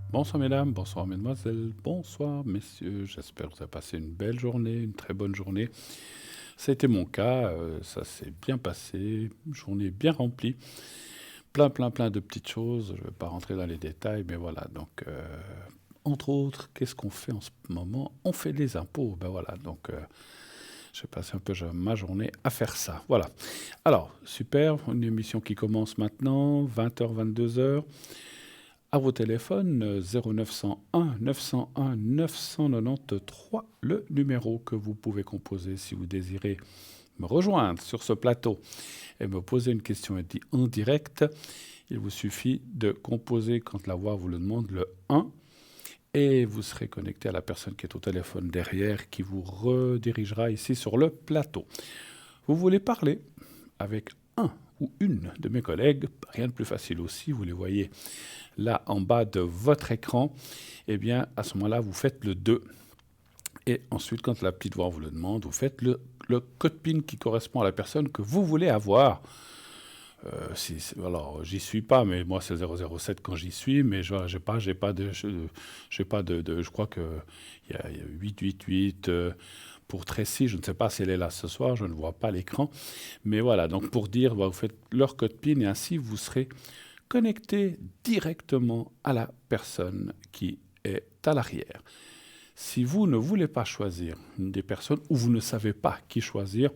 Bonsoir mesdames, bonsoir mesdemoiselles, bonsoir messieurs. J'espère que vous avez passé une belle journée, une très bonne journée. Ça a été mon cas, ça s'est bien passé, une journée bien remplie. Plein de petites choses. Je ne vais pas rentrer dans les détails, mais voilà. Donc, entre autres, qu'est-ce qu'on fait en ce moment? On fait les impôts. Ben voilà. Donc, j'ai passé un peu ma journée à faire ça. Voilà. Alors, super. Une émission qui commence maintenant, 20h, 22h. À vos téléphones, 0901 901 993, le numéro que vous pouvez composer si vous désirez me rejoindre sur ce plateau et me poser une question en direct. Il vous suffit de composer, quand la voix vous le demande, le 1 et vous serez connecté à la personne qui est au téléphone derrière qui vous redirigera ici sur le plateau. Vous voulez parler avec un ou une de mes collègues, rien de plus facile aussi, vous les voyez là en bas de votre écran, eh bien à ce moment-là, vous faites le 2. Et ensuite, quand la petite voix vous le demande, vous faites le code PIN qui correspond à la personne que vous voulez avoir. Alors, j'y suis pas, mais moi, c'est 007 quand j'y suis, mais je crois qu'il y a 888 pour Tracy, je ne sais pas si elle est là ce soir, je ne vois pas l'écran. Mais voilà, donc pour dire, vous faites leur code PIN et ainsi, vous serez connecté directement à la personne qui est à l'arrière. Si vous ne voulez pas choisir une des personnes ou vous ne savez pas qui choisir,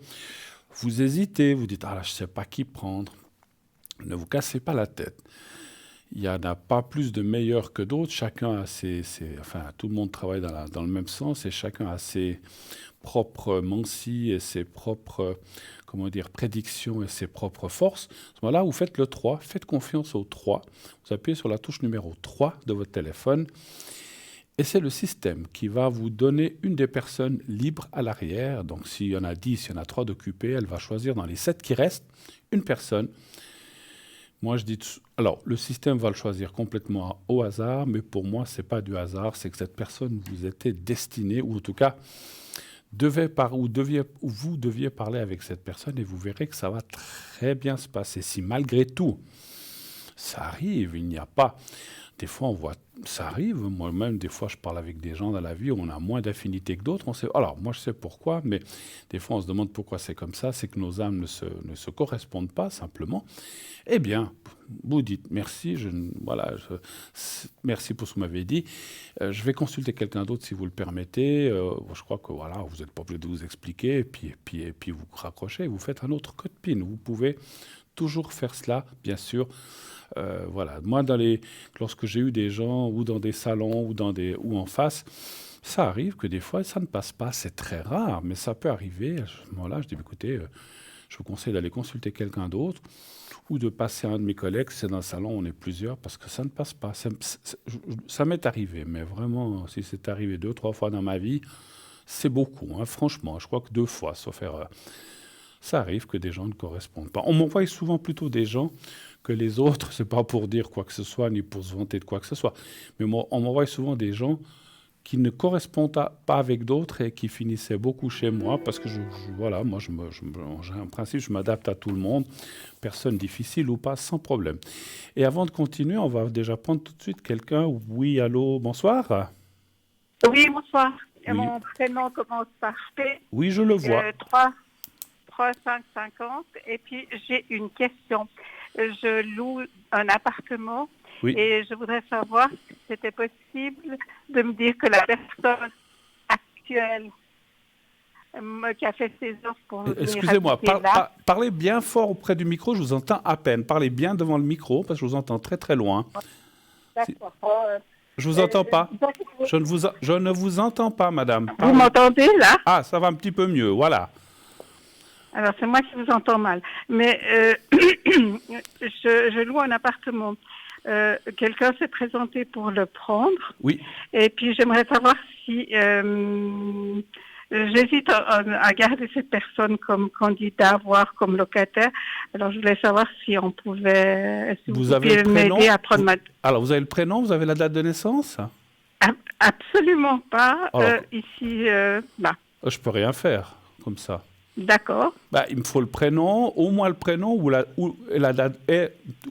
vous hésitez, vous dites « Ah là, je ne sais pas qui prendre ». Ne vous cassez pas la tête. Il n'y en a pas plus de meilleurs que d'autres. Chacun a enfin, tout le monde travaille dans le même sens et chacun a ses propres mancies et ses propres, prédictions et ses propres forces. À ce moment-là, vous faites le 3. Faites confiance au 3. Vous appuyez sur la touche numéro 3 de votre téléphone. Et c'est le système qui va vous donner une des personnes libres à l'arrière. Donc, s'il y en a 10, il y en a 3 d'occupés, elle va choisir dans les 7 qui restent une personne. Moi, je dis... Alors, le système va le choisir complètement au hasard, mais pour moi, ce n'est pas du hasard, c'est que cette personne vous était destinée, ou en tout cas, vous deviez parler avec cette personne, et vous verrez que ça va très bien se passer. Si malgré tout, ça arrive, il n'y a pas... Des fois, on voit, ça arrive. Moi-même, des fois, je parle avec des gens dans la vie où on a moins d'affinité que d'autres. Alors, moi, je sais pourquoi, mais des fois, on se demande pourquoi c'est comme ça. C'est que nos âmes ne se correspondent pas, simplement. Eh bien, vous dites merci, merci pour ce que vous m'avez dit. Je vais consulter quelqu'un d'autre si vous le permettez. Je crois que voilà, vous n'êtes pas obligé de vous expliquer. Et puis vous raccrochez, vous faites un autre code PIN. Vous pouvez toujours faire cela, bien sûr. Voilà. Moi, lorsque j'ai eu des gens ou dans des salons ou en face, ça arrive que des fois, ça ne passe pas. C'est très rare, mais ça peut arriver. À ce moment-là, je dis, écoutez, je vous conseille d'aller consulter quelqu'un d'autre ou de passer à un de mes collègues. C'est dans le salon, on est plusieurs, parce que ça ne passe pas. Ça m'est arrivé, mais vraiment, si c'est arrivé 2-3 fois dans ma vie, c'est beaucoup, hein, franchement. Je crois que 2 fois, sauf erreur. Ça arrive que des gens ne correspondent pas. On m'envoie souvent plutôt des gens que les autres, c'est pas pour dire quoi que ce soit, ni pour se vanter de quoi que ce soit. Mais on m'envoie souvent des gens qui ne correspondent pas avec d'autres et qui finissaient beaucoup chez moi parce que voilà, moi j'ai un principe, je m'adapte à tout le monde, personne difficile ou pas, sans problème. Et avant de continuer, on va déjà prendre tout de suite quelqu'un. Oui, allô, bonsoir. Oui, bonsoir. Oui, Mon prénom commence par P, oui, je le vois. 3 5 50. Et puis, j'ai une question. Je loue un appartement Oui. et je voudrais savoir si c'était possible de me dire que la personne actuelle qui a fait ses offres pour venir Excusez-moi, habiter là. parlez bien fort auprès du micro, je vous entends à peine. Parlez bien devant le micro parce que je vous entends très très loin. D'accord. Je vous entends pas. Je ne vous entends pas, madame. Vous m'entendez là? Ah, ça va un petit peu mieux, voilà. Alors, c'est moi qui vous entends mal. Mais je loue un appartement. Quelqu'un s'est présenté pour le prendre. Oui. Et puis, j'aimerais savoir si... j'hésite à garder cette personne comme candidat, voire comme locataire. Alors, je voulais savoir si on pouvait... Si vous avez pouviez m'aider à prendre ma... Alors, vous avez le prénom, vous avez la date de naissance? Absolument pas. Alors, ici, là. Je peux rien faire comme ça. D'accord. Il me faut le prénom, au moins le prénom ou la date,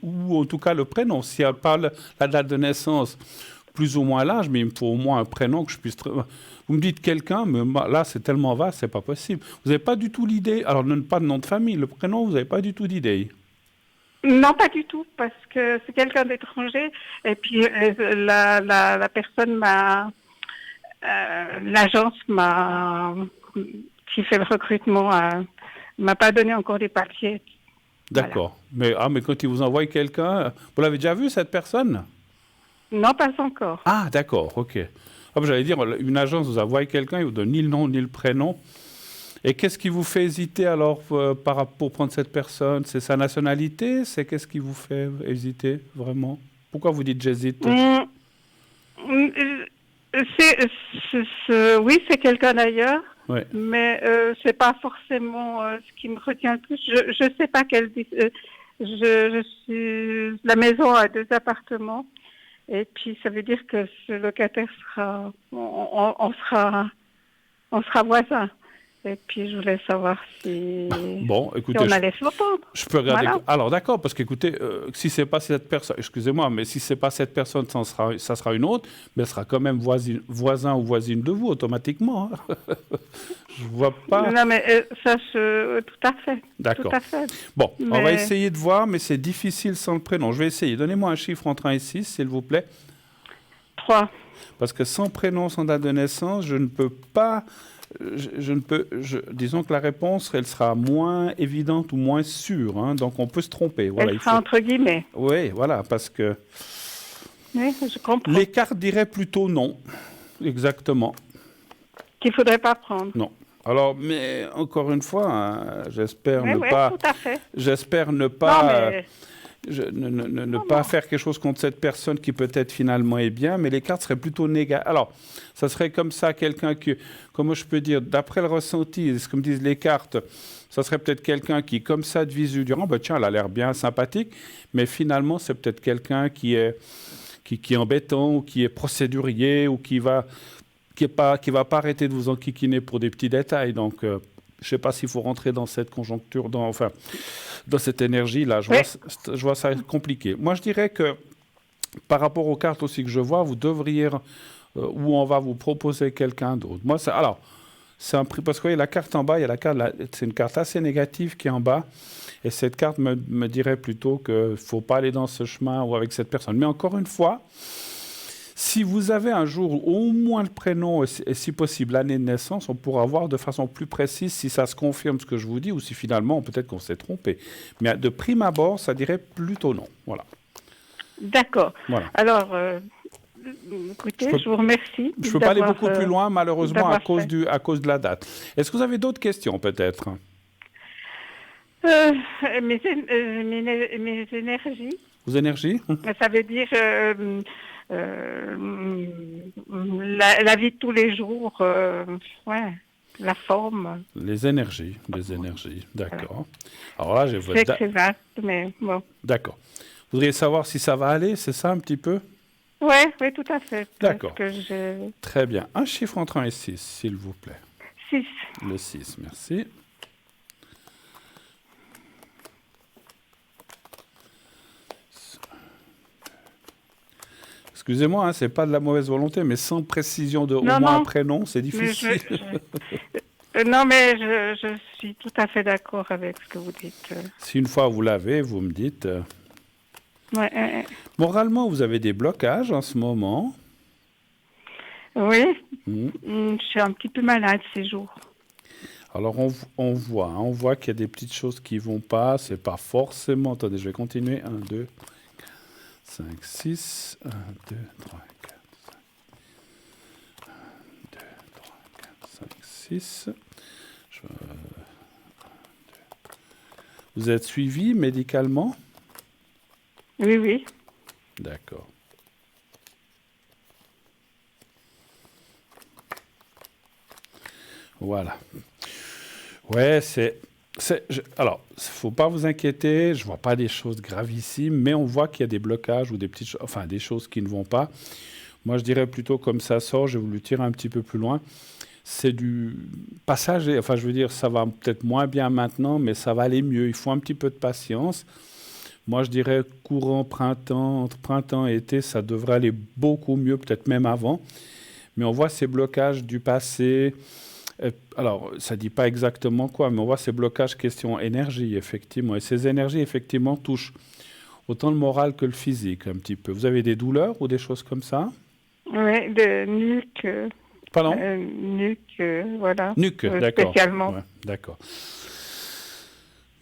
ou en tout cas le prénom. Si elle parle la date de naissance plus ou moins l'âge, mais il me faut au moins un prénom que je puisse... Vous me dites quelqu'un, mais là, c'est tellement vaste, c'est pas possible. Vous n'avez pas du tout l'idée... Alors, pas de nom de famille, le prénom, vous n'avez pas du tout d'idée. Non, pas du tout, parce que c'est quelqu'un d'étranger. Et puis, la personne l'agence qui fait le recrutement m'a pas donné encore des papiers. D'accord. Voilà. Mais quand il vous envoie quelqu'un, vous l'avez déjà vu, cette personne? Non, pas encore. Ah, d'accord, ok. J'allais dire, une agence vous envoie quelqu'un, il vous donne ni le nom ni le prénom. Et qu'est-ce qui vous fait hésiter alors pour prendre cette personne? C'est sa nationalité? Qu'est-ce qui vous fait hésiter vraiment? Pourquoi vous dites j'hésite? Oui, c'est quelqu'un d'ailleurs, ouais. Mais c'est pas forcément ce qui me retient le plus. Je sais pas je suis... La maison a 2 appartements. Et puis, ça veut dire que ce locataire on sera voisins. Et puis, je voulais savoir si on allait s'entendre. Je peux regarder. Voilà. Alors, d'accord, parce qu'écoutez, si c'est pas cette personne, excusez-moi, mais si c'est pas cette personne, ça sera une autre, mais elle sera quand même voisin ou voisine de vous, automatiquement. Hein. Je vois pas. Non, mais tout à fait. D'accord. Tout à fait. Bon, on va essayer de voir, mais c'est difficile sans le prénom. Je vais essayer. Donnez-moi un chiffre entre 1 et 6, s'il vous plaît. 3. Parce que sans prénom, sans date de naissance, je ne peux pas... disons que la réponse, elle sera moins évidente ou moins sûre. Hein, donc, on peut se tromper. Voilà, elle sera entre guillemets. Oui, voilà, parce que... Oui, je comprends. Les cartes diraient plutôt non. Exactement. Qu'il ne faudrait pas prendre. Non. Alors, mais encore une fois, hein, j'espère ne pas... Tout à fait. J'espère ne pas... Non, mais... ne pas faire quelque chose contre cette personne qui peut-être finalement est bien, mais les cartes seraient plutôt négatives. Alors, ça serait comme ça quelqu'un qui, comment je peux dire, d'après le ressenti, ce que me disent les cartes, ça serait peut-être quelqu'un qui, comme ça, de visu, diront, tiens, elle a l'air bien sympathique, mais finalement, c'est peut-être quelqu'un qui est embêtant, ou qui est procédurier, ou qui va pas arrêter de vous enquiquiner pour des petits détails. Donc, je ne sais pas s'il faut rentrer dans cette conjoncture, dans cette énergie-là. Je vois ça compliqué. Moi, je dirais que par rapport aux cartes aussi que je vois, vous devriez, où on va vous proposer quelqu'un d'autre. Moi, c'est un prix, parce que vous voyez, la carte en bas, c'est une carte assez négative qui est en bas, et cette carte me dirait plutôt qu'il ne faut pas aller dans ce chemin ou avec cette personne. Mais encore une fois, si vous avez un jour au moins le prénom et si possible l'année de naissance, on pourra voir de façon plus précise si ça se confirme ce que je vous dis ou si finalement peut-être qu'on s'est trompé. Mais de prime abord, ça dirait plutôt non. Voilà. D'accord. Voilà. Alors, écoutez, je vous remercie. Je ne peux pas aller beaucoup plus loin, malheureusement, à cause de la date. Est-ce que vous avez d'autres questions peut-être? Mes énergies. Vos énergies? Ça veut dire... la vie de tous les jours, la forme. Les énergies, d'accord. Alors là, j'ai votre date. C'est vaste, mais bon. D'accord. Vous voudriez savoir si ça va aller, c'est ça un petit peu? Oui, tout à fait. D'accord. Très bien. Un chiffre entre 1 et 6, s'il vous plaît. 6. Le 6, merci. Excusez-moi, c'est pas de la mauvaise volonté, mais sans précision au moins un prénom, c'est difficile. Non, mais je suis tout à fait d'accord avec ce que vous dites. Si une fois vous l'avez, vous me dites... Ouais. Moralement, vous avez des blocages en ce moment? Oui, je suis un petit peu malade ces jours. Alors, on voit qu'il y a des petites choses qui ne vont pas, c'est pas forcément... Attendez, je vais continuer. 1, 2... 5, 6, 1, 2, 3, 4, 5, 1, 2, 3, 4, 5, 6. Vous êtes suivi médicalement? Oui. D'accord. Voilà. Ouais, alors, il ne faut pas vous inquiéter, je ne vois pas des choses gravissimes, mais on voit qu'il y a des blocages ou des petites choses, des choses qui ne vont pas. Moi, je dirais plutôt comme ça sort, je vais vous le tirer un petit peu plus loin. C'est du passager, ça va peut-être moins bien maintenant, mais ça va aller mieux. Il faut un petit peu de patience. Moi, je dirais courant printemps, entre printemps et été, ça devrait aller beaucoup mieux, peut-être même avant. Mais on voit ces blocages du passé. Alors, ça ne dit pas exactement quoi, mais on voit ces blocages question énergie, effectivement. Et ces énergies, effectivement, touchent autant le moral que le physique, un petit peu. Vous avez des douleurs ou des choses comme ça? Oui, de nuque, Pardon? voilà. Nuque, d'accord. Spécialement. Ouais, d'accord.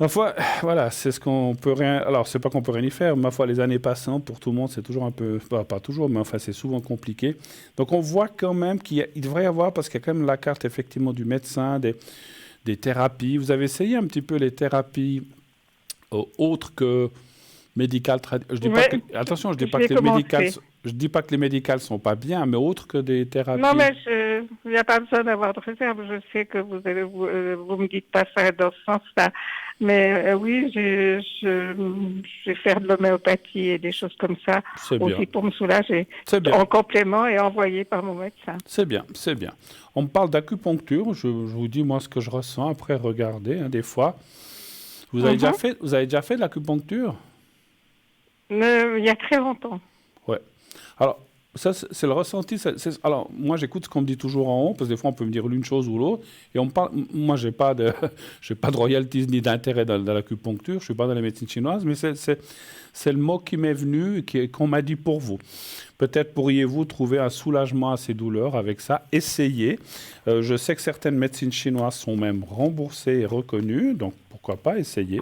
Ma foi, voilà, c'est ce qu'on peut rien. Alors, c'est pas qu'on peut rien y faire. Ma foi, les années passant, pour tout le monde, c'est toujours un peu. Pas toujours, mais enfin, c'est souvent compliqué. Donc, on voit quand même il devrait y avoir, parce qu'il y a quand même la carte, effectivement, du médecin, des thérapies. Vous avez essayé un petit peu les thérapies autres que médicales. Je dis pas Ouais, que, attention, je dis pas j'ai que les médicales. commencé. Je dis pas que les médicales sont pas bien, mais autres que des thérapies. Non, mais il n'y a pas besoin d'avoir de réserve. Je sais que vous me dites pas ça dans ce sens-là. Mais oui, je vais faire de l'homéopathie et des choses comme ça C'est bien. aussi pour me soulager. C'est bien. En complément et envoyé par mon médecin. C'est bien, c'est bien. On me parle d'acupuncture. Je vous dis moi ce que je ressens. Après, regardez, des fois. Vous avez déjà fait de l'acupuncture? Il y a très longtemps. Ouais. Alors, ça, c'est le ressenti. Alors, moi, j'écoute ce qu'on me dit toujours en haut, parce que des fois, on peut me dire l'une chose ou l'autre. Et on me parle. Moi, j'ai pas de royalties ni d'intérêt dans l'acupuncture. Je suis pas dans la médecine chinoise, mais c'est le mot qui m'est venu et qu'on m'a dit pour vous. Peut-être pourriez-vous trouver un soulagement à ces douleurs avec ça. Essayez. Je sais que certaines médecines chinoises sont même remboursées et reconnues, donc pourquoi pas essayer.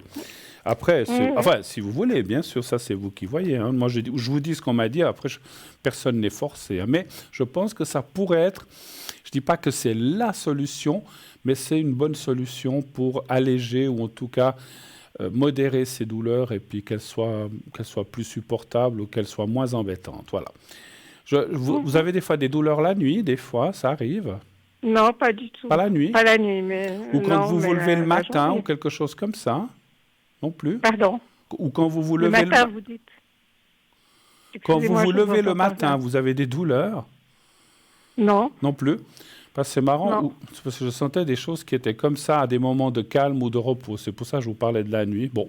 Après, enfin, si vous voulez, bien sûr, ça c'est vous qui voyez. Hein. Moi, je vous dis ce qu'on m'a dit. Après, personne n'est forcé. Hein. Mais je pense que ça pourrait être. Je ne dis pas que c'est la solution, mais c'est une bonne solution pour alléger ou en tout cas modérer ces douleurs et puis qu'elles soient plus supportables ou qu'elles soient moins embêtantes. Voilà. Vous avez des fois des douleurs la nuit, des fois, ça arrive? Non, pas du tout. Pas la nuit? Pas la nuit, mais... Ou quand non, vous vous mais levez le la matin journée. ou quelque chose comme ça? Non plus? Pardon. Ou quand vous vous Le levez matin, vous dites. quand vous Excusez-moi, vous je levez le entends pas matin, bien. vous avez des douleurs? Non, Non plus? Parce que c'est marrant, non. c'est parce que je sentais des choses qui étaient comme ça à des moments de calme ou de repos. C'est pour ça que je vous parlais de la nuit. Bon,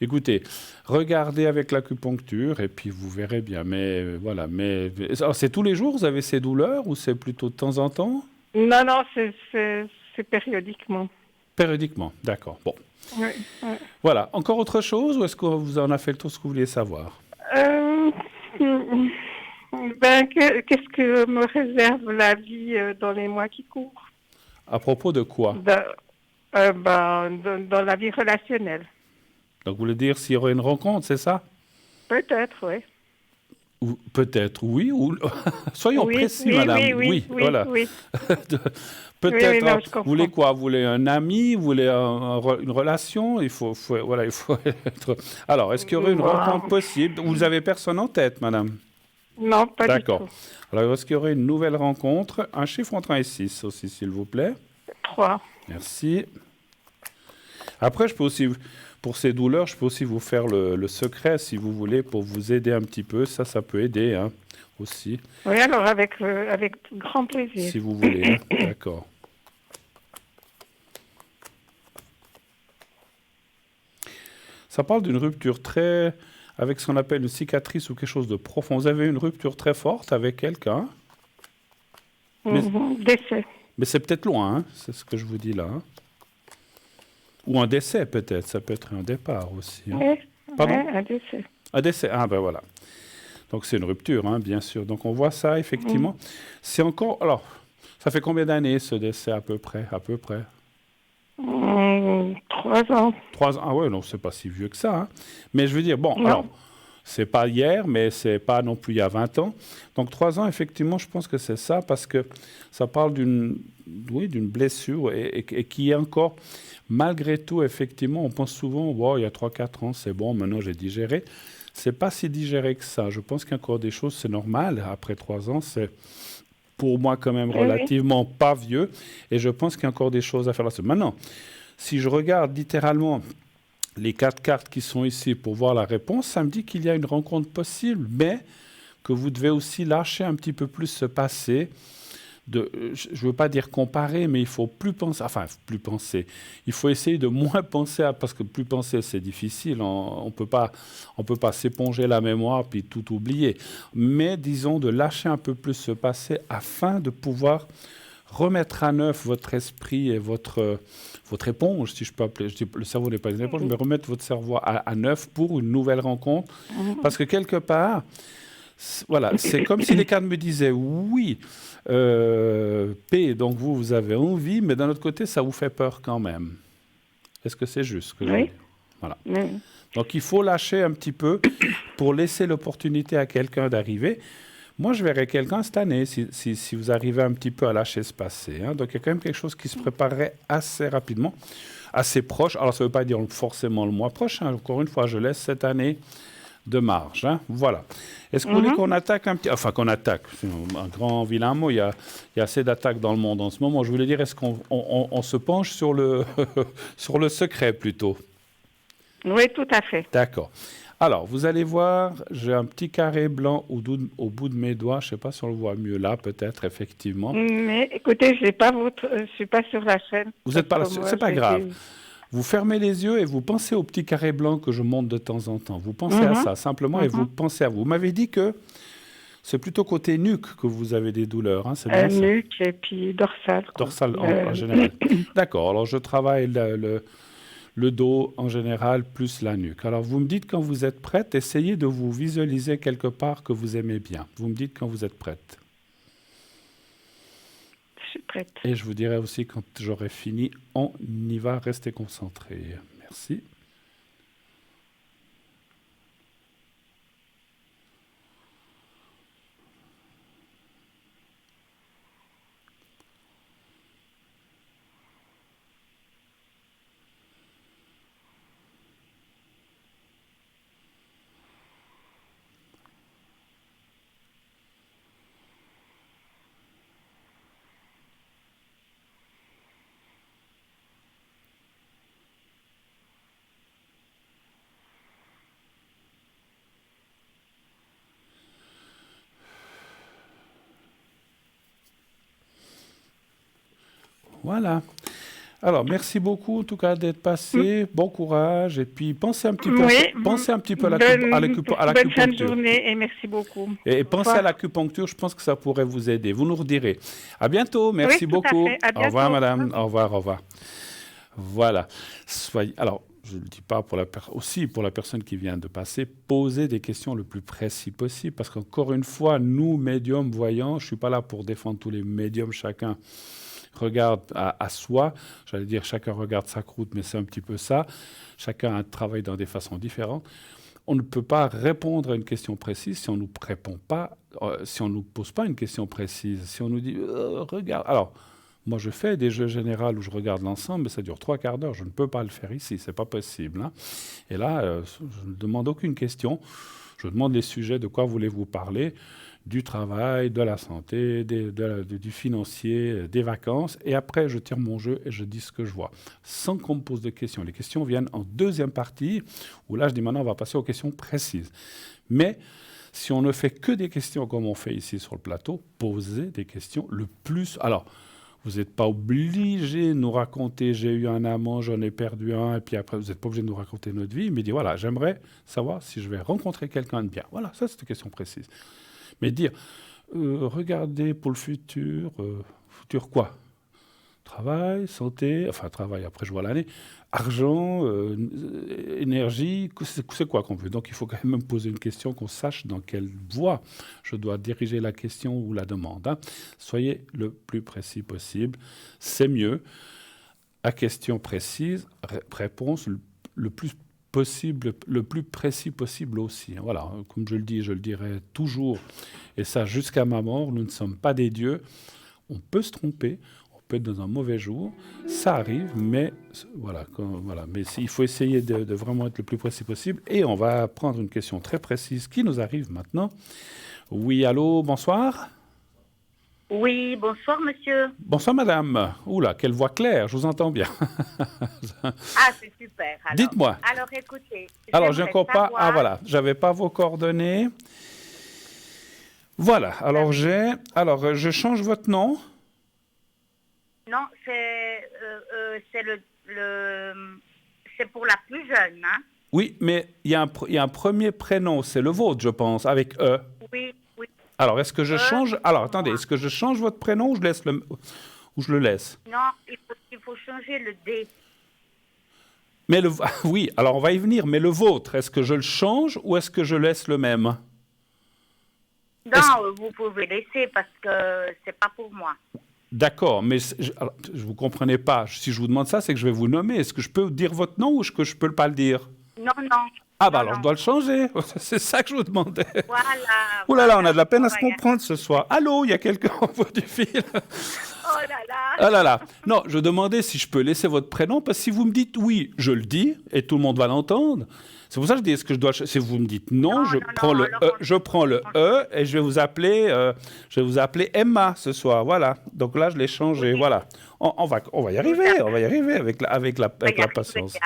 écoutez, regardez avec l'acupuncture et puis vous verrez bien. Mais voilà, mais alors, c'est tous les jours vous avez ces douleurs ou c'est plutôt de temps en temps? Non, non, c'est périodiquement. Périodiquement, d'accord. Bon, Oui, oui. voilà. Encore autre chose ou est-ce que vous en avez fait le tour ce que vous vouliez savoir? Euh, qu'est-ce que me réserve la vie dans les mois qui courent? À propos de quoi? Dans la vie relationnelle. Donc vous voulez dire s'il y aurait une rencontre, c'est ça? Peut-être, oui. Ou peut-être oui, ou soyons Oui, précis, oui, madame. oui, voilà. oui. Peut-être, Oui, non, je vous voulez comprends. quoi? Vous voulez un ami? Vous voulez une relation? Voilà, il faut être. Alors, est-ce qu'il y aurait une rencontre possible? Vous n'avez personne en tête, madame? Non, pas du D'accord. tout. Alors, est-ce qu'il y aurait une nouvelle rencontre? Un chiffre entre 1 et 6 aussi, s'il vous plaît. 3. Merci. Après, je peux aussi, pour ces douleurs, je peux aussi vous faire le secret, si vous voulez, pour vous aider un petit peu. Ça peut aider, hein, aussi, Oui, alors avec grand plaisir. si vous voulez. Hein. D'accord. Ça parle d'une rupture avec ce qu'on appelle une cicatrice ou quelque chose de profond. Vous avez une rupture très forte avec quelqu'un, Décès. mais c'est peut-être loin, hein, c'est ce que je vous dis là. Hein. Ou un décès peut-être, ça peut être un départ aussi. Hein. Oui, Pardon? un décès. Un décès, ah ben voilà. Donc c'est une rupture, hein, bien sûr. Donc on voit ça, effectivement. C'est encore... Alors, ça fait combien d'années ce décès à peu près? 3 ans. 3 ans. Ah ouais, non, c'est pas si vieux que ça. Hein. Mais je veux dire, bon, Non. alors, c'est pas hier, mais c'est pas non plus il y a 20 ans. Donc 3 ans, effectivement, je pense que c'est ça, parce que ça parle d'une blessure et qui est encore, malgré tout, effectivement, on pense souvent, wow, il y a 3-4 ans, c'est bon, maintenant j'ai digéré. C'est pas si digéré que ça. Je pense qu'il y a encore des choses, c'est normal. Après 3 ans, c'est pour moi quand même relativement pas vieux. Et je pense qu'il y a encore des choses à faire là-dessus. Maintenant, si je regarde littéralement les 4 cartes qui sont ici pour voir la réponse, ça me dit qu'il y a une rencontre possible, mais que vous devez aussi lâcher un petit peu plus ce passé, je ne veux pas dire comparer, mais il faut plus penser, plus penser. Il faut essayer de moins penser, parce que plus penser, c'est difficile. On peut pas s'éponger la mémoire puis tout oublier. Mais disons de lâcher un peu plus ce passé afin de pouvoir remettre à neuf votre esprit et votre éponge, si je peux appeler. Je dis, le cerveau n'est pas une éponge, mais remettre votre cerveau à neuf pour une nouvelle rencontre. Parce que quelque part, voilà, c'est comme si les cartes me disaient oui, P, donc vous avez envie, mais d'un autre côté, ça vous fait peur quand même. Est-ce que c'est juste ce que je veux dire? Voilà. Oui. Donc il faut lâcher un petit peu pour laisser l'opportunité à quelqu'un d'arriver. Moi, je verrai quelqu'un cette année, si vous arrivez un petit peu à lâcher ce passé. Hein. Donc il y a quand même quelque chose qui se préparerait assez rapidement, assez proche. Alors ça ne veut pas dire forcément le mois prochain. Encore une fois, je laisse cette année de marge. Hein. Voilà. Est-ce que vous voulez qu'on attaque un petit... Enfin, qu'on attaque, c'est un grand vilain mot. Il y a assez d'attaques dans le monde en ce moment. Je voulais dire, est-ce qu'on se penche sur le, sur le secret plutôt? Oui, tout à fait. D'accord. Alors, vous allez voir, j'ai un petit carré blanc au bout de mes doigts. Je ne sais pas si on le voit mieux là, peut-être, effectivement. Mais écoutez, je ne suis pas sur la chaîne. Vous n'êtes pas là, c'est pas grave. Vous fermez les yeux et vous pensez au petit carré blanc que je monte de temps en temps. Vous pensez à ça, simplement, et vous pensez à vous. Vous m'avez dit que c'est plutôt côté nuque que vous avez des douleurs. Hein, c'est bien ça? Nuque et puis dorsale. Dorsale en général. D'accord, alors je travaille le dos en général, plus la nuque. Alors vous me dites quand vous êtes prête, essayez de vous visualiser quelque part que vous aimez bien. Vous me dites quand vous êtes prête. Je suis prête. Et je vous dirai aussi quand j'aurai fini, on y va, restez concentrés. Merci. Voilà. Alors, merci beaucoup en tout cas d'être passé. Bon courage et puis pensez un petit peu à l'acupuncture. Bonne fin de journée et merci beaucoup. Et pensez à l'acupuncture, je pense que ça pourrait vous aider. Vous nous redirez. À bientôt, merci beaucoup. Au revoir madame, au revoir. Voilà. Alors, je ne le dis pas aussi pour la personne qui vient de passer, posez des questions le plus précis possible parce qu'encore une fois, nous, médiums, voyants, je ne suis pas là pour défendre tous les médiums, chacun regarde à soi, j'allais dire chacun regarde sa croûte, mais c'est un petit peu ça. Chacun travaille dans des façons différentes. On ne peut pas répondre à une question précise si on nous répond pas, si on nous pose pas une question précise. Si on nous dit regarde. Alors, moi je fais des jeux généraux où je regarde l'ensemble, mais ça dure 3/4 d'heure. Je ne peux pas le faire ici, c'est pas possible. Hein. Et là, je ne demande aucune question. Je demande les sujets, de quoi voulez-vous parler? Du travail, de la santé, du financier, des vacances. Et après, je tire mon jeu et je dis ce que je vois, sans qu'on me pose de questions. Les questions viennent en deuxième partie, où là, je dis maintenant, on va passer aux questions précises. Mais si on ne fait que des questions comme on fait ici sur le plateau, posez des questions le plus... Alors, vous n'êtes pas obligé de nous raconter « j'ai eu un amant, j'en ai perdu un », et puis après, vous n'êtes pas obligé de nous raconter notre vie, mais dire « voilà, j'aimerais savoir si je vais rencontrer quelqu'un de bien ». Voilà, ça, c'est une question précise. Mais dire, regardez pour le futur, futur quoi? Travail, santé, enfin travail, après je vois l'année, argent, énergie, c'est quoi qu'on veut? Donc il faut quand même poser une question qu'on sache dans quelle voie je dois diriger la question ou la demande. Hein. Soyez le plus précis possible, c'est mieux. À question précise, réponse le plus possible, le plus précis possible aussi. Voilà, comme je le dis, je le dirai toujours, et ça jusqu'à ma mort, nous ne sommes pas des dieux. On peut se tromper, on peut être dans un mauvais jour, ça arrive, mais voilà. Mais il faut essayer de vraiment être le plus précis possible. Et on va prendre une question très précise qui nous arrive maintenant. Oui, allô, bonsoir. Oui, bonsoir monsieur. Bonsoir madame. Oula, quelle voix claire, je vous entends bien. Ah, c'est super. Alors, dites-moi. Alors écoutez. Alors, j'ai encore pas... Ah voilà, j'avais pas vos coordonnées. Voilà, alors je change votre nom. Non, c'est pour la plus jeune, hein? Oui, mais il y a un premier prénom, c'est le vôtre, je pense, avec E. Oui, oui. Alors, est-ce que je change? Alors, attendez, est-ce que je change votre prénom ou je le laisse? Non, il faut changer le D. Mais oui, alors on va y venir, mais le vôtre, est-ce que je le change ou est-ce que je laisse le même? Non, vous pouvez laisser parce que c'est pas pour moi. D'accord, mais alors, je vous comprenez pas. Si je vous demande ça, c'est que je vais vous nommer. Est-ce que je peux dire votre nom ou est-ce que je peux pas le dire? Non, non. Ah bah Non, alors je non. dois le changer. C'est ça que je vous demandais. Voilà. Oh là là, on a de la peine à On se va y comprendre ce soir. Allô, il y a quelqu'un au bout du fil. Oh là là. Ah là là. Non, je demandais si je peux laisser votre prénom, parce que si vous me dites oui, je le dis, et tout le monde va l'entendre. C'est pour ça que je dis, est-ce que je dois... Si vous me dites non, je prends le alors E, je prends le E, et je vais vous appeler Emma ce soir. Voilà. Donc là, je l'ai changé. Oui. Voilà. On va y arriver, avec la patience.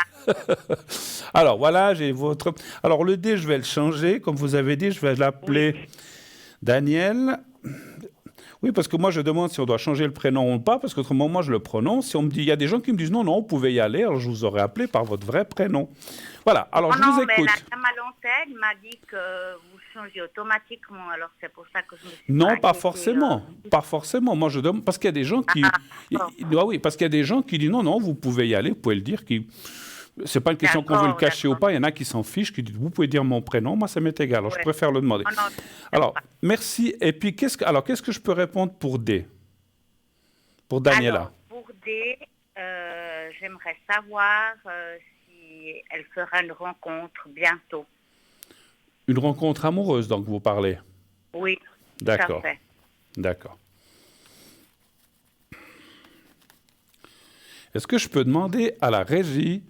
Alors voilà, j'ai votre... Alors le D, je vais le changer. Comme vous avez dit, je vais l'appeler Daniel. Oui, parce que moi, je demande si on doit changer le prénom ou pas, parce qu'autrement, moi, je le prononce. Si on me dit, il y a des gens qui me disent non, non, vous pouvez y aller, alors je vous aurais appelé par votre vrai prénom. Voilà, alors je vous Non, écoute. mais la dame à l'antenne m'a dit que vous changez automatiquement, alors c'est pour ça que je me suis Non, pas inquiétée, forcément. Pas forcément. Moi, je demande parce qu'il y a des gens qui. Oui, parce qu'il y a des gens qui disent non, non, vous pouvez y aller, vous pouvez le dire. C'est pas une question qu'on veut le cacher ou pas. Il y en a qui s'en fichent, qui disent vous pouvez dire mon prénom, moi ça m'est égal. Alors je préfère le demander. Non, Alors merci. Et puis qu'est-ce que je peux répondre pour D? Pour Daniela. Alors, pour D, j'aimerais savoir si elle fera une rencontre bientôt. Une rencontre amoureuse, donc vous parlez. Oui. D'accord. Tout à fait. D'accord. Est-ce que je peux demander à la régie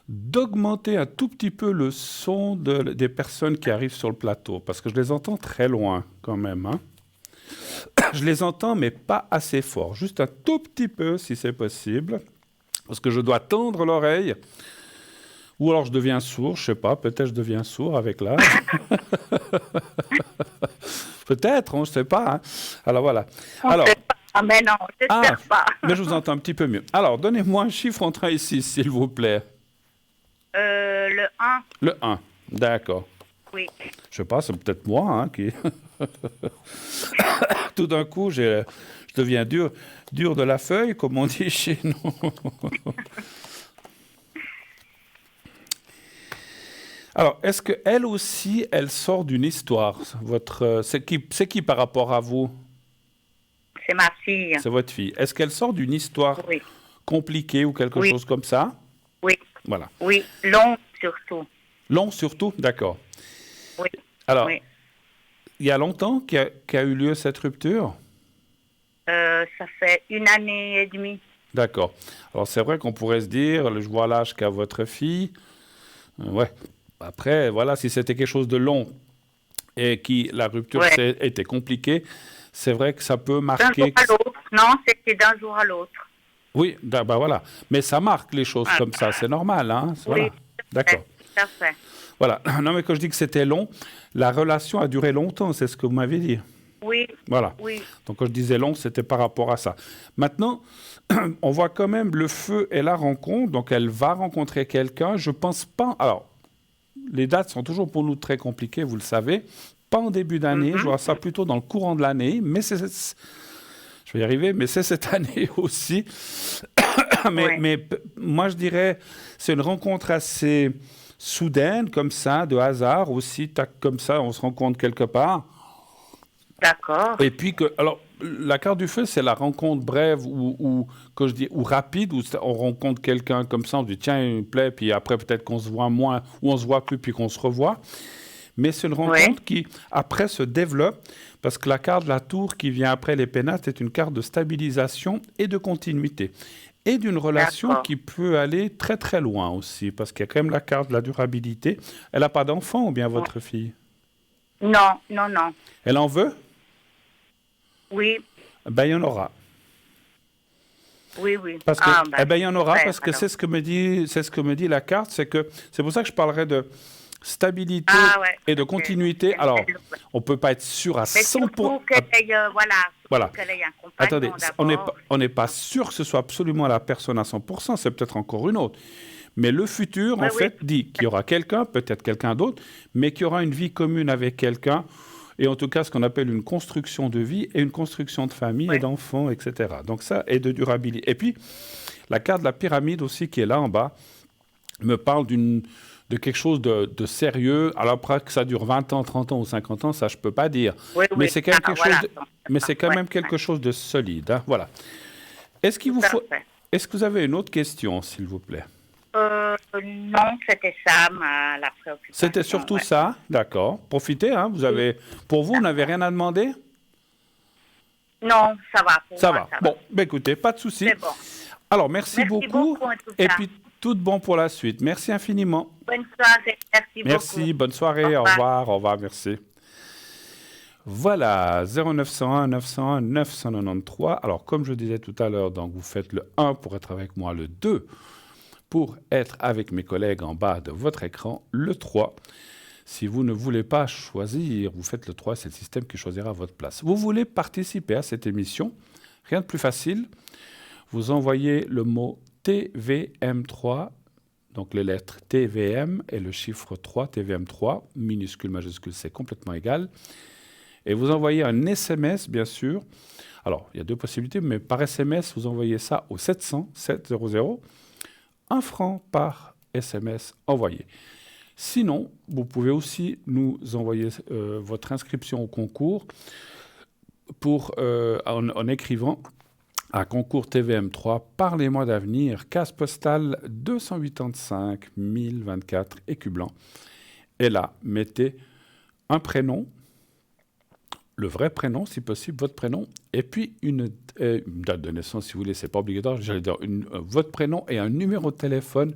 d'augmenter un tout petit peu le son des personnes qui arrivent sur le plateau? Parce que je les entends très loin quand même. Hein. Je les entends, mais pas assez fort. Juste un tout petit peu, si c'est possible. Parce que je dois tendre l'oreille. Ou alors je deviens sourd, je sais pas. Peut-être je deviens sourd avec l'âge. Peut-être, on ne sait pas. Hein. Alors voilà. Alors, Ah, mais non, j'espère pas. Mais je vous entends un petit peu mieux. Alors, donnez-moi un chiffre entre 1 et 6, s'il vous plaît. Le 1. Le 1, d'accord. Oui. Je sais pas, c'est peut-être moi hein, qui... Tout d'un coup, je deviens dur de la feuille, comme on dit chez nous. Alors, est-ce qu'elle aussi, elle sort d'une histoire? C'est qui par rapport à vous? C'est ma fille. C'est votre fille. Est-ce qu'elle sort d'une histoire compliquée ou quelque chose comme ça? Oui. Voilà. Oui, long surtout. Long surtout? D'accord. Oui. Alors, oui. il y a longtemps qu'a eu lieu cette rupture? Ça fait 1 année et demie. D'accord. Alors, c'est vrai qu'on pourrait se dire, je vois l'âge qu'a votre fille. Ouais. Après, voilà, si c'était quelque chose de long et que la rupture était compliquée, c'est vrai que ça peut marquer... D'un jour à l'autre. Non, c'était d'un jour à l'autre. Oui, bah voilà. Mais ça marque les choses comme ça, c'est normal. Hein. Voilà. Oui, d'accord. Tout à fait. Voilà. Non, mais quand je dis que c'était long, la relation a duré longtemps, c'est ce que vous m'avez dit. Oui. Voilà. Oui. Donc quand je disais long, c'était par rapport à ça. Maintenant, on voit quand même le feu et la rencontre. Donc elle va rencontrer quelqu'un. Je pense pas... Alors, les dates sont toujours pour nous très compliquées, vous le savez. Pas en début d'année, je vois ça plutôt dans le courant de l'année, mais je vais y arriver, mais c'est cette année aussi. mais moi, je dirais, c'est une rencontre assez soudaine, comme ça, de hasard aussi, tac, comme ça, on se rencontre quelque part. D'accord. Et puis, alors, la carte du feu, c'est la rencontre brève ou rapide, où on rencontre quelqu'un comme ça, on dit tiens, il me plaît, puis après, peut-être qu'on se voit moins, ou on se voit plus, puis qu'on se revoit. Mais c'est une rencontre qui, après, se développe, parce que la carte de la tour qui vient après les pénates est une carte de stabilisation et de continuité. Et d'une relation qui peut aller très très loin aussi, parce qu'il y a quand même la carte de la durabilité. Elle n'a pas d'enfant, ou bien votre fille? Non, non, non. Elle en veut? Oui. Ben, il y en aura. Oui, oui. Parce que, il y en aura, parce que c'est ce que me dit la carte, c'est pour ça que je parlerai de stabilité ouais. et de continuité. Alors, on ne peut pas être sûr à Mais 100%. surtout qu'elle ait, Voilà. qu'elle ait un compagnon Attendez, d'abord. on n'est pas sûr que ce soit absolument la personne à 100%, c'est peut-être encore une autre. Mais le futur, en fait, dit qu'il y aura quelqu'un, peut-être quelqu'un d'autre, mais qu'il y aura une vie commune avec quelqu'un, et en tout cas ce qu'on appelle une construction de vie et une construction de famille et d'enfants, etc. Donc ça, et de durabilité. Et puis, la carte de la pyramide aussi, qui est là en bas, me parle de quelque chose de sérieux. Alors après que ça dure 20 ans, 30 ans ou 50 ans, ça je ne peux pas dire. Mais c'est quand même quelque chose de solide. Hein, voilà. Est-ce que vous avez une autre question, s'il vous plaît? Non, c'était ça la préoccupation. C'était surtout ça, d'accord. Profitez, hein, pour vous n'avez rien à demander? Non, ça va. Ça va. Bon, écoutez, pas de souci. C'est bon. Alors, merci beaucoup. En tout Et cas. puis, tout de bon pour la suite. Merci infiniment. Bonne soirée. Merci beaucoup. Bonne soirée. Au revoir, merci. Voilà, 0901 901 993. Alors, comme je disais tout à l'heure, donc vous faites le 1 pour être avec moi, le 2 pour être avec mes collègues en bas de votre écran, le 3. Si vous ne voulez pas choisir, vous faites le 3, c'est le système qui choisira votre place. Vous voulez participer à cette émission, rien de plus facile. Vous envoyez le mot TVM3, donc les lettres TVM et le chiffre 3, TVM3, minuscule, majuscule, c'est complètement égal. Et vous envoyez un SMS, bien sûr. Alors, il y a deux possibilités, mais par SMS, vous envoyez ça au 700 700. 1 franc par SMS envoyé. Sinon, vous pouvez aussi nous envoyer votre inscription au concours en écrivant à concours TVM3, Parlez-moi d'avenir, case postale 285 1024 Écu Blanc. Et là, mettez un prénom, le vrai prénom, si possible, votre prénom, et puis une date de naissance, si vous voulez, c'est pas obligatoire, j'allais dire votre prénom et un numéro de téléphone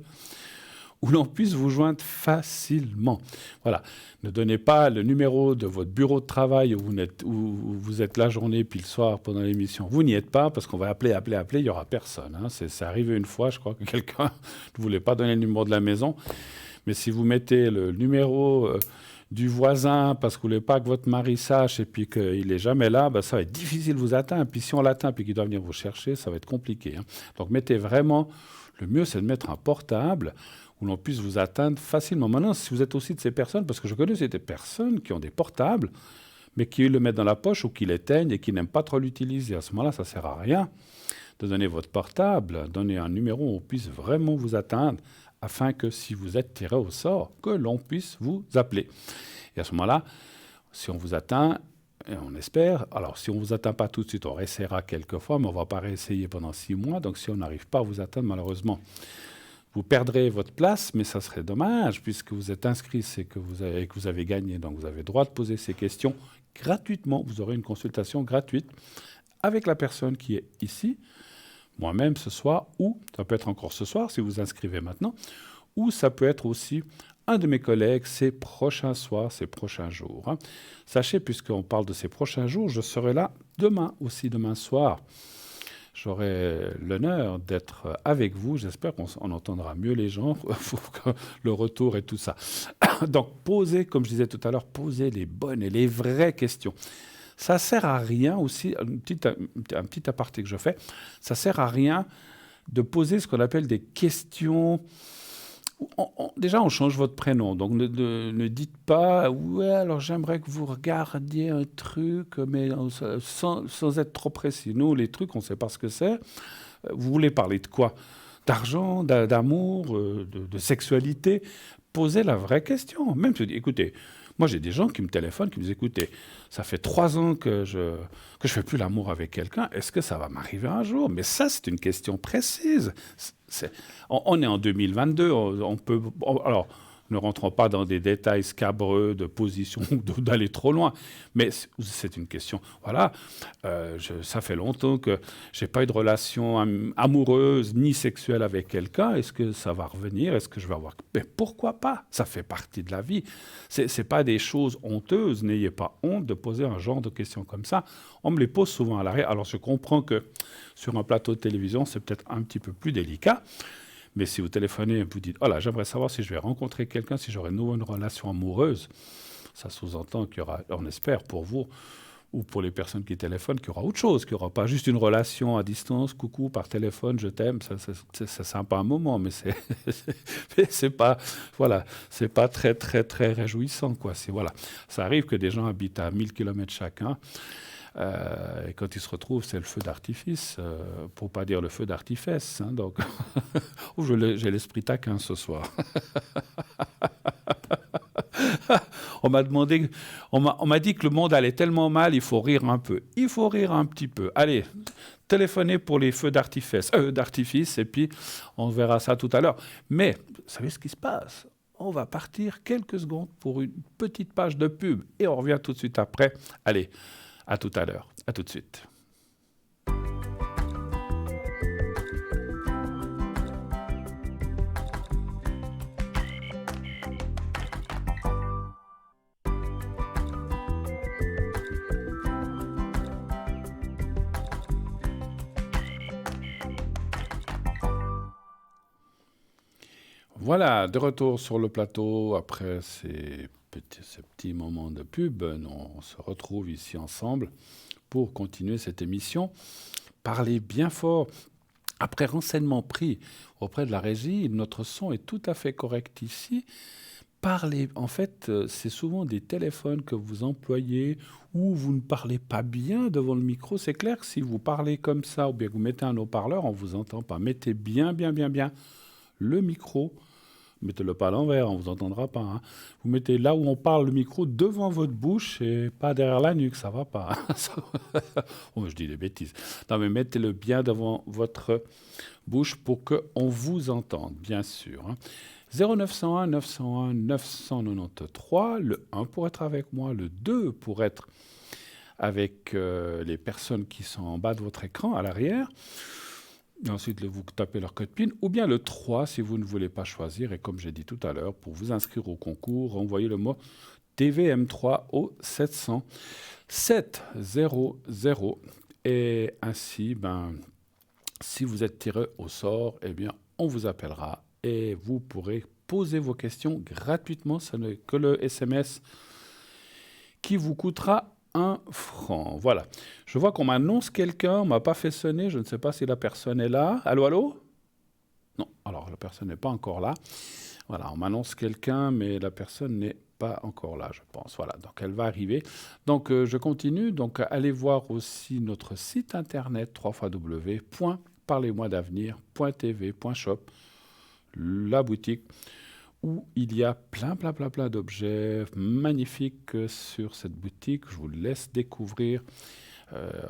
où l'on puisse vous joindre facilement. Voilà. Ne donnez pas le numéro de votre bureau de travail où vous êtes la journée puis le soir pendant l'émission. Vous n'y êtes pas parce qu'on va appeler, il n'y aura personne. Hein. C'est arrivé une fois, je crois que quelqu'un ne voulait pas donner le numéro de la maison. Mais si vous mettez le numéro du voisin parce que vous ne voulez pas que votre mari sache et puis qu'il n'est jamais là, ça va être difficile de vous atteindre. Puis si on l'atteint puis qu'il doit venir vous chercher, ça va être compliqué. Hein. Donc mettez vraiment, le mieux c'est de mettre un portable où l'on puisse vous atteindre facilement. Maintenant, si vous êtes aussi de ces personnes, parce que je connais des personnes qui ont des portables, mais qui le mettent dans la poche ou qui l'éteignent et qui n'aiment pas trop l'utiliser. À ce moment-là, ça ne sert à rien de donner votre portable, donner un numéro où on puisse vraiment vous atteindre, afin que si vous êtes tiré au sort, que l'on puisse vous appeler. Et à ce moment-là, si on vous atteint, et on espère, alors si on ne vous atteint pas tout de suite, on réessayera quelques fois, mais on ne va pas réessayer pendant 6 mois, donc si on n'arrive pas à vous atteindre, malheureusement, vous perdrez votre place, mais ça serait dommage, puisque vous êtes inscrit, c'est que vous avez gagné, donc vous avez le droit de poser ces questions gratuitement. Vous aurez une consultation gratuite avec la personne qui est ici, moi-même ce soir, ou ça peut être encore ce soir si vous inscrivez maintenant, ou ça peut être aussi un de mes collègues ces prochains soirs, ces prochains jours. Hein. Sachez, puisqu'on parle de ces prochains jours, je serai là demain soir. J'aurai l'honneur d'être avec vous. J'espère qu'on entendra mieux les gens, le retour et tout ça. Donc, posez, comme je disais tout à l'heure, posez les bonnes et les vraies questions. Ça ne sert à rien aussi, un petit aparté que je fais, ça ne sert à rien de poser ce qu'on appelle des questions. Déjà, on change votre prénom, donc ne dites pas « Ouais, alors j'aimerais que vous regardiez un truc, mais sans être trop précis. » Nous, les trucs, on ne sait pas ce que c'est. Vous voulez parler de quoi? D'argent, d'amour, de sexualité? Posez la vraie question. Même si, écoutez, moi, j'ai des gens qui me téléphonent, qui me disent « Écoutez, ça fait 3 ans que je fais plus l'amour avec quelqu'un. Est-ce que ça va m'arriver un jour ?» Mais ça, c'est une question précise. On est en 2022. On peut... Alors, ne rentrons pas dans des détails scabreux de position ou d'aller trop loin. Mais c'est une question. Voilà, ça fait longtemps que je n'ai pas eu de relation amoureuse ni sexuelle avec quelqu'un. Est-ce que ça va revenir? Est-ce que je vais avoir... Mais pourquoi pas? Ça fait partie de la vie. Ce n'est pas des choses honteuses. N'ayez pas honte de poser un genre de questions comme ça. On me les pose souvent à l'arrêt. Alors, je comprends que sur un plateau de télévision, c'est peut-être un petit peu plus délicat. Mais si vous téléphonez et vous dites « Oh là, j'aimerais savoir si je vais rencontrer quelqu'un, si j'aurai une relation amoureuse », ça sous-entend qu'il y aura, on espère pour vous, ou pour les personnes qui téléphonent, qu'il y aura autre chose, qu'il n'y aura pas juste une relation à distance, coucou, par téléphone, je t'aime, c'est sympa un moment, mais c'est pas, voilà, c'est pas très, très, très réjouissant, quoi. Voilà. Ça arrive que des gens habitent à 1000 km chacun, et quand ils se retrouvent, c'est le feu d'artifice, pour pas dire le feu d'artifice, hein, donc, j'ai l'esprit taquin ce soir. On m'a dit que le monde allait tellement mal, il faut rire un peu. Il faut rire un petit peu. Allez, téléphonez pour les feux d'artifice, et puis on verra ça tout à l'heure. Mais, vous savez ce qui se passe? On va partir quelques secondes pour une petite page de pub, et on revient tout de suite après. Allez, à tout à l'heure. À tout de suite. Voilà, de retour sur le plateau après ces petits moments de pub. On se retrouve ici ensemble pour continuer cette émission. Parlez bien fort. Après renseignement pris auprès de la régie, notre son est tout à fait correct ici. Parlez, en fait, c'est souvent des téléphones que vous employez où vous ne parlez pas bien devant le micro. C'est clair que si vous parlez comme ça ou bien que vous mettez un haut-parleur, on ne vous entend pas. Mettez bien le micro. Mettez-le pas à l'envers, on ne vous entendra pas. Hein. Vous mettez là où on parle le micro devant votre bouche et pas derrière la nuque, ça ne va pas. Oh, je dis des bêtises. Non, mais mettez-le bien devant votre bouche pour qu'on vous entende, bien sûr. Hein. 0901 901 993, le 1 pour être avec moi, le 2 pour être avec les personnes qui sont en bas de votre écran, à l'arrière. Et ensuite, vous tapez leur code PIN, ou bien le 3 si vous ne voulez pas choisir. Et comme j'ai dit tout à l'heure, pour vous inscrire au concours, envoyez le mot TVM3 au 700 700. Et ainsi, si vous êtes tiré au sort, eh bien, on vous appellera et vous pourrez poser vos questions gratuitement. Ce n'est que le SMS qui vous coûtera 1 franc. Voilà. Je vois qu'on m'annonce quelqu'un, on ne m'a pas fait sonner, je ne sais pas si la personne est là. Allô, allô? Non, alors la personne n'est pas encore là. Voilà, on m'annonce quelqu'un, mais la personne n'est pas encore là, je pense. Voilà, donc elle va arriver. Donc je continue. Donc allez voir aussi notre site internet www.parlez-moi-d'avenir.tv.shop, la boutique, où il y a plein d'objets magnifiques sur cette boutique. Je vous laisse découvrir.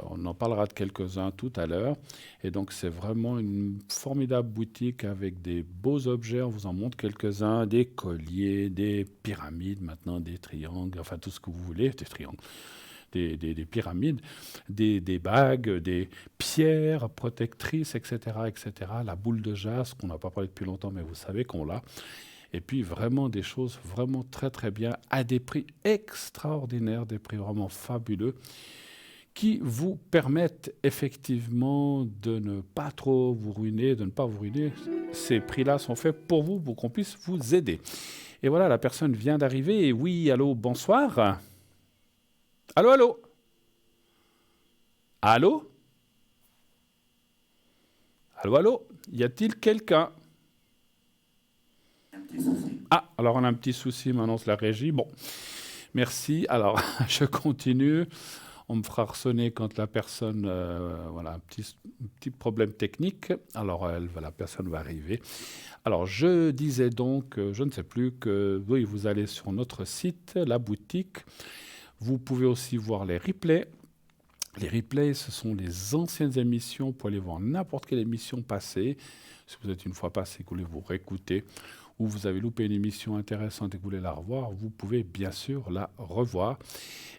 On en parlera de quelques-uns tout à l'heure. Et donc, c'est vraiment une formidable boutique avec des beaux objets. On vous en montre quelques-uns. Des colliers, des pyramides, maintenant des triangles, enfin tout ce que vous voulez, des triangles. Des pyramides, des bagues, des pierres protectrices, etc., etc. La boule de jaspe, qu'on n'a pas parlé depuis longtemps, mais vous savez qu'on l'a. Et puis vraiment des choses vraiment très bien, à des prix extraordinaires, des prix vraiment fabuleux, qui vous permettent effectivement de ne pas trop vous ruiner, de ne pas vous ruiner. Ces prix-là sont faits pour vous, pour qu'on puisse vous aider. Et voilà, la personne vient d'arriver. Et oui, allô, bonsoir. Allô, allô. Allô. Allô, allô. Y a-t-il quelqu'un? Ah, alors on a un petit souci, m'annonce la régie. Bon, merci. Alors, je continue. On me fera ressonner quand la personne... voilà, un petit problème technique. Alors, la personne va arriver. Alors, je disais donc, je ne sais plus, que oui, vous allez sur notre site, la boutique. Vous pouvez aussi voir les replays. Les replays, ce sont les anciennes émissions. Vous pouvez aller voir n'importe quelle émission passée. Si vous êtes une fois passé, que vous voulez vous réécouter, ou vous avez loupé une émission intéressante et que vous voulez la revoir, vous pouvez bien sûr la revoir.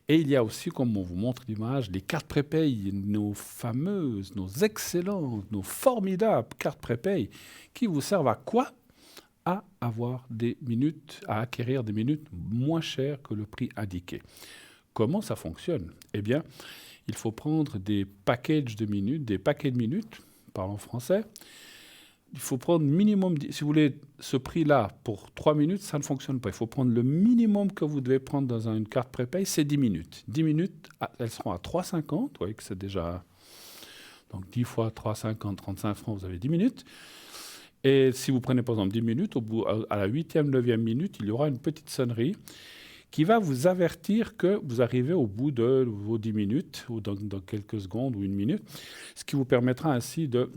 Et il y a aussi, comme on vous montre l'image, les cartes prépay, nos fameuses, nos excellentes, nos formidables cartes prépay, qui vous servent à quoi? À avoir des minutes, à acquérir des minutes moins chères que le prix indiqué. Comment ça fonctionne? Eh bien, il faut prendre des packages de minutes, des paquets de minutes, parlons français, il faut prendre minimum, si vous voulez ce prix-là pour 3 minutes, ça ne fonctionne pas. Il faut prendre le minimum que vous devez prendre dans une carte prépay, c'est 10 minutes. 10 minutes, elles seront à 3,50. Vous voyez que c'est déjà... Donc 10 fois 3,50, 35 francs, vous avez 10 minutes. Et si vous prenez par exemple 10 minutes, à la 8e, 9e minute, il y aura une petite sonnerie qui va vous avertir que vous arrivez au bout de vos 10 minutes, ou dans quelques secondes ou une minute, ce qui vous permettra ainsi de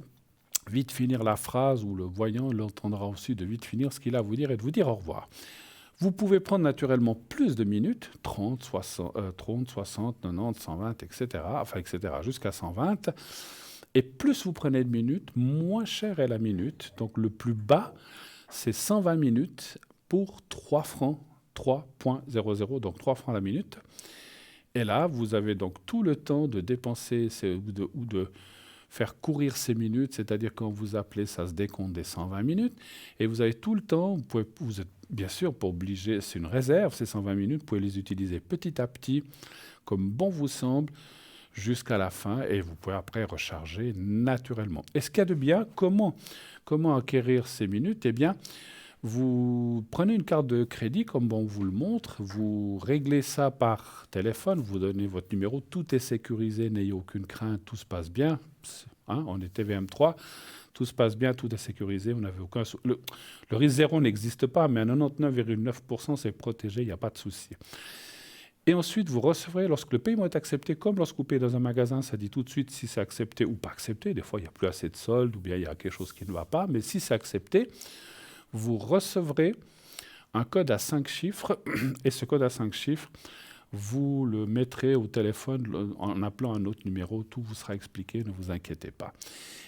vite finir la phrase, ou le voyant l'entendra aussi de vite finir ce qu'il a à vous dire et de vous dire au revoir. Vous pouvez prendre naturellement plus de minutes, 30, 60, 90, 120, etc., enfin, etc., jusqu'à 120. Et plus vous prenez de minutes, moins cher est la minute. Donc le plus bas, c'est 120 minutes pour 3 francs, 3,00, donc 3 francs la minute. Et là, vous avez donc tout le temps de dépenser ou de faire courir ces minutes, c'est-à-dire quand vous appelez, ça se décompte des 120 minutes. Et vous avez tout le temps, vous êtes bien sûr pas obligé, c'est une réserve, ces 120 minutes, vous pouvez les utiliser petit à petit, comme bon vous semble, jusqu'à la fin, et vous pouvez après recharger naturellement. Et ce qu'il y a de bien, comment acquérir ces minutes? Eh bien, vous prenez une carte de crédit, comme on vous le montre, vous réglez ça par téléphone, vous donnez votre numéro, tout est sécurisé, n'ayez aucune crainte, tout se passe bien. On est TVM3, tout se passe bien, tout est sécurisé, vous n'avez aucun le risque zéro n'existe pas, mais à 99,9%, c'est protégé, il n'y a pas de souci. Et ensuite, vous recevrez, lorsque le paiement est accepté, comme lorsque vous payez dans un magasin, ça dit tout de suite si c'est accepté ou pas accepté. Des fois, il n'y a plus assez de solde ou bien il y a quelque chose qui ne va pas. Mais si c'est accepté, vous recevrez un code à 5 chiffres. Et ce code à 5 chiffres, vous le mettrez au téléphone en appelant un autre numéro. Tout vous sera expliqué, ne vous inquiétez pas.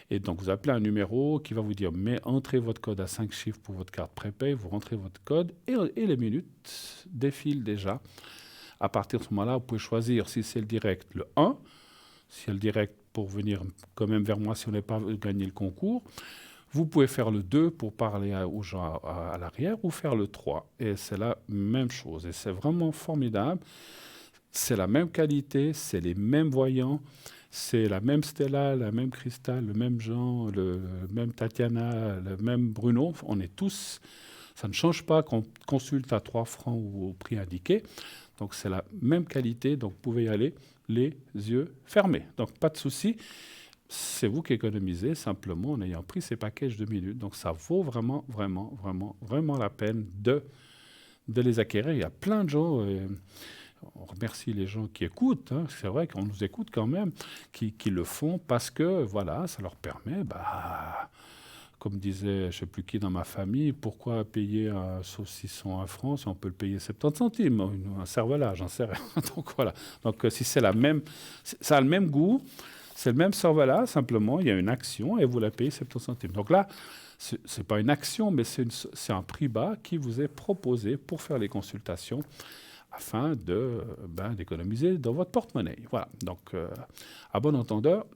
Et donc, vous appelez un numéro qui va vous dire, mais entrez votre code à 5 chiffres pour votre carte prépay. Vous rentrez votre code et les minutes défilent déjà. À partir de ce moment-là, vous pouvez choisir si c'est le direct, le 1, si c'est le direct pour venir quand même vers moi si on n'est pas gagné le concours. Vous pouvez faire le 2 pour parler aux gens à l'arrière ou faire le 3. Et c'est la même chose. Et c'est vraiment formidable. C'est la même qualité, c'est les mêmes voyants, c'est la même Stella, la même Cristal, le même Jean, le même Tatiana, le même Bruno. On est tous... Ça ne change pas qu'on consulte à 3 francs ou au prix indiqué. Donc, c'est la même qualité. Donc, vous pouvez y aller les yeux fermés. Donc, pas de souci. C'est vous qui économisez simplement en ayant pris ces packages de minutes. Donc, ça vaut vraiment, vraiment, vraiment, vraiment la peine de les acquérir. Il y a plein de gens... on remercie les gens qui écoutent. C'est vrai qu'on nous écoute quand même, qui le font parce que, voilà, ça leur permet... Comme disait, je ne sais plus qui dans ma famille, pourquoi payer un saucisson à franc si on peut le payer 70 centimes, un cervelas, j'en sais rien. Donc voilà. Donc si c'est la même, ça a le même goût, c'est le même cervelas, simplement il y a une action et vous la payez 70 centimes. Donc là, c'est pas une action, mais c'est un prix bas qui vous est proposé pour faire les consultations afin d'économiser dans votre porte-monnaie. Voilà. Donc à bon entendeur.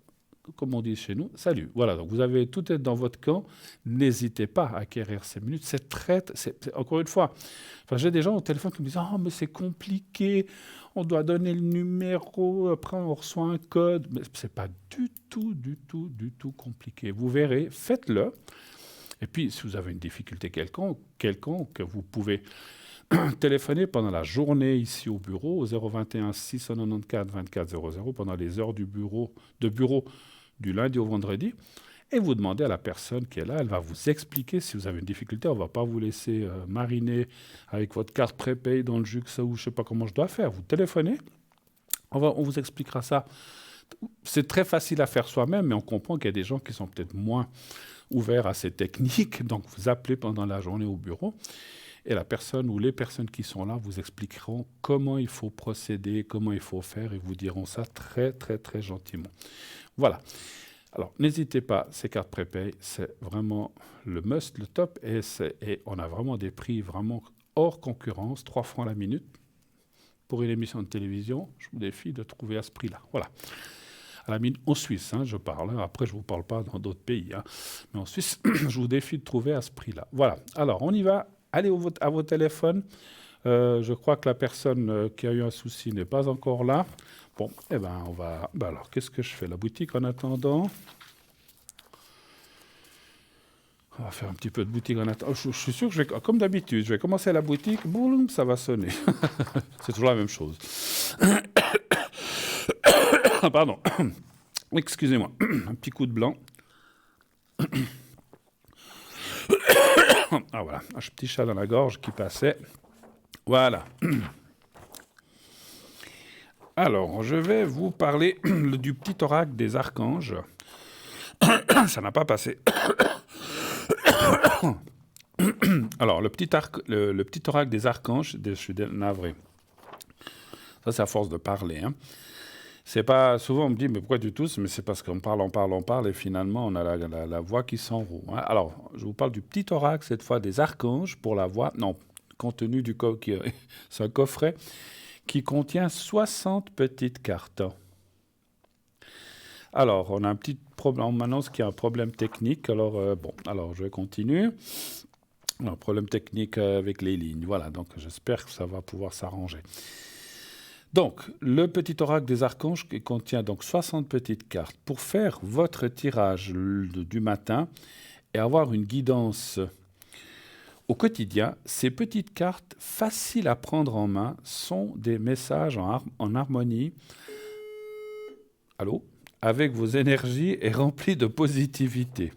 Comme on dit chez nous, salut. Voilà, donc vous avez tout est dans votre camp. N'hésitez pas à acquérir ces minutes. C'est encore une fois, j'ai des gens au téléphone qui me disent « Ah, mais c'est compliqué, on doit donner le numéro, après on reçoit un code. » Mais ce n'est pas du tout compliqué. Vous verrez, faites-le. Et puis, si vous avez une difficulté quelconque, vous pouvez téléphoner pendant la journée ici au bureau au 021 694 24 00 pendant les heures de bureau du lundi au vendredi et vous demandez à la personne qui est là, elle va vous expliquer si vous avez une difficulté. On ne va pas vous laisser mariner avec votre carte prépay dans le jus que ça ou je ne sais pas comment je dois faire. Vous téléphonez, on vous expliquera ça. C'est très facile à faire soi-même, mais on comprend qu'il y a des gens qui sont peut-être moins ouverts à ces techniques. Donc vous appelez pendant la journée au bureau. Et la personne ou les personnes qui sont là vous expliqueront comment il faut procéder, comment il faut faire, et vous diront ça très, très, très gentiment. Voilà. Alors, n'hésitez pas, ces cartes prépay, c'est vraiment le must, le top, et on a vraiment des prix vraiment hors concurrence, 3 francs la minute. Pour une émission de télévision, je vous défie de trouver à ce prix-là. Voilà. À la minute, en Suisse, je parle. Après, je ne vous parle pas dans d'autres pays. Mais en Suisse, je vous défie de trouver à ce prix-là. Voilà. Alors, on y va. Allez à vos téléphones. Je crois que la personne qui a eu un souci n'est pas encore là. Bon, on va... alors, qu'est-ce que je fais? La boutique en attendant. On va faire un petit peu de boutique en attendant. Je suis sûr que je vais, comme d'habitude, je vais commencer la boutique, boum, ça va sonner. C'est toujours la même chose. Pardon. Excusez-moi. Un petit coup de blanc. Ah voilà, un petit chat dans la gorge qui passait. Voilà. Alors, je vais vous parler du petit oracle des archanges. Ça n'a pas passé. Alors, le petit oracle des archanges, je suis navré. Ça, c'est à force de parler. Hein. C'est pas, souvent, on me dit, mais pourquoi tu tousses? Mais c'est parce qu'on parle, et finalement, on a la voix qui s'enroule. Hein. Alors, je vous parle du petit oracle, cette fois, des archanges, pour la voix. Non, contenu du c'est un coffret qui contient 60 petites cartes. Alors, on a un petit problème, on m'annonce qu'il y a un problème technique. Alors, alors je vais continuer. Un problème technique avec les lignes. Voilà, donc j'espère que ça va pouvoir s'arranger. Donc, le petit oracle des archanges qui contient donc 60 petites cartes. Pour faire votre tirage du matin et avoir une guidance au quotidien, ces petites cartes faciles à prendre en main sont des messages en harmonie. Allô ? Avec vos énergies et remplies de positivité.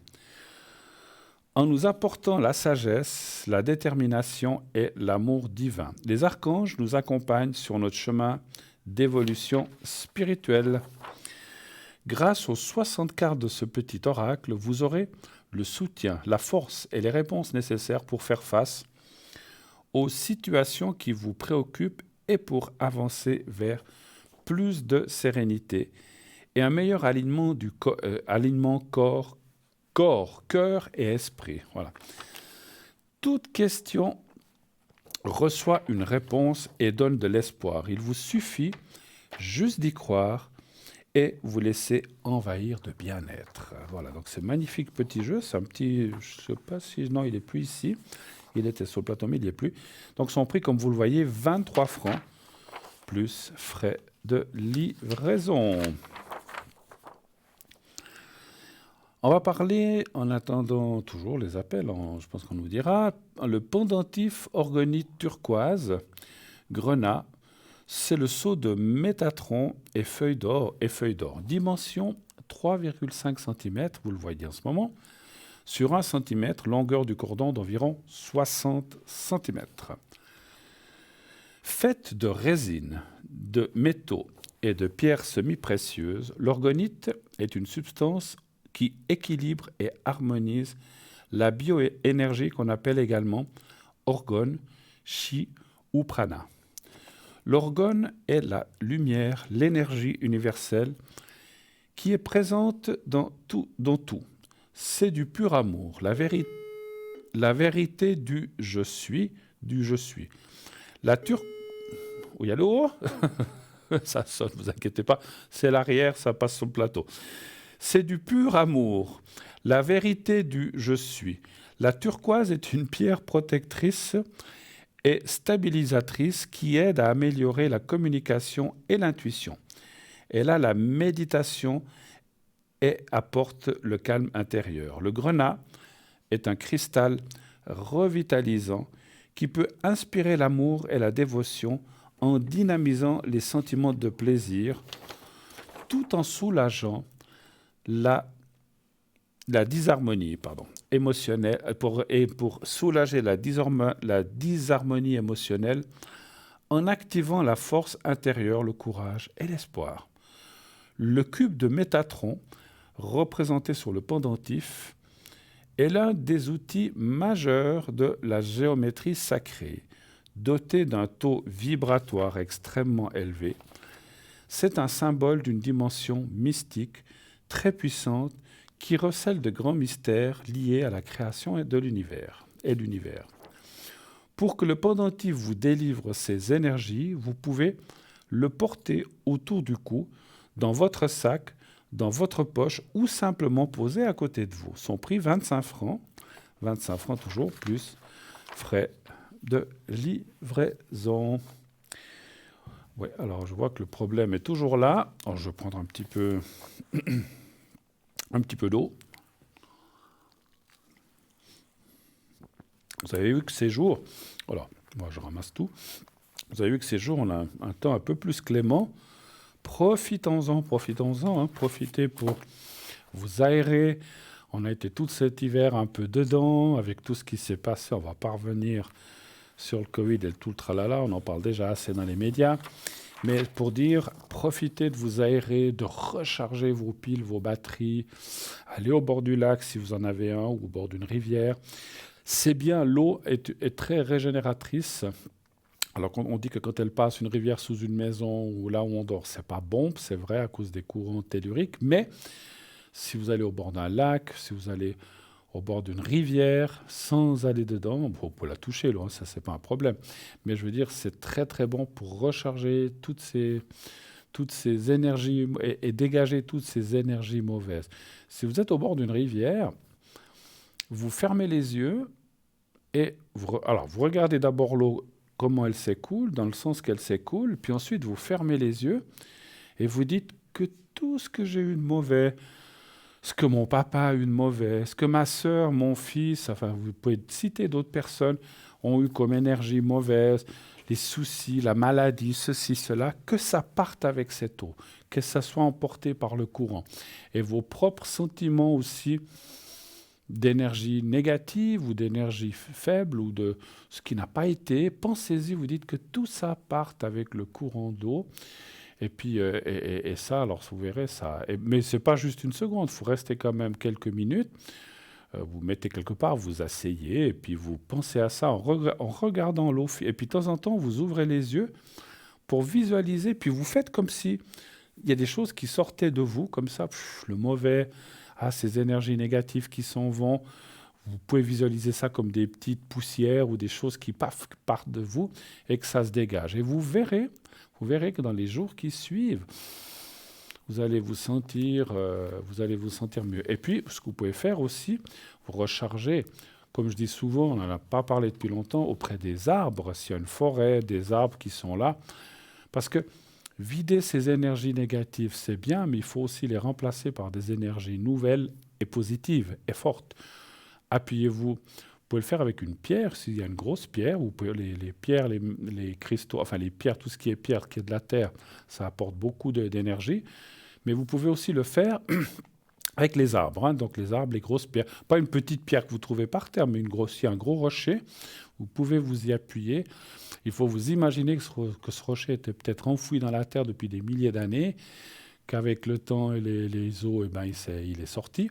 En nous apportant la sagesse, la détermination et l'amour divin. Les archanges nous accompagnent sur notre chemin d'évolution spirituelle. Grâce aux 60 cartes de ce petit oracle, vous aurez le soutien, la force et les réponses nécessaires pour faire face aux situations qui vous préoccupent et pour avancer vers plus de sérénité et un meilleur alignement alignement corps, cœur et esprit. Voilà. Toute question reçoit une réponse et donne de l'espoir. Il vous suffit juste d'y croire et vous laisser envahir de bien-être. Voilà, donc c'est un magnifique petit jeu. C'est un petit, je ne sais pas si, non, il n'est plus ici. Il était sur le plateau, mais il n'y est plus. Donc son prix, comme vous le voyez, 23 francs, plus frais de livraison. On va parler, en attendant toujours les appels, je pense qu'on nous dira, le pendentif orgonite turquoise, grenat, c'est le seau de Métatron et feuille d'or. Dimension 3,5 cm, vous le voyez en ce moment, sur 1 cm, longueur du cordon d'environ 60 cm. Faite de résine, de métaux et de pierres semi-précieuses, l'orgonite est une substance qui équilibre et harmonise la bioénergie qu'on appelle également orgone, chi ou prana. L'orgone est la lumière, l'énergie universelle qui est présente dans tout. C'est du pur amour, la vérité du je suis. Oui, allô? Ça sonne, ne vous inquiétez pas, c'est l'arrière, ça passe sur le plateau. C'est du pur amour, la vérité du je suis. La turquoise est une pierre protectrice et stabilisatrice qui aide à améliorer la communication et l'intuition. Elle a la méditation et apporte le calme intérieur. Le grenat est un cristal revitalisant qui peut inspirer l'amour et la dévotion en dynamisant les sentiments de plaisir tout en soulageant la disharmonie émotionnelle, pour soulager la disharmonie émotionnelle en activant la force intérieure, le courage et l'espoir. Le cube de Métatron, représenté sur le pendentif, est l'un des outils majeurs de la géométrie sacrée, doté d'un taux vibratoire extrêmement élevé. C'est un symbole d'une dimension mystique très puissante qui recèle de grands mystères liés à la création de l'univers. Pour que le pendentif vous délivre ses énergies, vous pouvez le porter autour du cou, dans votre sac, dans votre poche ou simplement poser à côté de vous. Son prix, 25 francs. 25 francs toujours, plus frais de livraison. Oui, alors je vois que le problème est toujours là. Alors, je vais prendre un petit peu d'eau. Vous avez vu que ces jours, voilà, moi je ramasse tout, vous avez vu que ces jours, on a un temps un peu plus clément. Profitons-en, hein, profitez pour vous aérer. On a été tout cet hiver un peu dedans, avec tout ce qui s'est passé. On va pas revenir sur le Covid et tout le tralala, on en parle déjà assez dans les médias. Mais pour dire, profitez de vous aérer, de recharger vos piles, vos batteries. Allez au bord du lac si vous en avez un, ou au bord d'une rivière. C'est bien, l'eau est très régénératrice. Alors on dit que quand elle passe une rivière sous une maison ou là où on dort, c'est pas bon, c'est vrai à cause des courants telluriques, mais si vous allez au bord d'un lac, si vous allez au bord d'une rivière, sans aller dedans, vous pouvez la toucher, l'eau, hein, ça c'est pas un problème. Mais je veux dire, c'est très très bon pour recharger toutes ces énergies et dégager toutes ces énergies mauvaises. Si vous êtes au bord d'une rivière, vous fermez les yeux et vous regardez d'abord l'eau, comment elle s'écoule, dans le sens qu'elle s'écoule, puis ensuite vous fermez les yeux et vous dites que tout ce que j'ai eu de mauvais, ce que mon papa a eu de mauvais, ce que ma sœur, mon fils, enfin vous pouvez citer d'autres personnes, ont eu comme énergie mauvaise, les soucis, la maladie, ceci, cela, que ça parte avec cette eau, que ça soit emporté par le courant. Et vos propres sentiments aussi, d'énergie négative ou d'énergie faible ou de ce qui n'a pas été, pensez-y, vous dites que tout ça parte avec le courant d'eau. Et puis, et ça, alors vous verrez ça. Mais ce n'est pas juste une seconde, il faut rester quand même quelques minutes. Vous mettez quelque part, vous asseyez, et puis vous pensez à ça en regardant l'eau. Et puis de temps en temps, vous ouvrez les yeux pour visualiser, puis vous faites comme si il y a des choses qui sortaient de vous, comme ça, le mauvais, ces énergies négatives qui s'en vont. Vous pouvez visualiser ça comme des petites poussières ou des choses qui partent de vous et que ça se dégage. Et vous verrez que dans les jours qui suivent, vous allez vous sentir mieux. Et puis, ce que vous pouvez faire aussi, vous recharger, comme je dis souvent, on n'en a pas parlé depuis longtemps, auprès des arbres, s'il y a une forêt, des arbres qui sont là. Parce que vider ces énergies négatives, c'est bien, mais il faut aussi les remplacer par des énergies nouvelles et positives et fortes. Appuyez-vous. Vous pouvez le faire avec une pierre, s'il y a une grosse pierre, vous pouvez les pierres, les cristaux, enfin les pierres, tout ce qui est pierre, qui est de la terre, ça apporte beaucoup d'énergie. Mais vous pouvez aussi le faire avec les arbres. Hein. Donc les arbres, les grosses pierres. Pas une petite pierre que vous trouvez par terre, mais un gros rocher. Vous pouvez vous y appuyer. Il faut vous imaginer que ce rocher était peut-être enfoui dans la terre depuis des milliers d'années, qu'avec le temps et les eaux, il est sorti.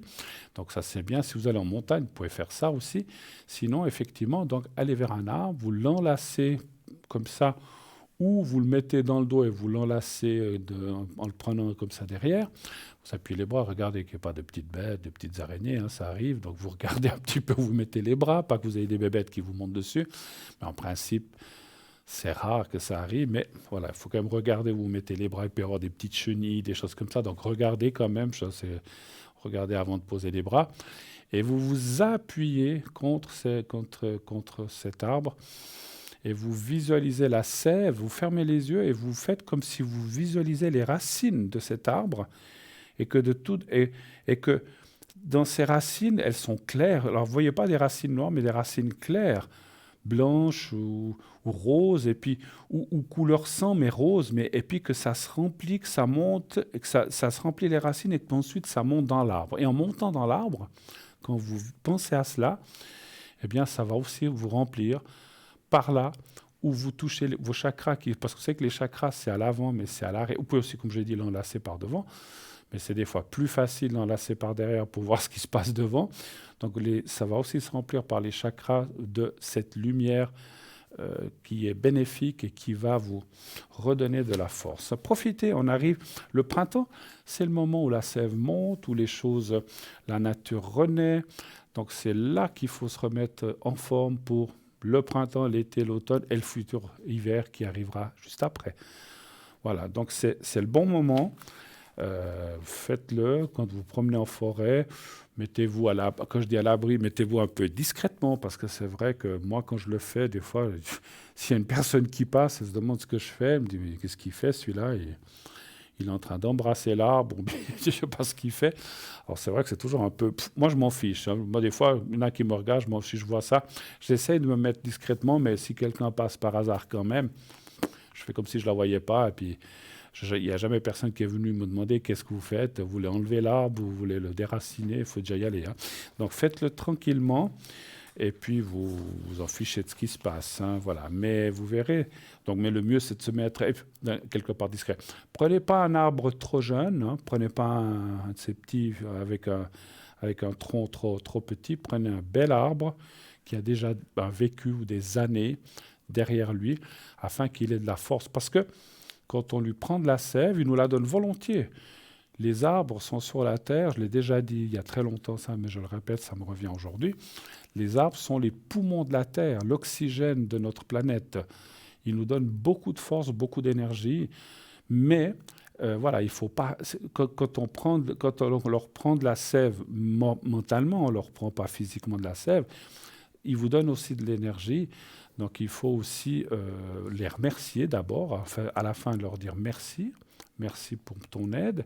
Donc ça c'est bien. Si vous allez en montagne, vous pouvez faire ça aussi. Sinon, effectivement, donc allez vers un arbre, vous l'enlacez comme ça, ou vous le mettez dans le dos et vous l'enlacez en le prenant comme ça derrière. Vous appuyez les bras, regardez qu'il n'y ait pas de petites bêtes, de petites araignées, hein, ça arrive. Donc vous regardez un petit peu, vous mettez les bras, pas que vous ayez des bébêtes qui vous montent dessus. Mais en principe, c'est rare que ça arrive, mais voilà, il faut quand même regarder, vous mettez les bras, il peut y avoir des petites chenilles, des choses comme ça, donc regardez quand même, regardez avant de poser les bras, et vous vous appuyez contre cet arbre, et vous visualisez la sève, vous fermez les yeux, et vous faites comme si vous visualisez les racines de cet arbre, et que dans ces racines, elles sont claires. Alors vous ne voyez pas des racines noires, mais des racines claires, blanche ou rose, et puis ou couleur sang mais rose, et puis que ça se remplit, que ça monte, que ça se remplit les racines et qu'ensuite ça monte dans l'arbre. Et en montant dans l'arbre, quand vous pensez à cela, eh bien ça va aussi vous remplir par là où vous touchez vos chakras, parce que vous savez que les chakras c'est à l'avant mais c'est à l'arrière. Vous pouvez aussi, comme j'ai dit, l'enlacer par devant. Mais c'est des fois plus facile d'enlacer par derrière pour voir ce qui se passe devant. Donc ça va aussi se remplir par les chakras de cette lumière qui est bénéfique et qui va vous redonner de la force. Profitez, on arrive. Le printemps, c'est le moment où la sève monte, où la nature renaît. Donc c'est là qu'il faut se remettre en forme pour le printemps, l'été, l'automne et le futur hiver qui arrivera juste après. Voilà, donc c'est le bon moment. Faites-le quand vous promenez en forêt, mettez-vous quand je dis à l'abri, mettez-vous un peu discrètement, parce que c'est vrai que moi quand je le fais, des fois, s'il y a une personne qui passe, elle se demande ce que je fais, elle me dit mais qu'est-ce qu'il fait celui-là, il est en train d'embrasser l'arbre, ou bien je ne sais pas ce qu'il fait. Alors c'est vrai que c'est toujours un peu... moi, je m'en fiche, hein. Moi, des fois, il y en a qui me regardent, moi, si je vois ça, j'essaye de me mettre discrètement, mais si quelqu'un passe par hasard quand même, je fais comme si je ne la voyais pas, et puis il n'y a jamais personne qui est venu me demander qu'est-ce que vous faites, vous voulez enlever l'arbre, vous voulez le déraciner, il faut déjà y aller, hein. Donc faites-le tranquillement, et puis vous vous en fichez de ce qui se passe, hein, voilà. Mais vous verrez, donc, mais le mieux c'est de se mettre quelque part discret. Prenez pas un arbre trop jeune, hein, prenez pas un de ces petits avec un tronc trop petit, prenez un bel arbre qui a déjà vécu des années derrière lui, afin qu'il ait de la force. Parce que quand on lui prend de la sève, il nous la donne volontiers. Les arbres sont sur la terre, je l'ai déjà dit il y a très longtemps ça, mais je le répète, ça me revient aujourd'hui. Les arbres sont les poumons de la terre, l'oxygène de notre planète. Ils nous donnent beaucoup de force, beaucoup d'énergie, mais voilà, il faut pas. Quand on leur prend de la sève mentalement, on ne leur prend pas physiquement de la sève, ils vous donnent aussi de l'énergie. Donc il faut aussi les remercier d'abord, enfin, à la fin de leur dire merci, merci pour ton aide,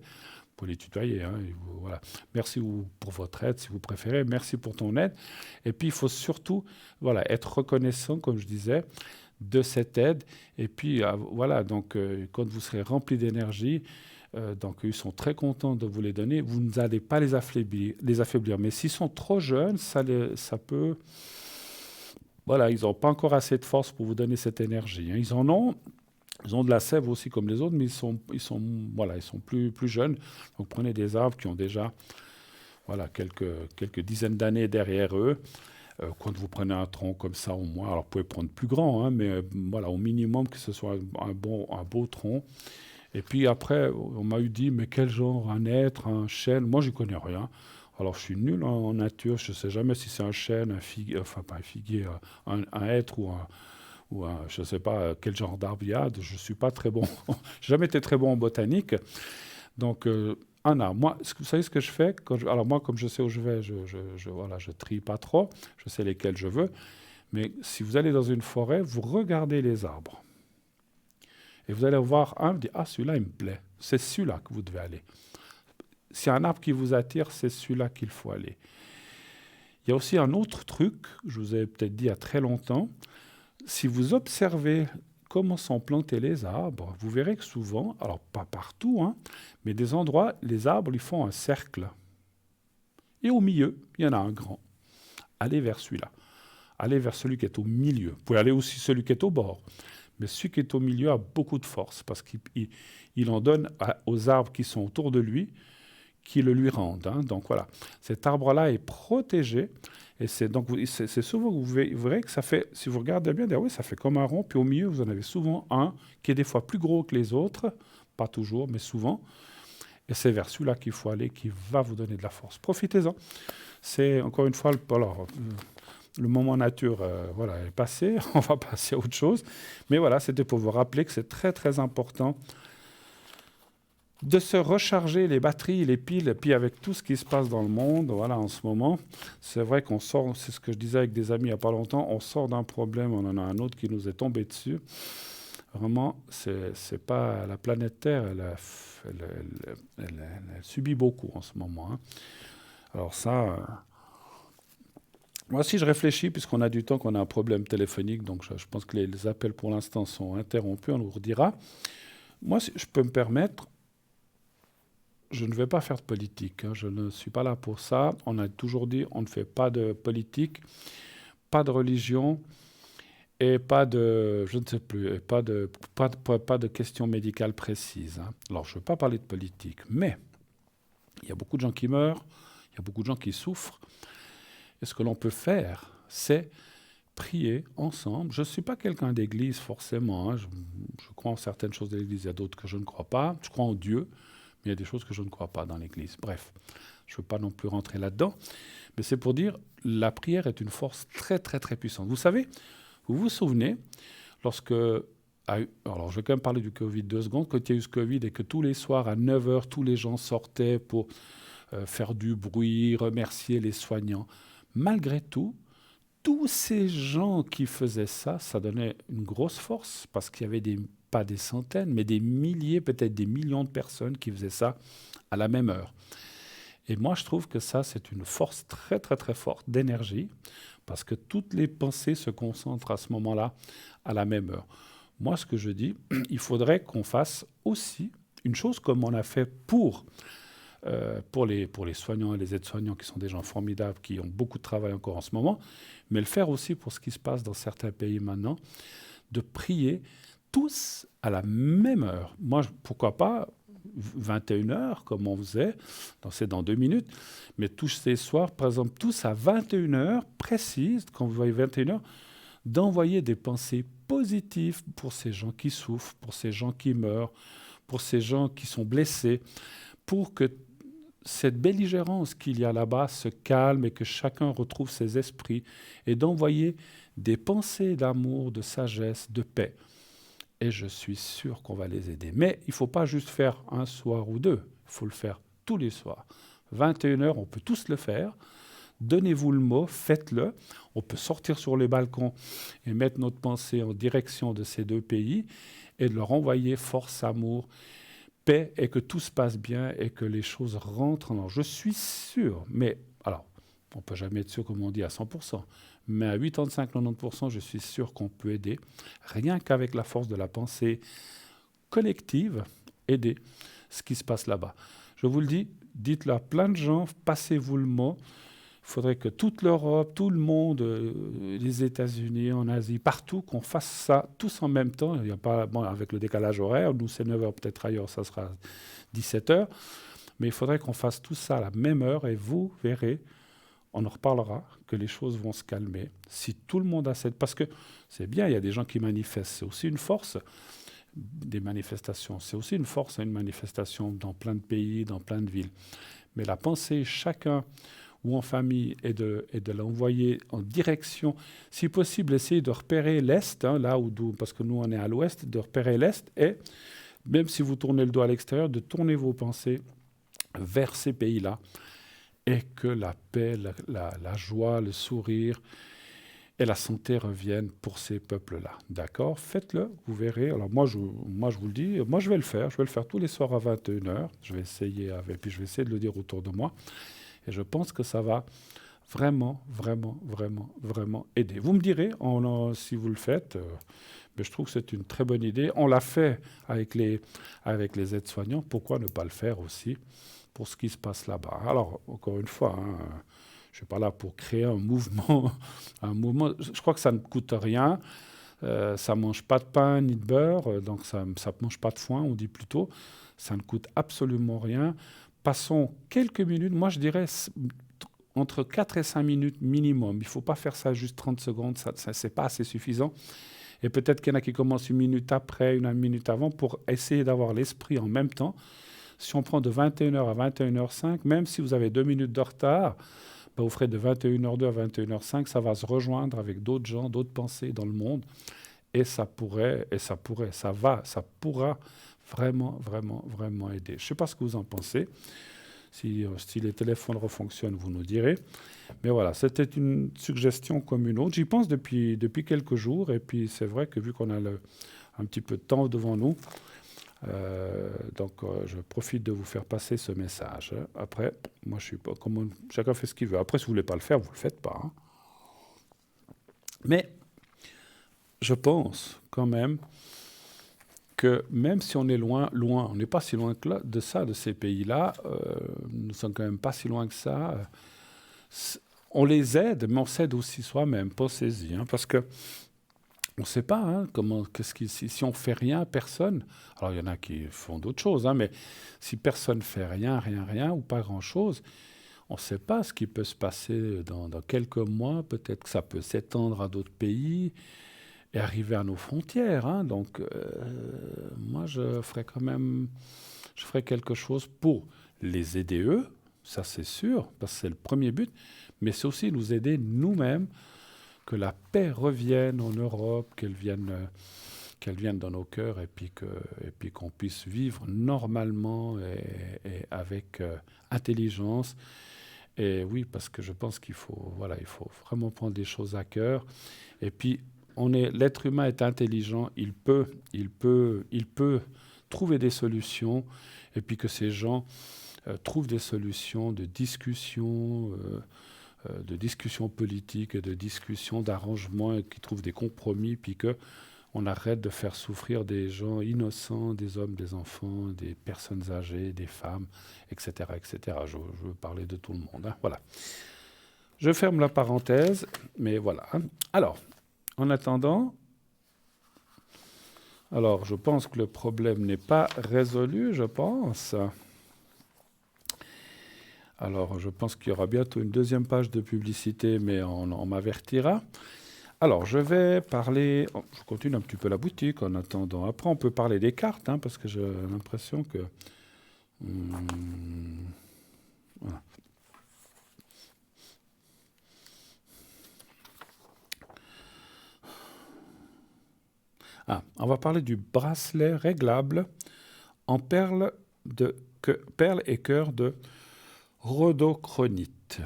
pour les tutoyer, hein, voilà. Merci pour votre aide si vous préférez, merci pour ton aide. Et puis il faut surtout voilà, être reconnaissant, comme je disais, de cette aide. Et puis voilà, donc quand vous serez rempli d'énergie, donc ils sont très contents de vous les donner, vous n'allez pas les affaiblir. Mais s'ils sont trop jeunes, ça peut... Voilà, ils n'ont pas encore assez de force pour vous donner cette énergie, hein. Ils ont de la sève aussi comme les autres, mais ils sont plus jeunes. Donc prenez des arbres qui ont déjà voilà, quelques dizaines d'années derrière eux. Quand vous prenez un tronc comme ça au moins, alors vous pouvez prendre plus grand, hein, mais voilà, au minimum que ce soit un beau tronc. Et puis après, on m'a dit, mais quel genre, un être, un chêne? Moi, je n'y connais rien. Alors, je suis nul en nature, je ne sais jamais si c'est un chêne, un figuier, enfin pas un figuier, un hêtre je ne sais pas quel genre d'arbre il y a. Je ne suis pas très bon, je n'ai jamais été très bon en botanique. Donc, un arbre. Moi, vous savez ce que je fais alors moi, comme je sais où je vais, je trie pas trop, je sais lesquels je veux. Mais si vous allez dans une forêt, vous regardez les arbres. Et vous allez voir un, vous dites, ah, celui-là, il me plaît. C'est celui-là que vous devez aller. S'il y a un arbre qui vous attire, c'est celui-là qu'il faut aller. Il y a aussi un autre truc, je vous avais peut-être dit il y a très longtemps. Si vous observez comment sont plantés les arbres, vous verrez que souvent, alors pas partout, hein, mais des endroits, les arbres, ils font un cercle. Et au milieu, il y en a un grand. Allez vers celui-là. Allez vers celui qui est au milieu. Vous pouvez aller aussi celui qui est au bord. Mais celui qui est au milieu a beaucoup de force parce qu'il en donne aux arbres qui sont autour de lui, qui le lui rendent, hein. Donc voilà, cet arbre-là est protégé. Et c'est souvent que vous verrez que ça fait, si vous regardez bien, oui, ça fait comme un rond. Puis au milieu, vous en avez souvent un qui est des fois plus gros que les autres. Pas toujours, mais souvent. Et c'est vers celui-là qu'il faut aller, qui va vous donner de la force. Profitez-en. C'est encore une fois, le moment nature est passé. On va passer à autre chose. Mais voilà, c'était pour vous rappeler que c'est très, très important de se recharger les batteries, les piles, et puis avec tout ce qui se passe dans le monde, voilà, en ce moment, c'est vrai qu'on sort, c'est ce que je disais avec des amis il n'y a pas longtemps, on sort d'un problème, on en a un autre qui nous est tombé dessus. Vraiment, c'est pas la planète Terre, elle subit beaucoup en ce moment, hein. Alors ça, moi aussi je réfléchis, puisqu'on a du temps, qu'on a un problème téléphonique, donc je pense que les appels pour l'instant sont interrompus, on nous redira. Moi, si je peux me permettre, je ne vais pas faire de politique, hein. Je ne suis pas là pour ça. On a toujours dit on ne fait pas de politique, pas de religion et pas de, je ne sais plus, et pas de questions médicales précises, hein. Alors je ne veux pas parler de politique, mais il y a beaucoup de gens qui meurent, il y a beaucoup de gens qui souffrent. Et ce que l'on peut faire, c'est prier ensemble. Je ne suis pas quelqu'un d'église forcément, hein. Je crois en certaines choses de l'église, il y a d'autres que je ne crois pas. Je crois en Dieu. Il y a des choses que je ne crois pas dans l'Église. Bref, je ne veux pas non plus rentrer là-dedans. Mais c'est pour dire, la prière est une force très, très, très puissante. Vous savez, vous vous souvenez, lorsque... Alors, je vais quand même parler du Covid 2 secondes. Quand il y a eu ce Covid et que tous les soirs, à 9 h, tous les gens sortaient pour faire du bruit, remercier les soignants. Malgré tout, tous ces gens qui faisaient ça, ça donnait une grosse force parce qu'il y avait des pas des centaines, mais des milliers, peut-être des millions de personnes qui faisaient ça à la même heure. Et moi, je trouve que ça, c'est une force très, très, très forte d'énergie, parce que toutes les pensées se concentrent à ce moment-là, à la même heure. Moi, ce que je dis, il faudrait qu'on fasse aussi une chose comme on a fait pour les soignants et les aides-soignants, qui sont des gens formidables, qui ont beaucoup de travail encore en ce moment, mais le faire aussi pour ce qui se passe dans certains pays maintenant, de prier tous à la même heure. Moi, pourquoi pas 21 heures, comme on faisait, c'est dans 2 minutes, mais tous ces soirs, par exemple, tous à 21 heures précises, quand vous voyez 21 heures, d'envoyer des pensées positives pour ces gens qui souffrent, pour ces gens qui meurent, pour ces gens qui sont blessés, pour que cette belligérance qu'il y a là-bas se calme et que chacun retrouve ses esprits, et d'envoyer des pensées d'amour, de sagesse, de paix. Et je suis sûr qu'on va les aider. Mais il ne faut pas juste faire un soir ou deux, il faut le faire tous les soirs. 21 heures, on peut tous le faire. Donnez-vous le mot, faites-le. On peut sortir sur les balcons et mettre notre pensée en direction de ces deux pays et de leur envoyer force, amour, paix, et que tout se passe bien et que les choses rentrent en ordre. Je suis sûr, mais alors, on ne peut jamais être sûr, comme on dit, à 100%, mais à 85-90%, je suis sûr qu'on peut aider, rien qu'avec la force de la pensée collective, aider ce qui se passe là-bas. Je vous le dis, dites-le à plein de gens, passez-vous le mot. Il faudrait que toute l'Europe, tout le monde, les États-Unis, en Asie, partout, qu'on fasse ça tous en même temps. Il n'y a pas, bon, avec le décalage horaire, nous c'est 9 heures, peut-être ailleurs, ça sera 17 heures. Mais il faudrait qu'on fasse tout ça à la même heure et vous verrez, on en reparlera, que les choses vont se calmer. Si tout le monde a cette... Parce que c'est bien, il y a des gens qui manifestent, c'est aussi une force, des manifestations. C'est aussi une force, une manifestation dans plein de pays, dans plein de villes. Mais la pensée, chacun, ou en famille, et de l'envoyer en direction, si possible, essayer de repérer l'Est, là où, parce que nous on est à l'Ouest, de repérer l'Est, et même si vous tournez le dos à l'extérieur, de tourner vos pensées vers ces pays-là, et que la paix, la joie, le sourire et la santé reviennent pour ces peuples-là. D'accord? Faites-le, vous verrez. Alors moi je vous le dis, moi je vais le faire tous les soirs à 21 heures. Je vais essayer, puis je vais essayer de le dire autour de moi. Et je pense que ça va vraiment, vraiment, vraiment, vraiment aider. Vous me direz, si vous le faites, mais je trouve que c'est une très bonne idée. On l'a fait avec les aides-soignants. Pourquoi ne pas le faire aussi pour ce qui se passe là-bas? Alors, encore une fois, je ne suis pas là pour créer un mouvement. Je crois que ça ne coûte rien. Ça ne mange pas de pain ni de beurre, donc ça ne mange pas de foin, on dit plutôt. Ça ne coûte absolument rien. Passons quelques minutes, moi je dirais entre 4 et 5 minutes minimum. Il ne faut pas faire ça juste 30 secondes, ça c'est pas assez suffisant. Et peut-être qu'il y en a qui commencent 1 minute après, 1 minute avant, pour essayer d'avoir l'esprit en même temps. Si on prend de 21h à 21h05, même si vous avez 2 minutes de retard, vous ferez de 21h02 à 21h05, ça va se rejoindre avec d'autres gens, d'autres pensées dans le monde. Et ça pourra vraiment, vraiment, vraiment aider. Je ne sais pas ce que vous en pensez. Si les téléphones refonctionnent, vous nous direz. Mais voilà, c'était une suggestion comme une autre. J'y pense depuis quelques jours. Et puis c'est vrai que vu qu'on a un petit peu de temps devant nous, je profite de vous faire passer ce message. Après, moi je suis pas... chacun fait ce qu'il veut. Après, si vous ne voulez pas le faire, vous ne le faites pas. Mais je pense quand même que même si on est loin, on n'est pas si loin que de ces pays-là, nous ne sommes quand même pas si loin que ça. On les aide, mais on s'aide aussi soi-même, pensez-y, parce que on ne sait pas si on ne fait rien, personne. Alors il y en a qui font d'autres choses, mais si personne ne fait rien, ou pas grand-chose, on ne sait pas ce qui peut se passer dans quelques mois. Peut-être que ça peut s'étendre à d'autres pays et arriver à nos frontières. Donc, moi, je ferais quelque chose pour les aider eux, ça c'est sûr, parce que c'est le premier but, mais c'est aussi nous aider nous-mêmes, que la paix revienne en Europe, qu'elle vienne dans nos cœurs, et puis qu'on puisse vivre normalement et avec intelligence. Et oui, parce que je pense qu'il faut vraiment prendre les choses à cœur. Et puis, l'être humain est intelligent, il peut trouver des solutions, et puis que ces gens trouvent des solutions de discussion politique, de discussion d'arrangement, et qui trouvent des compromis, puis qu'on arrête de faire souffrir des gens innocents, des hommes, des enfants, des personnes âgées, des femmes, etc. etc. Je veux parler de tout le monde. Hein, voilà. Je ferme la parenthèse, mais voilà. Hein. Alors, en attendant, je pense que le problème n'est pas résolu, je pense. Alors, je pense qu'il y aura bientôt une deuxième page de publicité, mais on m'avertira. Alors, je vais parler... je continue un petit peu la boutique en attendant. Après, on peut parler des cartes, hein, parce que j'ai l'impression que... voilà. On va parler du bracelet réglable en perles et cœur de rhodochrosite.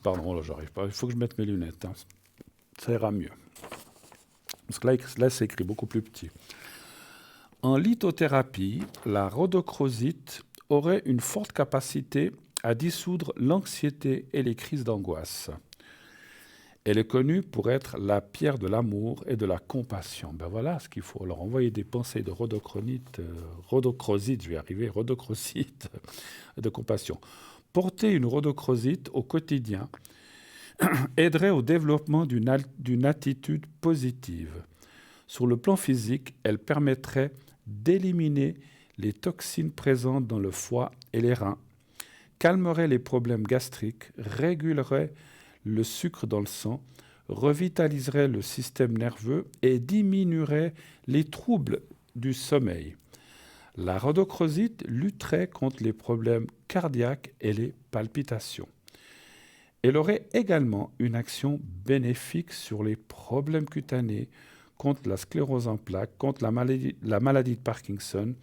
Pardon, là, j'arrive pas. Il faut que je mette mes lunettes. Hein. Ça ira mieux. Parce que là c'est écrit beaucoup plus petit. En lithothérapie, la rhodochrosite aurait une forte capacité à dissoudre l'anxiété et les crises d'angoisse. Elle est connue pour être la pierre de l'amour et de la compassion. Ben voilà ce qu'il faut. Alors envoyer des pensées de rhodochrosite, de compassion. Porter une rhodochrosite au quotidien aiderait au développement d'une attitude positive. Sur le plan physique, elle permettrait d'éliminer les toxines présentes dans le foie et les reins, calmerait les problèmes gastriques, régulerait le sucre dans le sang, revitaliserait le système nerveux et diminuerait les troubles du sommeil. La rhodochrosite lutterait contre les problèmes cardiaques et les palpitations. Elle aurait également une action bénéfique sur les problèmes cutanés, contre la sclérose en plaques, contre la maladie de Parkinson.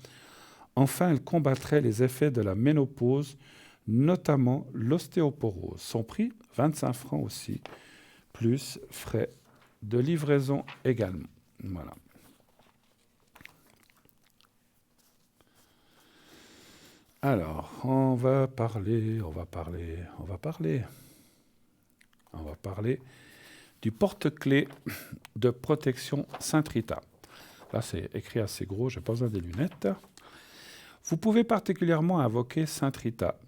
Enfin, elle combattrait les effets de la ménopause, notamment l'ostéoporose. Son prix, 25 francs aussi, plus frais de livraison également. Voilà. Alors, on va parler du porte-clés de protection Saint-Rita. Là, c'est écrit assez gros, je n'ai pas besoin des lunettes. Vous pouvez particulièrement invoquer Saint-Rita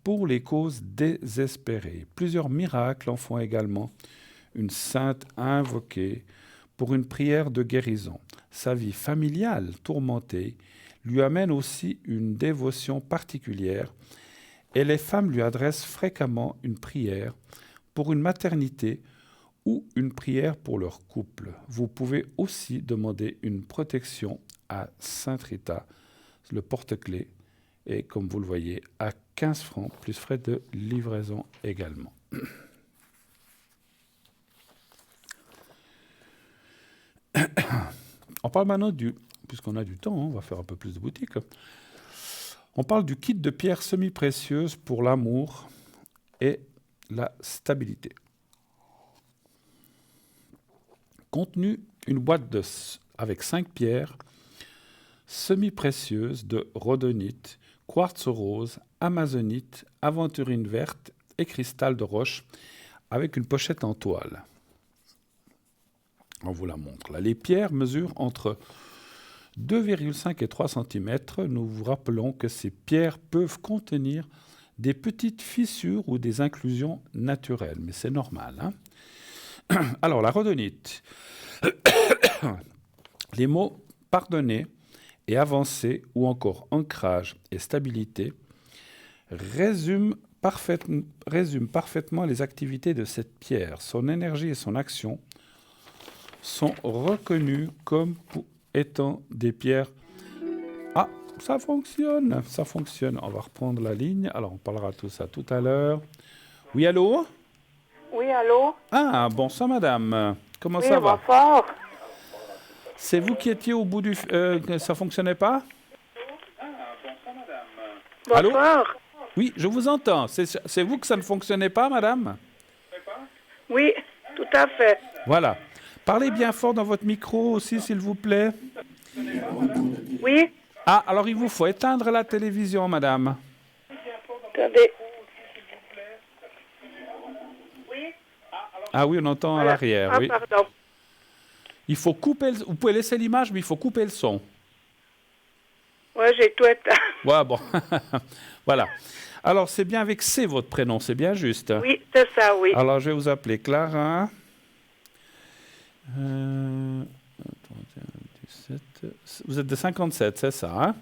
pour les causes désespérées. Plusieurs miracles en font également une sainte à invoquer pour une prière de guérison. Sa vie familiale tourmentée lui amène aussi une dévotion particulière et les femmes lui adressent fréquemment une prière pour une maternité ou une prière pour leur couple. Vous pouvez aussi demander une protection à Saint-Rita, le porte-clés, et comme vous le voyez, à 15 francs, plus frais de livraison également. On parle maintenant puisqu'on a du temps, on va faire un peu plus de boutique. On parle du kit de pierres semi-précieuses pour l'amour et la stabilité. Contenu une boîte avec 5 pierres semi-précieuses de rhodonite, quartz rose, amazonite, aventurine verte et cristal de roche avec une pochette en toile. On vous la montre là. Les pierres mesurent entre 2,5 et 3 cm. Nous vous rappelons que ces pierres peuvent contenir des petites fissures ou des inclusions naturelles, mais c'est normal. Hein. Alors, la rhodonite. Les mots pardonner et avancer ou encore ancrage et stabilité résument parfaitement les activités de cette pierre. Son énergie et son action sont reconnues comme étant des pierres. Ah, ça fonctionne. On va reprendre la ligne. Alors, on parlera de tout ça tout à l'heure. Oui, allô? Oui, allô? Ah, bonsoir, madame. Comment ça va? Bonsoir. C'est vous qui étiez au bout du... ça fonctionnait pas? Allô? Bonsoir. Oui, je vous entends. C'est vous que ça ne fonctionnait pas, madame? Oui, tout à fait. Voilà. Parlez bien fort dans votre micro aussi, s'il vous plaît. Oui, Ah, alors il vous faut éteindre la télévision, madame. attendez. Ah oui, on entend à Voilà. l'arrière, Ah, oui. pardon. Il faut couper Vous pouvez laisser l'image, mais il faut couper le son. Ouais, j'ai tout éteint. Ouais, bon. Voilà. Alors, c'est bien avec C, votre prénom, c'est bien juste. Oui, c'est ça, oui. Alors, je vais vous appeler Clara. Attendez, 17. Vous êtes de 57, c'est ça, hein?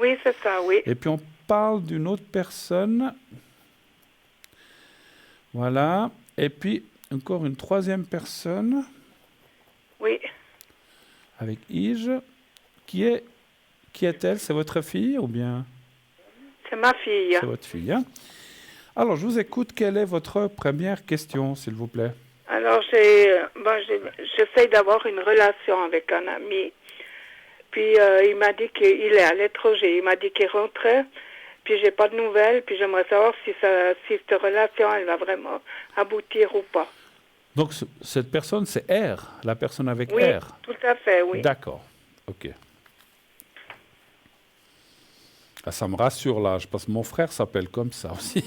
Oui, c'est ça, oui. Et puis, on parle d'une autre personne. Voilà. Et puis, encore une troisième personne Oui, avec Ige. Qui est-elle? C'est votre fille ou bien c'est ma fille. c'est votre fille, hein? Alors, je vous écoute. Quelle est votre première question, s'il vous plaît? Alors, j'essaye d'avoir une relation avec un ami. Puis, il m'a dit qu'il est à l'étranger. Il m'a dit qu'il rentrait. Puis, j'ai pas de nouvelles. Puis, j'aimerais savoir si cette relation, elle va vraiment aboutir ou pas. Donc, cette personne, c'est R, la personne avec Oui, R. tout à fait, oui. D'accord. OK. Ah, ça me rassure là, parce que mon frère s'appelle comme ça aussi.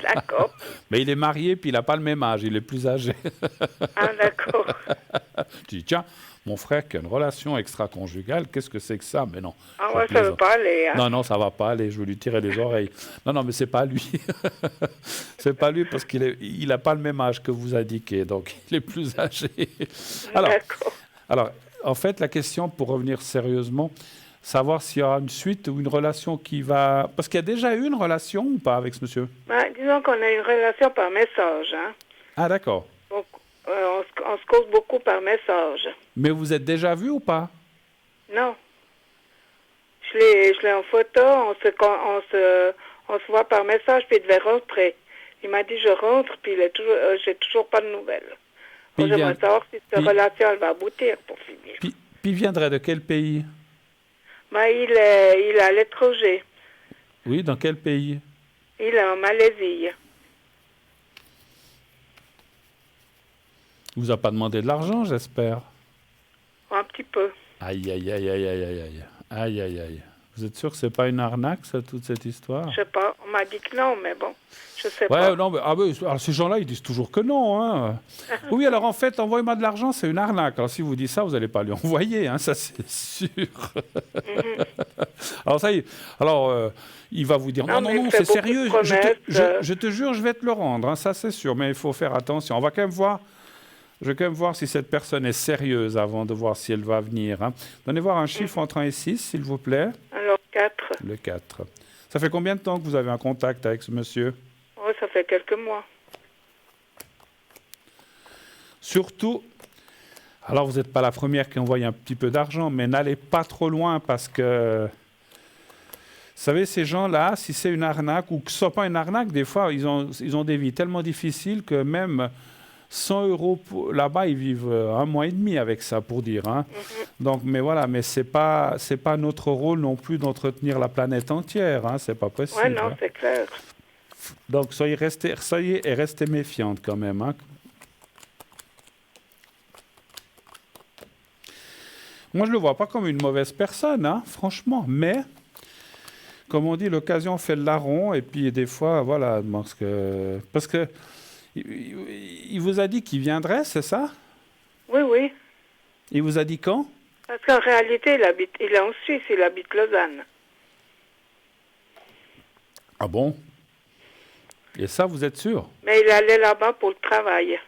D'accord. Mais il est marié, puis il n'a pas le même âge, il est plus âgé. Ah, d'accord. Tu dis, tiens, mon frère qui a une relation extra-conjugale, qu'est-ce que c'est que ça? Mais non. Ah je ouais, ça plaisante. veut pas aller. Hein. Non, non, ça va pas aller, je vais lui tirer les oreilles. Non, mais c'est pas lui. C'est pas lui parce qu'il n'a pas le même âge que vous indiquez, donc il est plus âgé. D'accord. Alors, en fait, la question, pour revenir sérieusement, savoir s'il y aura une suite ou une relation qui va... Parce qu'il y a déjà eu une relation ou pas avec ce monsieur? Ben, disons qu'on a une relation par message. Hein. Ah, d'accord. Donc, on se cause beaucoup par message. Mais vous êtes déjà vu ou pas? Non. Je l'ai en photo, on se voit par message, puis il devait rentrer. Il m'a dit je rentre, puis j'ai toujours pas de nouvelles. Puis il J'aimerais vient- savoir si cette puis- relation elle va aboutir pour finir. Puis il viendrait de quel pays? Ben, il est à l'étranger. Oui, dans quel pays? Il est en Malaisie. Il vous a pas demandé de l'argent, j'espère. Un petit peu. Aïe, aïe, aïe, aïe, aïe, aïe, aïe. Aïe, aïe, aïe. Vous êtes sûr que c'est pas une arnaque, ça, toute cette histoire? Je sais pas. On m'a dit que non, mais bon, je sais Ouais, pas. non, mais alors, ces gens-là, ils disent toujours que non. Hein. Oui, alors en fait, envoyez-moi de l'argent, c'est une arnaque. Alors si vous dites ça, vous n'allez pas lui envoyer, hein, ça c'est sûr. Alors ça, il va vous dire Non, non, mais non, il non, fait c'est beaucoup de sérieux. promesses, Je te jure, je vais te le rendre, hein, ça c'est sûr. Mais il faut faire attention. On va quand même voir. Je vais quand même voir si cette personne est sérieuse avant de voir si elle va venir. Hein. Donnez voir un chiffre entre 1 et 6, s'il vous plaît. Alors, 4. Le 4. Ça fait combien de temps que vous avez un contact avec ce monsieur? Oh, ça fait quelques mois. Surtout, alors vous n'êtes pas la première qui envoie un petit peu d'argent, mais n'allez pas trop loin parce que, vous savez, ces gens-là, si c'est une arnaque ou que ce soit pas une arnaque, des fois, ils ont des vies tellement difficiles que même 100 € là-bas, ils vivent 1 mois et demi avec ça, pour dire. Hein. Donc, mais voilà, mais c'est pas notre rôle non plus d'entretenir la planète entière. Hein, c'est pas possible. Ouais, non, hein. c'est clair. Donc, soyez et restez méfiante quand même. Hein. Moi, je ne le vois pas comme une mauvaise personne, hein, franchement. Mais, comme on dit, l'occasion fait le larron. Et puis, des fois, voilà, parce que il vous a dit qu'il viendrait, c'est ça? Oui, oui. Il vous a dit quand? Parce qu'en réalité, il est en Suisse, il habite Lausanne. Ah bon? Et ça, vous êtes sûr? Mais il est allé là-bas pour le travail.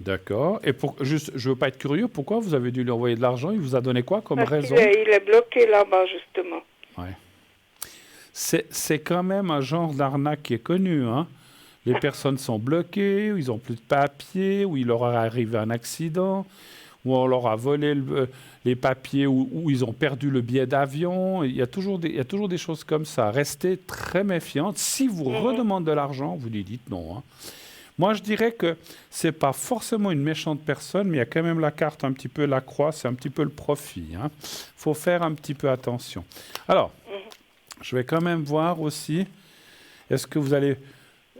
D'accord. Et juste, je veux pas être curieux, pourquoi vous avez dû lui envoyer de l'argent? Il vous a donné quoi comme Parce raison? qu'il est bloqué là-bas, justement. Ouais. C'est quand même un genre d'arnaque qui est connu. Hein. Les personnes sont bloquées, ou ils n'ont plus de papiers, ou il leur est arrivé un accident, ou on leur a volé les papiers, ou ils ont perdu le billet d'avion. Il y a toujours des choses comme ça. Restez très méfiante. Si vous redemandez de l'argent, vous lui dites non. Hein. Moi, je dirais que ce n'est pas forcément une méchante personne, mais il y a quand même la carte, un petit peu la croix, c'est un petit peu le profit. Il faut faire un petit peu attention. Alors, je vais quand même voir aussi, est-ce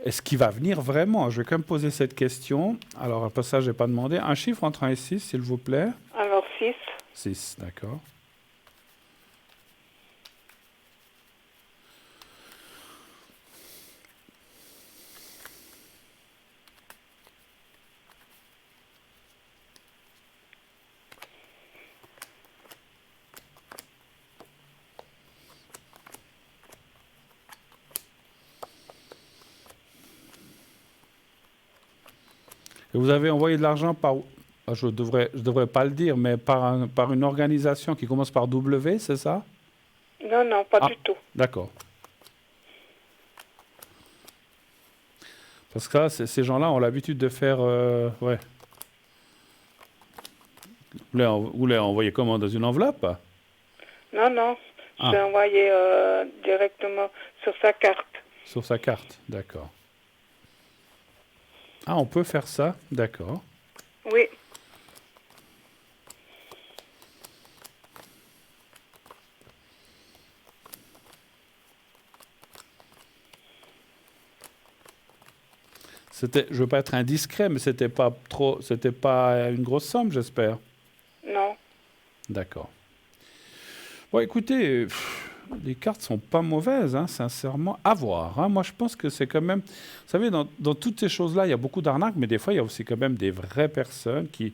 est-ce qu'il va venir vraiment? Je vais quand même poser cette question. Alors, après ça, je n'ai pas demandé. Un chiffre entre 1 et 6, s'il vous plaît. Alors 6. 6, d'accord. Et vous avez envoyé de l'argent par... Je devrais pas le dire, mais par une organisation qui commence par W, c'est ça? Non, non, pas du tout. D'accord. Parce que là, ces gens-là ont l'habitude de faire... ouais. Vous voulez envoyer comment? Dans une enveloppe? Non, non. Ah. Je l'ai envoyé directement sur sa carte. Sur sa carte, d'accord. Ah, on peut faire ça, d'accord. Oui. Je veux pas être indiscret, mais c'était pas une grosse somme, j'espère. Non. D'accord. Bon, écoutez, les cartes sont pas mauvaises, hein, sincèrement. À voir. Hein. Moi, je pense que c'est quand même... Vous savez, dans toutes ces choses-là, il y a beaucoup d'arnaques, mais des fois, il y a aussi quand même des vraies personnes qui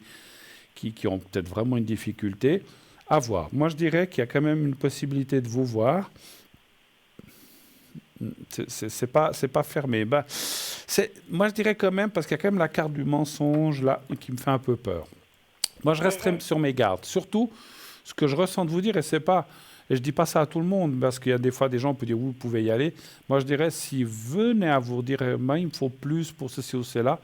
ont peut-être vraiment une difficulté. À voir. Moi, je dirais qu'il y a quand même une possibilité de vous voir. C'est pas fermé. Moi, je dirais quand même, parce qu'il y a quand même la carte du mensonge, là, qui me fait un peu peur. Moi, je resterai sur mes gardes. Surtout, ce que je ressens de vous dire, et c'est pas... Et je dis pas ça à tout le monde, parce qu'il y a des fois des gens qui peuvent dire, vous pouvez y aller. Moi, je dirais, s'ils venaient à vous dire, il me faut plus pour ceci ou cela,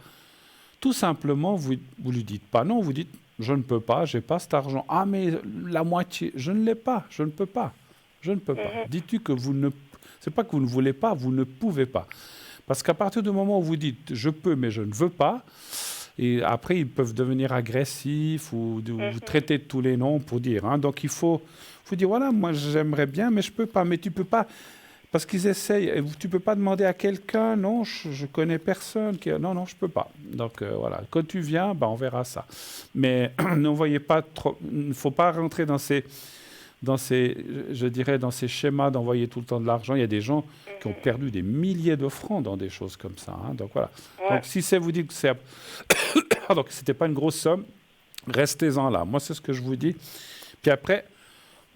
tout simplement, vous lui dites pas non, vous dites, je ne peux pas, j'ai pas cet argent. Ah, mais la moitié, je ne l'ai pas, je ne peux pas. Je ne peux pas. Dis-tu que vous ne... C'est pas que vous ne voulez pas, vous ne pouvez pas. Parce qu'à partir du moment où vous dites, je peux, mais je ne veux pas, et après, ils peuvent devenir agressifs ou vous traiter de tous les noms pour dire. Hein. Donc, il faut dire, voilà, moi, j'aimerais bien, mais je ne peux pas. Mais tu ne peux pas, parce qu'ils essayent. Tu ne peux pas demander à quelqu'un, non, je ne connais personne. Non, non, je ne peux pas. Donc, voilà. Quand tu viens, on verra ça. Mais n'envoyez pas trop... Il ne faut pas rentrer dans ces, je dirais, dans ces schémas d'envoyer tout le temps de l'argent. Il y a des gens qui ont perdu des milliers de francs dans des choses comme ça. Hein. Donc, voilà. Ouais. Donc, si vous dites que c'est... Donc, c'était pas une grosse somme, restez-en là. Moi, c'est ce que je vous dis. Puis après,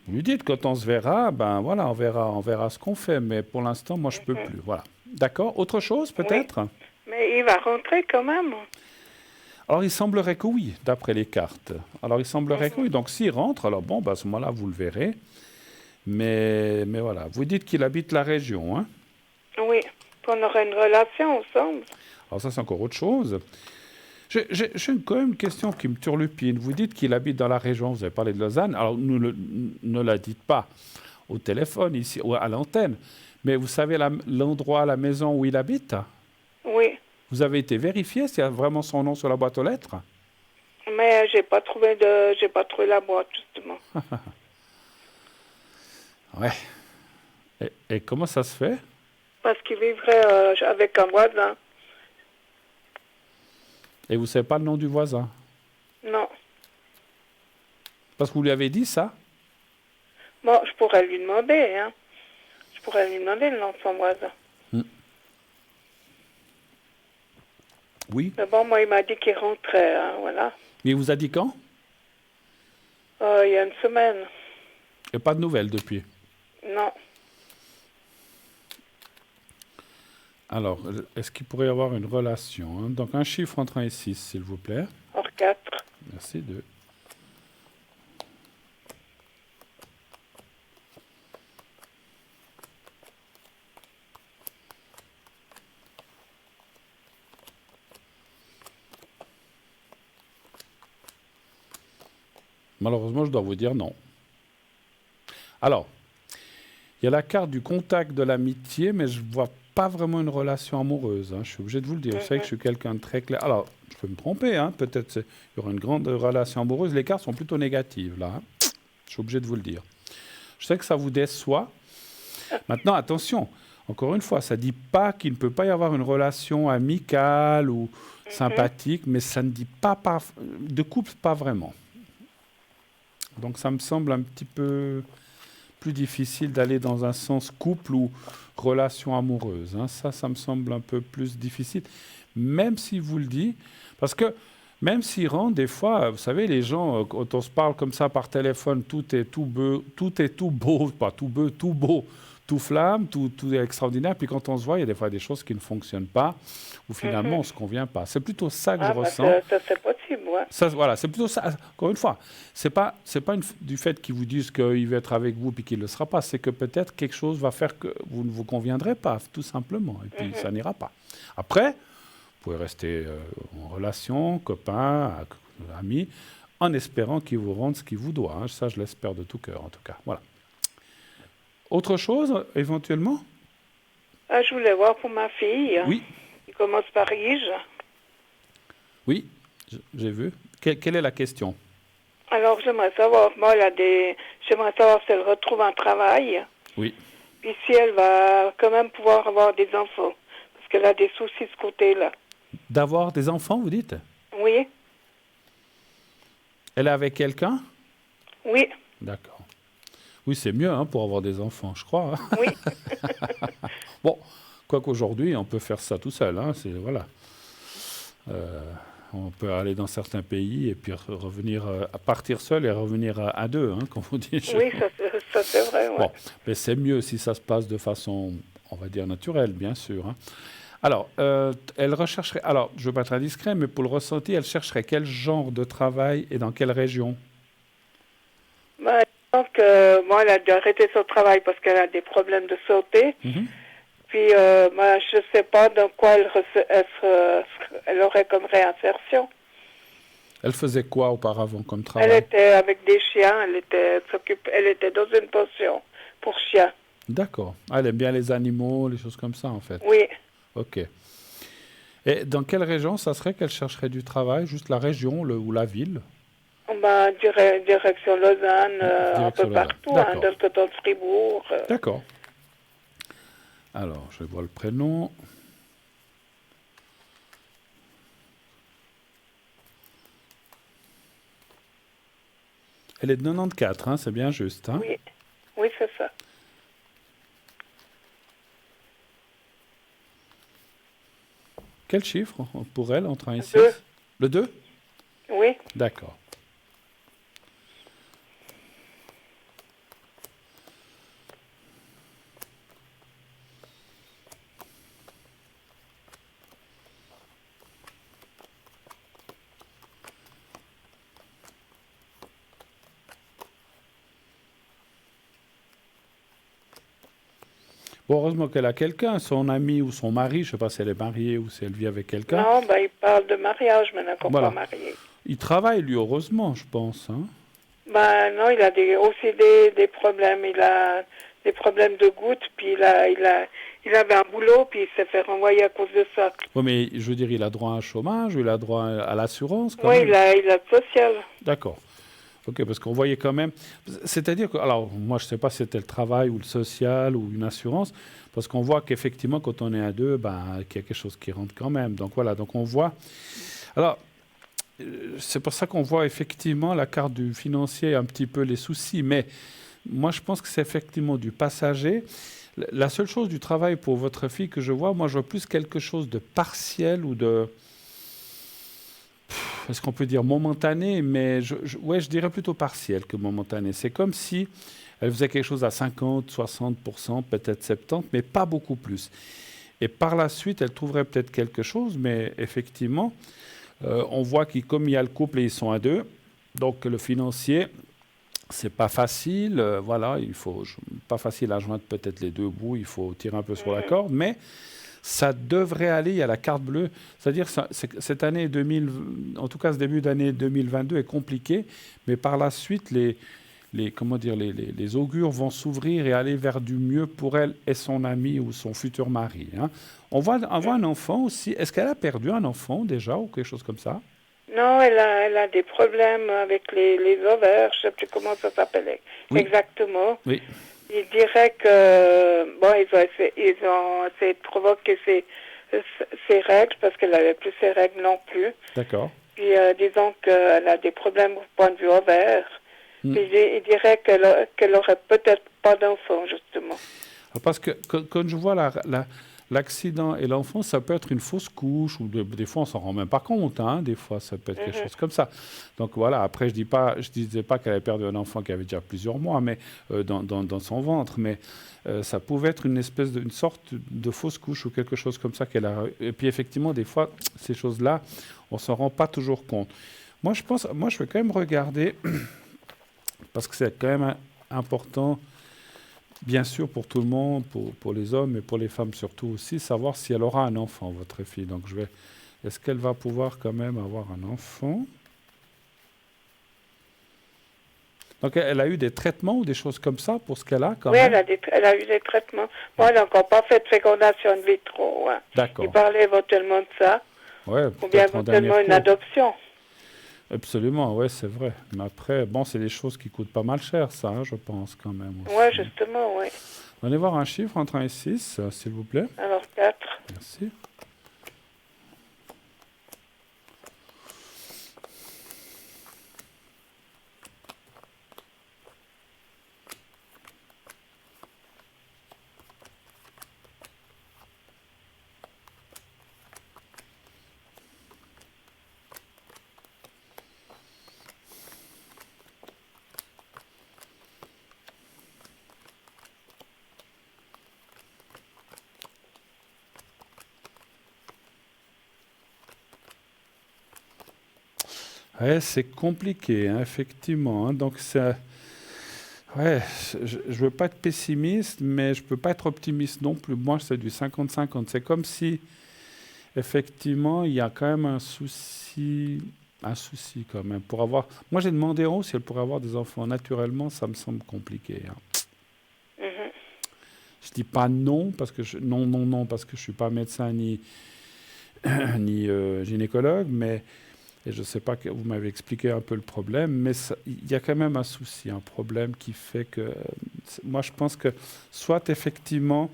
vous lui dites, quand on se verra, voilà, on verra ce qu'on fait. Mais pour l'instant, moi, je peux plus. Voilà. D'accord. Autre chose, peut-être? Oui. Mais il va rentrer quand même. Alors, il semblerait que oui, d'après les cartes. Alors, il semblerait que oui. Donc, s'il rentre, alors bon, à ce moment-là, vous le verrez. Mais voilà. Vous dites qu'il habite la région, hein? Oui. Qu'on aurait une relation ensemble. Alors, ça, c'est encore autre chose. J'ai quand même une question qui me turlupine. Vous dites qu'il habite dans la région, vous avez parlé de Lausanne. Alors, ne la dites pas au téléphone, ici, ou à l'antenne. Mais vous savez l'endroit, la maison où il habite? Oui. Vous avez été vérifié s'il y a vraiment son nom sur la boîte aux lettres? Mais j'ai pas trouvé la boîte, justement. Ouais. Et comment ça se fait? Parce qu'il vivrait avec un voisin. Et vous ne savez pas le nom du voisin? Non. Parce que vous lui avez dit ça? Bon, je pourrais lui demander, hein. Je pourrais lui demander le nom de son voisin. Oui. Mais bon, moi, il m'a dit qu'il rentrait, hein, voilà. Mais il vous a dit quand? Il y a une semaine. Et pas de nouvelles depuis? Non. Alors, est-ce qu'il pourrait y avoir une relation, hein? Donc, un chiffre entre 1 et 6, s'il vous plaît. Hors 4. Merci, 2. Malheureusement, je dois vous dire non. Alors, il y a la carte du contact de l'amitié, mais je ne vois pas vraiment une relation amoureuse. Hein. Je suis obligé de vous le dire. Vous savez que je suis quelqu'un de très clair. Alors, je peux me tromper. Hein. Peut-être il y aura une grande relation amoureuse. Les cartes sont plutôt négatives, là. Hein. Je suis obligé de vous le dire. Je sais que ça vous déçoit. Maintenant, attention. Encore une fois, ça ne dit pas qu'il ne peut pas y avoir une relation amicale ou sympathique, mais ça ne dit pas de couple, pas vraiment. Donc ça me semble un petit peu plus difficile d'aller dans un sens couple ou relation amoureuse. Hein. Ça me semble un peu plus difficile, même si vous le dites, parce que même s'il rentre, des fois, vous savez, les gens, quand on se parle comme ça par téléphone, tout est tout beau, pas tout beau, tout flamme, tout est extraordinaire. Puis quand on se voit, il y a des fois des choses qui ne fonctionnent pas, ou finalement on ne se convient pas. C'est plutôt ça que je ressens. Ça c'est possible, ouais. Ça, voilà, c'est plutôt ça. Encore une fois, c'est pas du fait qu'ils vous disent qu'il va être avec vous puis qu'il ne le sera pas. C'est que peut-être quelque chose va faire que vous ne vous conviendrez pas, tout simplement. Et puis ça n'ira pas. Après, vous pouvez rester en relation, copain, ami, en espérant qu'il vous rende ce qu'il vous doit. Hein. Ça, je l'espère de tout cœur, en tout cas. Voilà. Autre chose, éventuellement? Je voulais voir pour ma fille. Oui. Qui commence par Ige. Oui, j'ai vu. Quelle est la question? Alors, j'aimerais savoir, j'aimerais savoir si elle retrouve un travail. Oui. Puis si elle va quand même pouvoir avoir des enfants. Parce qu'elle a des soucis de ce côté-là. D'avoir des enfants, vous dites? Oui. Elle est avec quelqu'un? Oui. D'accord. Oui, c'est mieux pour avoir des enfants, je crois. Hein. Oui. Bon, quoi qu'aujourd'hui, on peut faire ça tout seul. Hein, voilà. On peut aller dans certains pays et puis revenir à partir seul et revenir à deux, hein, comme vous dites. Oui, ça c'est vrai. Ouais. Bon, mais c'est mieux si ça se passe de façon, on va dire, naturelle, bien sûr. Hein. Alors, elle rechercherait, alors je ne veux pas être indiscret, mais pour le ressenti, elle chercherait quel genre de travail et dans quelle région? Donc, elle a dû arrêter son travail parce qu'elle a des problèmes de santé. Puis, je ne sais pas dans quoi elle aurait comme réinsertion. Elle faisait quoi auparavant comme travail? Elle était avec des chiens, elle était dans une pension pour chiens. D'accord. Elle aime bien les animaux, les choses comme ça, en fait. Oui. Ok. Et dans quelle région ça serait qu'elle chercherait du travail? Juste la région ou la ville? Direction Lausanne, un peu partout, dans le canton de Fribourg. D'accord. Alors, je vais voir le prénom. Elle est de 94, hein, c'est bien juste. Hein? Oui, c'est ça. Quel chiffre pour elle entre 1 et 6? 2. Le 2? Oui. D'accord. Bon, heureusement qu'elle a quelqu'un, son ami ou son mari, je ne sais pas si elle est mariée ou si elle vit avec quelqu'un. Non, il parle de mariage maintenant qu'on n'est pas marié. Il travaille, lui, heureusement, je pense. Hein. Non, il a aussi des problèmes. Il a des problèmes de gouttes, puis il avait un boulot, puis il s'est fait renvoyer à cause de ça. Oui, mais je veux dire, il a droit à un chômage, il a droit à l'assurance quand même. Oui, il a le social. D'accord. Ok, parce qu'on voyait quand même... C'est-à-dire que... Alors, moi, je ne sais pas si c'était le travail ou le social ou une assurance, parce qu'on voit qu'effectivement, quand on est à deux, qu'il y a quelque chose qui rentre quand même. Donc, voilà, donc on voit... Alors, c'est pour ça qu'on voit effectivement la carte du financier, un petit peu les soucis, mais moi, je pense que c'est effectivement du passager. La seule chose du travail pour votre fille que je vois, moi, je vois plus quelque chose de partiel ou de... Est-ce qu'on peut dire momentané, mais je dirais plutôt partiel que momentané. C'est comme si elle faisait quelque chose à 50, 60%, peut-être 70%, mais pas beaucoup plus. Et par la suite, elle trouverait peut-être quelque chose, mais effectivement, on voit que comme il y a le couple et ils sont à deux, donc le financier, c'est pas facile. Voilà, pas facile à joindre peut-être les deux bouts, il faut tirer un peu sur la corde, mais ça devrait aller, il y a la carte bleue, c'est-à-dire cette année 2000, en tout cas ce début d'année 2022 est compliqué, mais par la suite, les augures vont s'ouvrir et aller vers du mieux pour elle et son ami ou son futur mari. Hein. On voit un enfant aussi. Est-ce qu'elle a perdu un enfant déjà ou quelque chose comme ça? Non, elle a des problèmes avec les ovaires, je ne sais plus comment ça s'appelait exactement. Oui. Il dirait que, bon, ils ont essayé de provoquer ses règles parce qu'elle n'avait plus ses règles non plus. D'accord. Puis, disons qu'elle a des problèmes au point de vue ovaire. Puis, il dirait qu'elle aurait peut-être pas d'enfant, justement. Parce que quand je vois l'accident et l'enfant, ça peut être une fausse couche, ou des fois on s'en rend même pas compte, hein, des fois ça peut être quelque chose comme ça. Donc voilà, après je disais pas qu'elle avait perdu un enfant qui avait déjà plusieurs mois, mais dans son ventre, mais ça pouvait être une sorte de fausse couche ou quelque chose comme ça qu'elle a. Et puis effectivement, des fois, ces choses-là, on s'en rend pas toujours compte. Moi je vais quand même regarder, parce que c'est quand même important. Bien sûr, pour tout le monde, pour les hommes et pour les femmes surtout aussi, savoir si elle aura un enfant, votre fille. Donc, est-ce qu'elle va pouvoir quand même avoir un enfant? Donc, elle a eu des traitements ou des choses comme ça pour ce qu'elle a quand même? Oui, elle a eu des traitements. Bon, elle n'a encore pas fait de fécondation in vitro. Hein. D'accord. Il parlait éventuellement de ça. Ouais, ou bien éventuellement une adoption. Absolument, oui, c'est vrai. Mais après, bon, c'est des choses qui coûtent pas mal cher, ça, hein, je pense, quand même. Oui, justement, oui. On va voir un chiffre entre 1 et 6, s'il vous plaît. Alors, 4. Merci. Ouais, c'est compliqué, hein, effectivement. Hein. Donc, ouais, je ne veux pas être pessimiste, mais je ne peux pas être optimiste non plus. Moi, c'est du 50-50. C'est comme si, effectivement, il y a quand même un souci quand même. Moi, j'ai demandé à Rose si elle pourrait avoir des enfants naturellement. Ça me semble compliqué. Hein. Je dis pas non, parce que non, parce que je ne suis pas médecin ni gynécologue, mais... Et je ne sais pas, vous m'avez expliqué un peu le problème, mais il y a quand même un souci, un problème qui fait que... Moi, je pense que soit effectivement...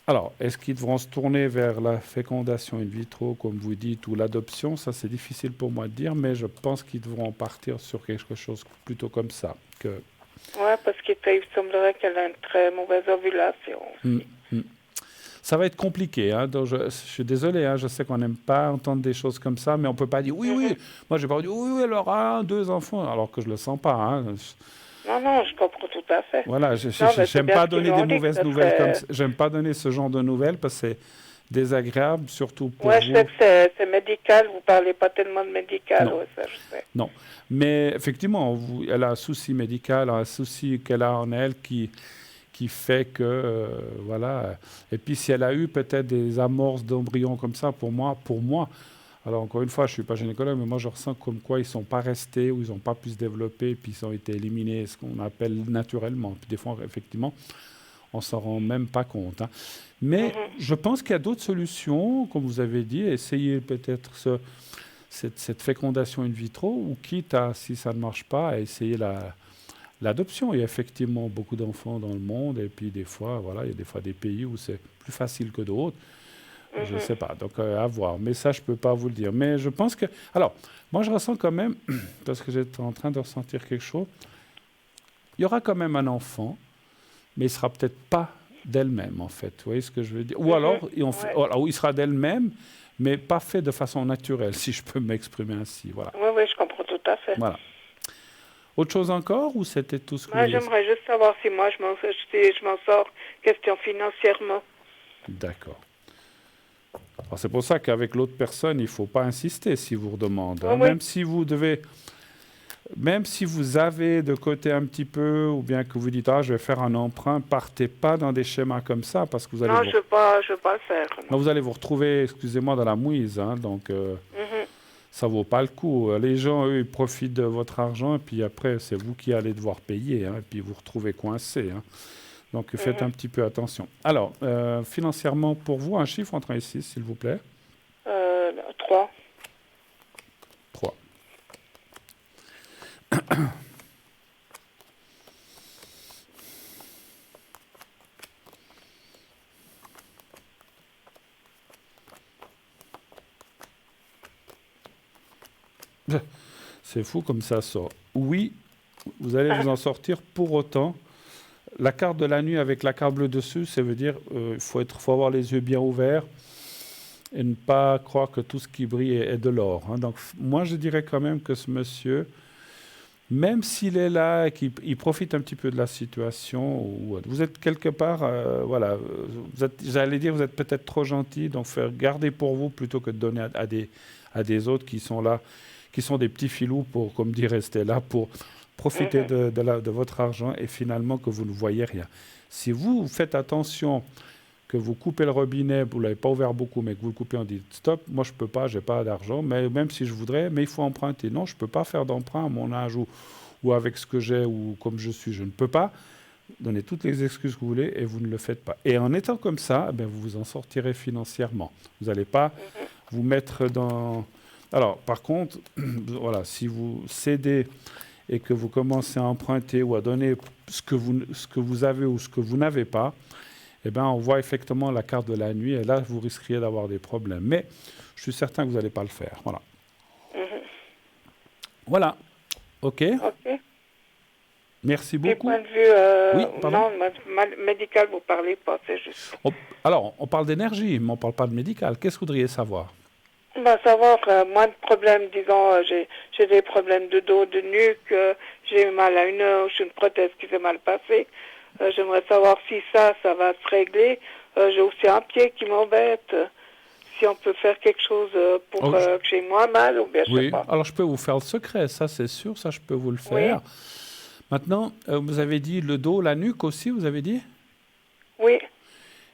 Alors, est-ce qu'ils devront se tourner vers la fécondation in vitro, comme vous dites, ou l'adoption? Ça, c'est difficile pour moi de dire, mais je pense qu'ils devront partir sur quelque chose plutôt comme ça. Oui, parce qu'il semblerait qu'elle a une très mauvaise ovulation. Ça va être compliqué. Hein. Donc je suis désolé, hein. Je sais qu'on n'aime pas entendre des choses comme ça, mais on ne peut pas dire oui. Moi, j'ai pas dit oui, elle aura 2 enfants, alors que je ne le sens pas. Hein. Non, je comprends tout à fait. Voilà, j'aime pas donner des mauvaises nouvelles comme ça. J'aime pas donner ce genre de nouvelles parce que c'est désagréable, surtout pour vous. Oui, je sais que c'est médical, vous ne parlez pas tellement de médical, ça je sais. Non, mais effectivement, elle a un souci médical, un souci qu'elle a en elle qui fait que, voilà. Et puis, si elle a eu peut-être des amorces d'embryons comme ça, pour moi, alors encore une fois, je ne suis pas gynécologue, mais moi, je ressens comme quoi ils ne sont pas restés ou ils n'ont pas pu se développer, puis ils ont été éliminés, ce qu'on appelle naturellement. Puis des fois, effectivement, on ne s'en rend même pas compte. Hein. Mais je pense qu'il y a d'autres solutions, comme vous avez dit, essayer peut-être cette fécondation in vitro, ou quitte à, si ça ne marche pas, à essayer l'adoption. Il y a effectivement beaucoup d'enfants dans le monde, et puis des fois, voilà, il y a des fois des pays où c'est plus facile que d'autres. Je ne sais pas, donc à voir. Mais ça, je ne peux pas vous le dire. Mais je pense que... Alors, moi, je ressens quand même, parce que j'étais en train de ressentir quelque chose, il y aura quand même un enfant, mais il ne sera peut-être pas d'elle-même, en fait. Vous voyez ce que je veux dire? Ou alors, il sera d'elle-même, mais pas fait de façon naturelle, si je peux m'exprimer ainsi. Voilà. Oui, je comprends tout à fait. Voilà. Autre chose encore, ou c'était tout ce que vous vouliez? J'aimerais juste savoir si moi, je m'en sors, question financièrement. D'accord. Alors c'est pour ça qu'avec l'autre personne, il ne faut pas insister si vous redemande. Hein. Oui. Même si vous avez de côté un petit peu, ou bien que vous dites, je vais faire un emprunt, partez pas dans des schémas comme ça, parce que vous allez... Non, je ne veux pas le faire. Non, vous allez vous retrouver, excusez-moi, dans la mouise. Hein, donc, ça ne vaut pas le coup. Les gens, eux, ils profitent de votre argent, et puis après, c'est vous qui allez devoir payer, hein, et puis vous vous retrouvez coincé. Hein. Donc, faites un petit peu attention. Alors, financièrement, pour vous, un chiffre entre 1 et 6, s'il vous plaît. 3. 3. C'est fou comme ça sort. Oui, vous allez vous en sortir. Pour autant, la carte de la nuit avec la carte bleue dessus, ça veut dire il faut avoir les yeux bien ouverts et ne pas croire que tout ce qui brille est de l'or. Hein. Donc, moi, je dirais quand même que ce monsieur, même s'il est là et qu'il profite un petit peu de la situation, vous êtes quelque part, voilà, j'allais dire, vous êtes peut-être trop gentil, donc faire garder pour vous plutôt que de donner à des autres qui sont là, qui sont des petits filous pour, comme dit Stella, pour profiter de votre argent et finalement que vous ne voyez rien. Si vous faites attention, que vous coupez le robinet, vous ne l'avez pas ouvert beaucoup, mais que vous le coupez, on dit stop, moi je ne peux pas, je n'ai pas d'argent, mais même si je voudrais, mais il faut emprunter. Non, je ne peux pas faire d'emprunt à mon âge ou avec ce que j'ai ou comme je suis, je ne peux pas. Donnez toutes les excuses que vous voulez et vous ne le faites pas. Et en étant comme ça, vous vous en sortirez financièrement. Vous n'allez pas vous mettre dans... Alors, par contre, voilà, si vous cédez et que vous commencez à emprunter ou à donner ce que vous avez ou ce que vous n'avez pas, on voit effectivement la carte de la nuit et là, vous risqueriez d'avoir des problèmes. Mais je suis certain que vous n'allez pas le faire. Voilà. Voilà. OK. Merci beaucoup. Du point de vue oui, pardon? médical, vous ne parlez pas, c'est juste. Alors, on parle d'énergie, mais on ne parle pas de médical. Qu'est-ce que vous voudriez savoir? Savoir moins de problèmes, disons, j'ai des problèmes de dos, de nuque, j'ai eu mal à une hanche, une prothèse qui s'est mal passée. J'aimerais savoir si ça va se régler. J'ai aussi un pied qui m'embête. Si on peut faire quelque chose pour que j'ai moins mal ou bien je sais pas. Alors je peux vous faire le secret, ça c'est sûr, ça je peux vous le faire. Oui. Maintenant, vous avez dit le dos, la nuque aussi, vous avez dit? Oui.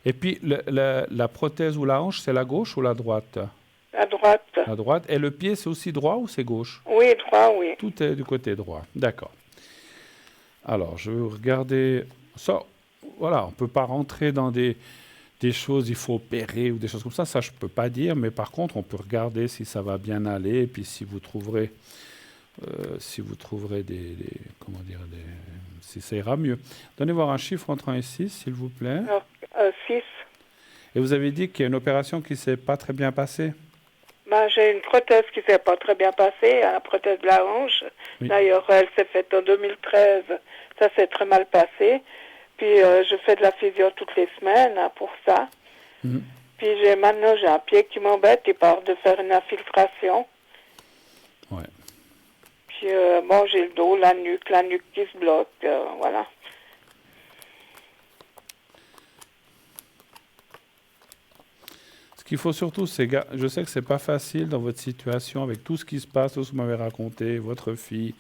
Et puis la prothèse ou la hanche, c'est la gauche ou la droite? La droite. La droite. Et le pied, c'est aussi droit ou c'est gauche? Oui, droit, oui. Tout est du côté droit. D'accord. Alors, je vais regarder ça. Voilà, on ne peut pas rentrer dans des choses, il faut opérer ou des choses comme ça. Ça, je ne peux pas dire. Mais par contre, on peut regarder si ça va bien aller. Et puis, si vous trouverez si ça ira mieux. Donnez voir un chiffre entre 1 et 6, s'il vous plaît. 6. Et vous avez dit qu'il y a une opération qui ne s'est pas très bien passée? J'ai une prothèse qui ne s'est pas très bien passée, la prothèse de la hanche. Oui. D'ailleurs, elle s'est faite en 2013. Ça s'est très mal passé. Puis, je fais de la physio toutes les semaines pour ça. Puis, maintenant, j'ai un pied qui m'embête. Il part de faire une infiltration. Ouais. Puis, j'ai le dos, la nuque qui se bloque. Voilà. Ce qu'il faut surtout, c'est, je sais que ce n'est pas facile dans votre situation, avec tout ce qui se passe, tout ce que vous m'avez raconté, votre fille,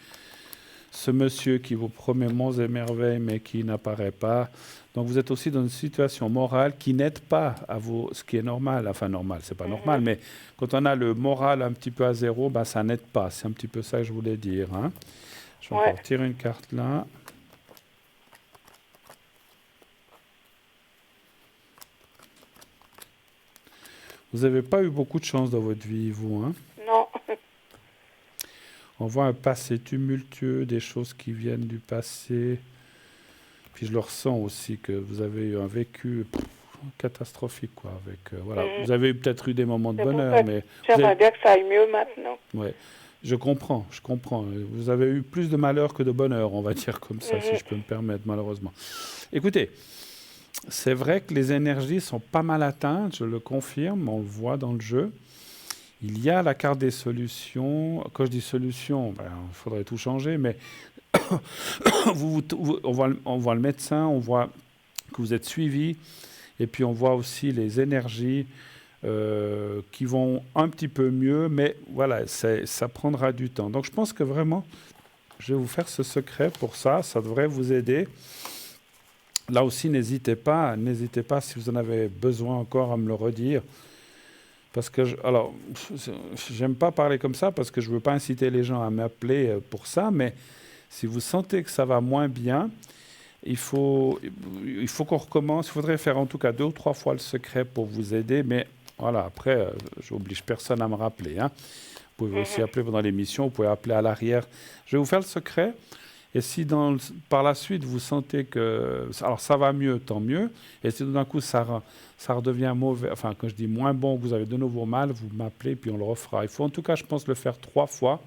ce monsieur qui vous promet monts et merveilles, mais qui n'apparaît pas. Donc vous êtes aussi dans une situation morale qui n'aide pas à vous, ce qui est normal. Enfin, normal, c'est pas normal, mais quand on a le moral un petit peu à zéro, ça n'aide pas. C'est un petit peu ça que je voulais dire. Hein. Je vais encore tirer une carte là. Vous n'avez pas eu beaucoup de chance dans votre vie, vous, hein? Non. On voit un passé tumultueux, des choses qui viennent du passé. Puis je le ressens aussi, que vous avez eu un vécu catastrophique, quoi. Voilà. Vous avez peut-être eu des moments de bonheur, mais... J'aimerais bien que ça aille mieux maintenant. Oui, je comprends. Vous avez eu plus de malheur que de bonheur, on va dire comme ça, si je peux me permettre, malheureusement. Écoutez... C'est vrai que les énergies sont pas mal atteintes, je le confirme, on le voit dans le jeu. Il y a la carte des solutions. Quand je dis solution, il faudrait tout changer, mais on voit le médecin, on voit que vous êtes suivi, et puis on voit aussi les énergies qui vont un petit peu mieux, mais voilà, ça prendra du temps. Donc je pense que vraiment, je vais vous faire ce secret pour ça, ça devrait vous aider. Là aussi, n'hésitez pas si vous en avez besoin encore à me le redire. Parce que, j'aime pas parler comme ça parce que je veux pas inciter les gens à m'appeler pour ça, mais si vous sentez que ça va moins bien, il faut qu'on recommence. Il faudrait faire en tout cas 2 ou 3 fois le secret pour vous aider, mais voilà, après, j'oblige personne à me rappeler. Hein. Vous pouvez aussi appeler pendant l'émission, vous pouvez appeler à l'arrière. Je vais vous faire le secret. Et si par la suite, vous sentez que... Alors, ça va mieux, tant mieux. Et si tout d'un coup, ça redevient mauvais, enfin, quand je dis moins bon, que vous avez de nouveau mal, vous m'appelez, puis on le refera. Il faut en tout cas, je pense, le faire 3 fois.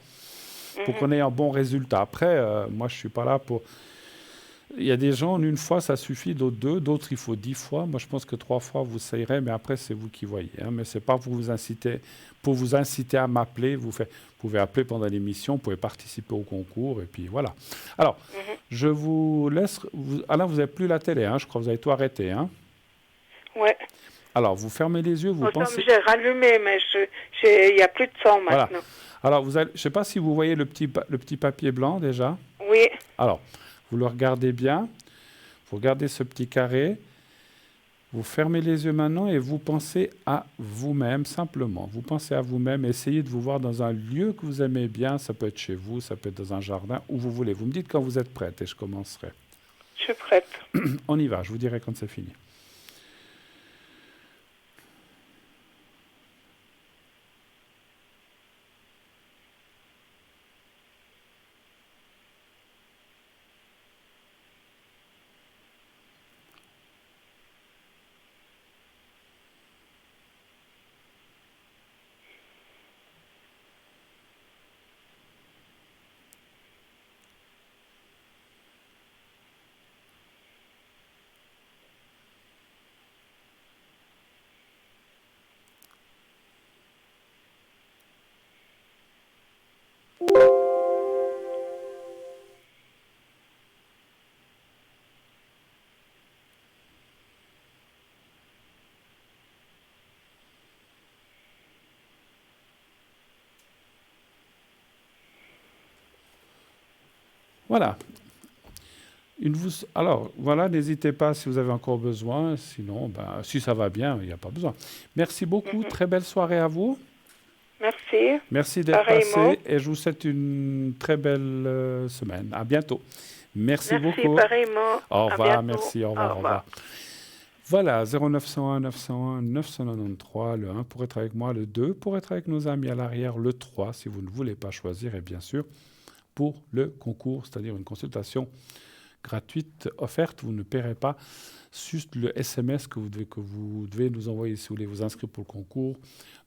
pour qu'on ait un bon résultat. Après, moi, je ne suis pas là pour... Il y a des gens, une fois, ça suffit, d'autres 2, d'autres, il faut 10 fois. Moi, je pense que 3 fois, vous essayerez, mais après, c'est vous qui voyez. Hein. Mais ce n'est pas pour vous inciter à m'appeler. Vous pouvez appeler pendant l'émission, vous pouvez participer au concours, et puis voilà. Alors, je vous laisse... Alain, vous n'avez plus la télé, hein, je crois que vous avez tout arrêté. Hein. Ouais. Alors, vous fermez les yeux, vous pensez... J'ai rallumé, mais il n'y a plus de son maintenant. Voilà. Alors, je ne sais pas si vous voyez le petit papier blanc déjà. Oui. Alors, vous le regardez bien. Vous regardez ce petit carré. Vous fermez les yeux maintenant et vous pensez à vous-même, simplement. Vous pensez à vous-même. Essayez de vous voir dans un lieu que vous aimez bien. Ça peut être chez vous, ça peut être dans un jardin, où vous voulez. Vous me dites quand vous êtes prête et je commencerai. Je suis prête. On y va, je vous dirai quand c'est fini. Voilà. Alors, voilà, n'hésitez pas si vous avez encore besoin. Sinon, si ça va bien, il n'y a pas besoin. Merci beaucoup. Très belle soirée à vous. Merci. Merci d'être passé et je vous souhaite une très belle semaine. À bientôt. Merci beaucoup. Pareillement. Au revoir, merci, au revoir. Voilà, 0901 901 993, le 1 pour être avec moi, le 2 pour être avec nos amis à l'arrière, le 3 si vous ne voulez pas choisir, et bien sûr, pour le concours, c'est-à-dire une consultation gratuite offerte. Vous ne paierez pas juste le SMS que vous devez nous envoyer si vous voulez vous inscrire pour le concours.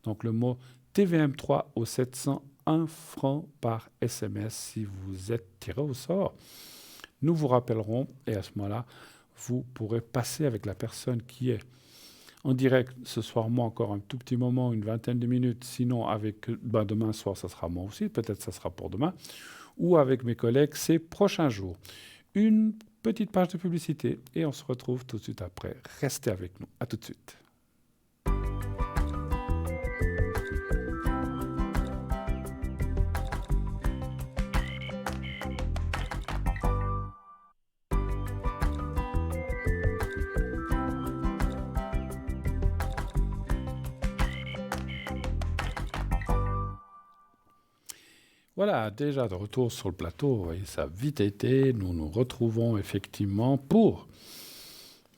Donc le mot TVM3 au 701 francs par SMS si vous êtes tiré au sort. Nous vous rappellerons et à ce moment-là, vous pourrez passer avec la personne qui est en direct ce soir, moi encore un tout petit moment, une vingtaine de minutes. Sinon, demain soir, ça sera moi aussi. Peut-être ça sera pour demain. Ou avec mes collègues ces prochains jours. Une petite page de publicité et on se retrouve tout de suite après. Restez avec nous. À tout de suite. Voilà, déjà de retour sur le plateau, vous voyez, ça a vite été. Nous nous retrouvons effectivement pour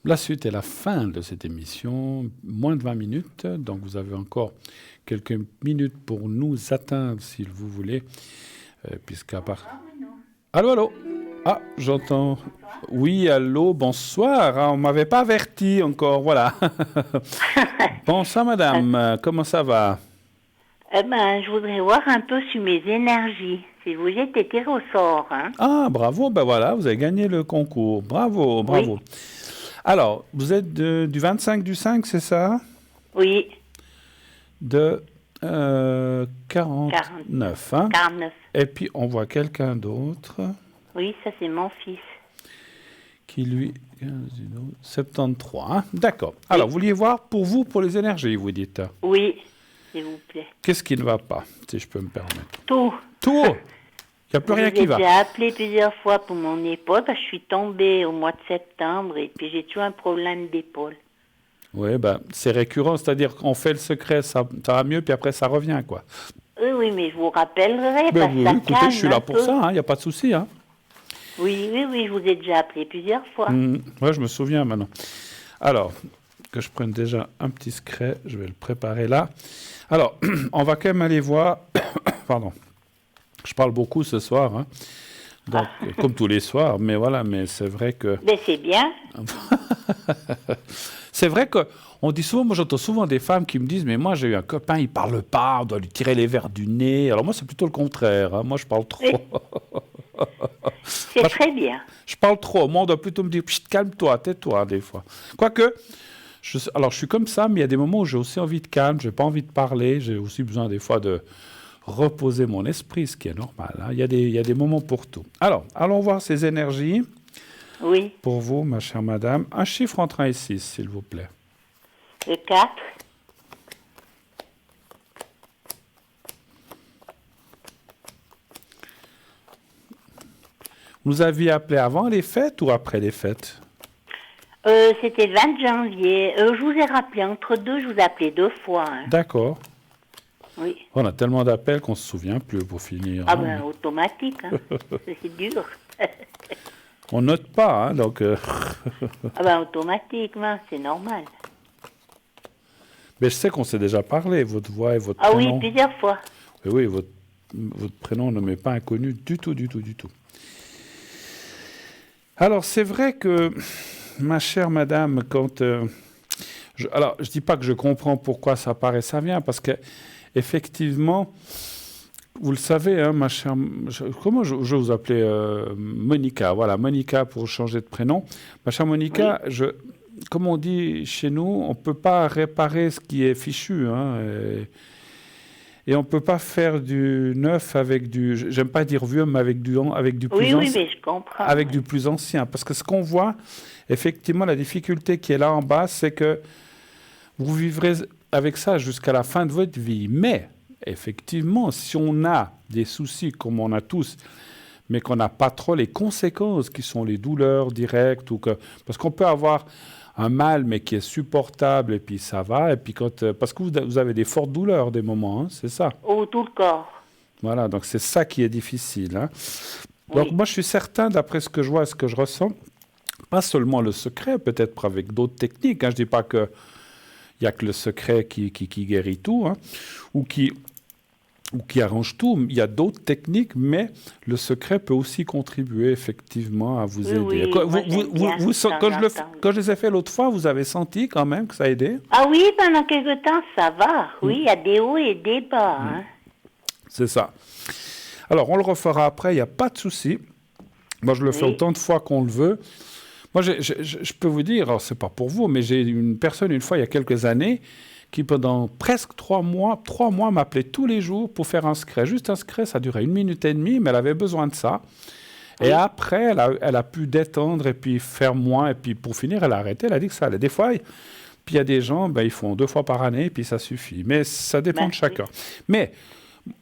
la suite et la fin de cette émission, moins de 20 minutes. Donc vous avez encore quelques minutes pour nous atteindre, si vous voulez, puisqu'à part... Allô. Ah, j'entends. Oui, allô, bonsoir. On ne m'avait pas averti encore, voilà. Bonsoir madame, comment ça va ? Je voudrais voir un peu sur mes énergies. Si vous êtes tiré au sort. Hein. Ah, bravo, voilà, vous avez gagné le concours. Bravo. Oui. Alors, vous êtes du 25 du 5, c'est ça ? Oui. De 49. Hein ? 49. Et puis, on voit quelqu'un d'autre. Oui, ça c'est mon fils. Qui lui... 73. Hein ? D'accord. Alors, vous vouliez voir pour les énergies, vous dites ? Oui. S'il vous plaît. Qu'est-ce qui ne va pas, si je peux me permettre ? Tout. Il n'y a plus rien qui va. J'ai appelé plusieurs fois pour mon épaule parce que je suis tombée au mois de septembre et puis j'ai toujours un problème d'épaule. Oui, c'est récurrent, c'est-à-dire qu'on fait le secret, ça va mieux, puis après ça revient, quoi. Oui, mais je vous rappellerai. Écoutez, je suis là pour ça, il n'y a pas de souci. Hein. Oui, je vous ai déjà appelé plusieurs fois. Oui, je me souviens maintenant. Alors, que je prenne déjà un petit secret, je vais le préparer là. Alors, on va quand même aller voir... Pardon. Je parle beaucoup ce soir. Hein. Donc, comme tous les soirs, mais voilà, mais c'est vrai que... Ben, c'est bien. C'est vrai qu'on dit souvent, moi j'entends souvent des femmes qui me disent, mais moi j'ai eu un copain, il parle pas, on doit lui tirer les verres du nez. Alors moi c'est plutôt le contraire, hein. Moi je parle trop. Oui. C'est très bien. Je parle trop, moi on doit plutôt me dire, Pchit, calme-toi, tais-toi des fois. Quoique, alors je suis comme ça, mais il y a des moments où j'ai aussi envie de calme, j'ai pas envie de parler, j'ai aussi besoin des fois de reposer mon esprit, ce qui est normal, hein. Il y a des moments pour tout. Alors, allons voir ces énergies. Oui. Pour vous, ma chère madame, un chiffre entre 1 et 6, s'il vous plaît. Le 4. Vous aviez appelé avant les fêtes ou après les fêtes? C'était le 20 janvier. Je vous ai rappelé entre deux, je vous ai appelé 2 fois. Hein. D'accord. Oui. On a tellement d'appels qu'on ne se souvient plus pour finir. Ah hein. ben, automatique. Hein. C'est dur. On note pas, hein, donc... Ah ben, automatiquement, c'est normal. Mais je sais qu'on s'est déjà parlé, votre voix et votre Ah prénom. oui, plusieurs fois. Oui, votre prénom ne m'est pas inconnu du tout, du tout, du tout. Alors, c'est vrai que, ma chère madame, quand... alors, je ne dis pas que je comprends pourquoi ça part et ça vient, parce que, effectivement, vous le savez, hein, ma chère... comment je vous appelais Monica, voilà, Monica pour changer de prénom. Ma chère Monica, Oui. Comme on dit chez nous, on ne peut pas réparer ce qui est fichu, hein, et on ne peut pas faire du neuf avec du... J'aime pas dire vieux, mais avec du plus Oui, oui, ancien. mais je comprends. Avec du plus ancien. Parce que ce qu'on voit, effectivement, la difficulté qui est là en bas, c'est que vous vivrez avec ça jusqu'à la fin de votre vie. Mais, effectivement, si on a des soucis, comme on a tous, mais qu'on n'a pas trop les conséquences, qui sont les douleurs directes, parce qu'on peut avoir un mal, mais qui est supportable, et puis ça va, et puis parce que vous avez des fortes douleurs des moments, hein, c'est ça. Oh, tout le corps. Voilà, donc c'est ça qui est difficile, hein. Donc Oui. moi, je suis certain, d'après ce que je vois et ce que je ressens, pas seulement le secret, peut-être avec d'autres techniques, hein, je ne dis pas qu'il n'y a que le secret qui guérit tout, hein, ou qui arrange tout. Il y a d'autres techniques, mais le secret peut aussi contribuer effectivement à vous aider. Oui, moi, j'aime bien ça, Quand je les ai fait l'autre fois, vous avez senti quand même que ça aidait? Ah oui, pendant quelque temps, ça va. Oui, il y a des hauts et des bas. Hein. C'est ça. Alors, on le refera après, il n'y a pas de souci. Moi, je le fais autant de fois qu'on le veut. Moi, je peux vous dire, alors c'est pas pour vous, mais j'ai une personne, une fois, il y a quelques années, qui pendant presque 3 mois m'appelait tous les jours pour faire un secret. Juste un secret, ça durait 1 minute et demie, mais elle avait besoin de ça. Et après, elle a pu détendre et puis faire moins. Et puis pour finir, elle a arrêté, elle a dit que ça allait. Des fois, puis il y a des gens, ils font 2 fois par année et puis ça suffit. Mais ça dépend de chacun. Mais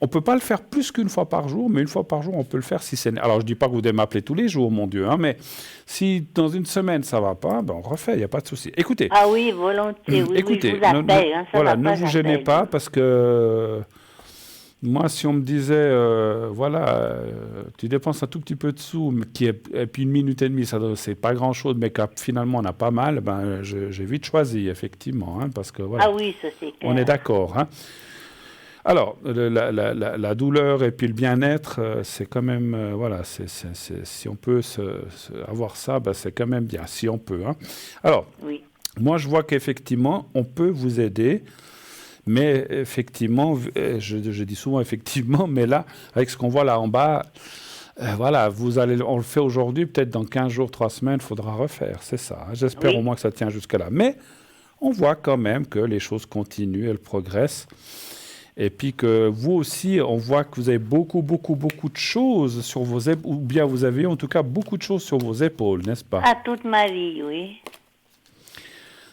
on ne peut pas le faire plus qu'une fois par jour, mais 1 fois par jour, on peut le faire si c'est... Alors, je ne dis pas que vous devez m'appeler tous les jours, mon Dieu, hein, mais si dans une semaine, ça ne va pas, on refait, il n'y a pas de souci. Écoutez. Ah oui, volontiers, oui, écoutez, oui, je vous appelle. Voilà, ne vous gênez pas, parce que moi, si on me disait, tu dépenses un tout petit peu de sous, et puis 1 minute et demie, c'est pas grand-chose, mais finalement, on a pas mal, j'ai vite choisi, effectivement, hein, parce que voilà. Ah oui, ça c'est clair. On est d'accord, hein. Alors, la douleur et puis le bien-être, c'est quand même, si on peut avoir ça, c'est quand même bien, si on peut. Hein. Alors, moi, je vois qu'effectivement, on peut vous aider, mais effectivement, je dis souvent effectivement, mais là, avec ce qu'on voit là en bas, on le fait aujourd'hui, peut-être dans 15 jours, 3 semaines, il faudra refaire, c'est ça. Hein. J'espère au moins que ça tient jusque-là. Mais on voit quand même que les choses continuent, elles progressent. Et puis que vous aussi, on voit que vous avez beaucoup, beaucoup, beaucoup de choses sur vos épaules, ou bien vous avez en tout cas beaucoup de choses sur vos épaules, n'est-ce pas? Ah, toute ma vie, oui.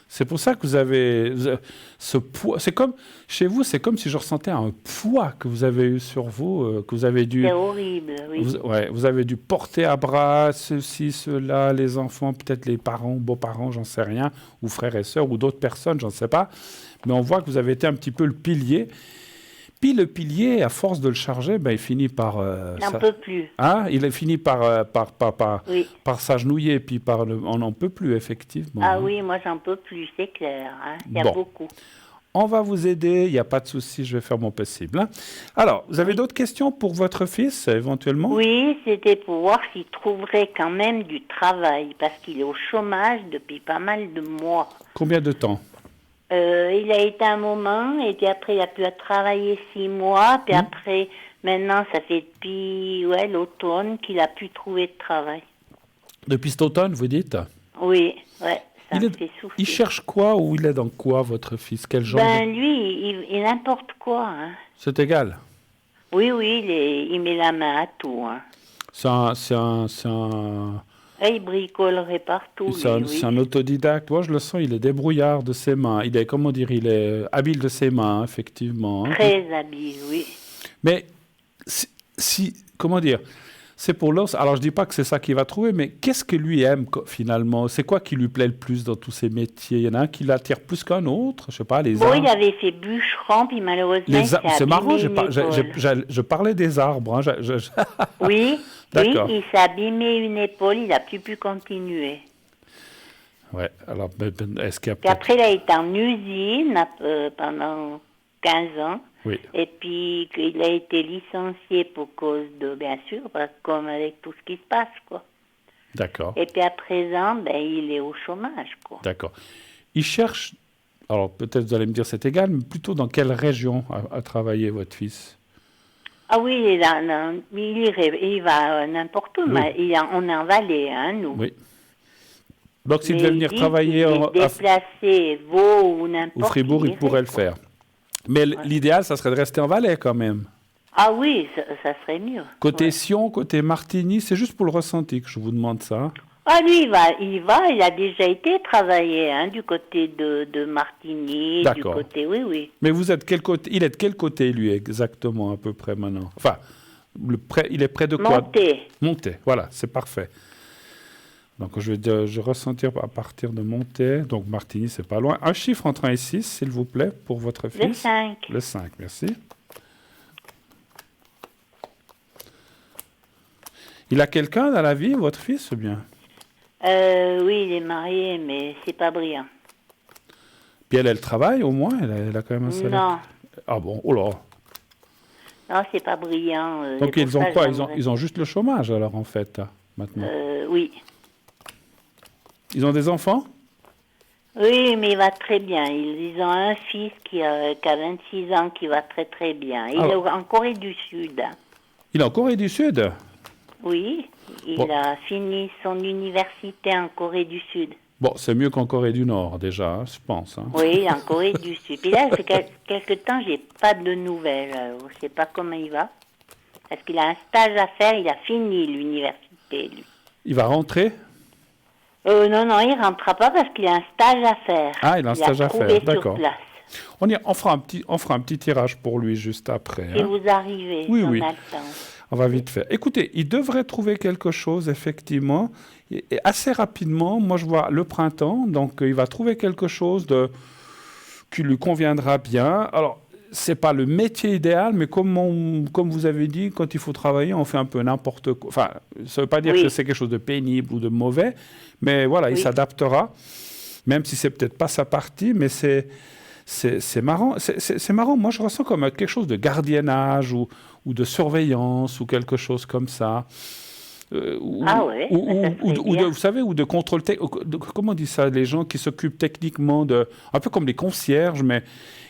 C'est pour ça que vous avez ce poids. C'est comme, chez vous, c'est comme si je ressentais un poids que vous avez eu sur vous, que vous avez dû... C'est horrible, oui. Vous avez dû porter à bras ceci, cela, les enfants, peut-être les parents, beaux-parents, j'en sais rien, ou frères et sœurs, ou d'autres personnes, j'en sais pas. Mais on voit que vous avez été un petit peu le pilier. Puis le pilier, à force de le charger, il finit par... il n'en peut plus. Hein, il finit par s'agenouiller, puis on n'en peut plus, effectivement. Ah hein. oui, moi j'en peux plus, c'est clair. Hein. Il y a beaucoup. on va vous aider, il n'y a pas de souci, je vais faire mon possible. Hein. Alors, vous avez d'autres questions pour votre fils, éventuellement? Oui, c'était pour voir s'il trouverait quand même du travail, parce qu'il est au chômage depuis pas mal de mois. Combien de temps? Il a été un moment, et puis après, il a pu travailler 6 mois, puis après, maintenant, ça fait depuis l'automne qu'il a pu trouver de travail. Depuis cet automne, vous dites? Oui, ouais. Ça me fait souffler. Il cherche quoi ou il est dans quoi, votre fils? Quel genre Lui, il n'importe quoi. Hein. C'est égal? Oui, il met la main à tout. Hein. Il bricolerait partout. C'est un autodidacte. Moi, je le sens, il est débrouillard de ses mains. Il est, comment dire, il est habile de ses mains, effectivement. Hein. Très habile, oui. Mais, comment dire, c'est pour l'os. Alors, je dis pas que c'est ça qu'il va trouver, mais qu'est-ce que lui aime, finalement? C'est quoi qui lui plaît le plus dans tous ces métiers? Il y en a un qui l'attire plus qu'un autre? Je sais pas, les arbres. Il avait fait bûcheron, puis malheureusement, c'est marrant, je parlais des arbres. Hein. Oui, d'accord. Il s'est abîmé une épaule, il n'a plus pu continuer. Ouais, alors, est-ce qu'il y a... Puis après, il a été en usine pendant 15 ans. Oui. Et puis, il a été licencié pour cause de, bien sûr, comme avec tout ce qui se passe, quoi. D'accord. Et puis à présent, il est au chômage, quoi. D'accord. Il cherche, alors peut-être vous allez me dire c'est égal, mais plutôt dans quelle région a travaillé votre fils? Ah oui, il va n'importe où, Oui. mais on est en Valais, hein, nous. Oui. Donc s'il devait venir travailler déplacer Vaud ou n'importe où. Au Fribourg, il pourrait le faire. Mais l'idéal, ça serait de rester en Valais quand même. Ah oui, ça serait mieux. Côté Sion, côté Martigny, c'est juste pour le ressenti que je vous demande ça. Ah lui, il a déjà été travailler du côté de Martigny, D'accord. du côté, oui. Mais vous êtes il est de quel côté lui exactement à peu près maintenant? Enfin, il est près de quoi? Monté, voilà, c'est parfait. Donc je vais ressentir à partir de Monté, donc Martigny c'est pas loin. Un chiffre entre 1 et 6, s'il vous plaît, pour votre fils. Le 5. Le 5, merci. Il a quelqu'un dans la vie, votre fils, ou bien? Oui, il est marié, mais c'est pas brillant. Puis elle travaille au moins? Elle a quand même un salaire? Non. Ah bon, oh là. Non, c'est pas brillant. Donc ils ont quoi? Ils ont juste le chômage alors en fait, maintenant? Oui. Ils ont des enfants? Oui, mais il va très bien. Ils ont un fils qui a 26 ans qui va très très bien. Il est en Corée du Sud. Il est en Corée du Sud? Oui, il a fini son université en Corée du Sud. Bon, c'est mieux qu'en Corée du Nord déjà, je pense. Hein. Oui, en Corée du Sud. Puis là, quelque temps, j'ai pas de nouvelles. Je ne sais pas comment il va. Parce qu'il a un stage à faire, il a fini l'université, lui. Il va rentrer? Non, il ne rentrera pas parce qu'il a un stage à faire. Ah, il a un stage à faire, d'accord. On fera un petit tirage pour lui juste après. Si vous arrivez, oui. A le temps. On va vite faire. Écoutez, il devrait trouver quelque chose, effectivement, et assez rapidement. Moi, je vois le printemps, donc il va trouver quelque chose qui lui conviendra bien. Alors, c'est pas le métier idéal, mais comme vous avez dit, quand il faut travailler, on fait un peu n'importe quoi. Enfin, ça ne veut pas dire que c'est quelque chose de pénible ou de mauvais, mais voilà, il s'adaptera, même si c'est peut-être pas sa partie, mais c'est marrant. C'est marrant. Moi, je ressens comme quelque chose de gardiennage ou de surveillance ou quelque chose comme ça. Vous savez, ou de contrôle. Comment on dit ça? Les gens qui s'occupent techniquement un peu comme les concierges, mais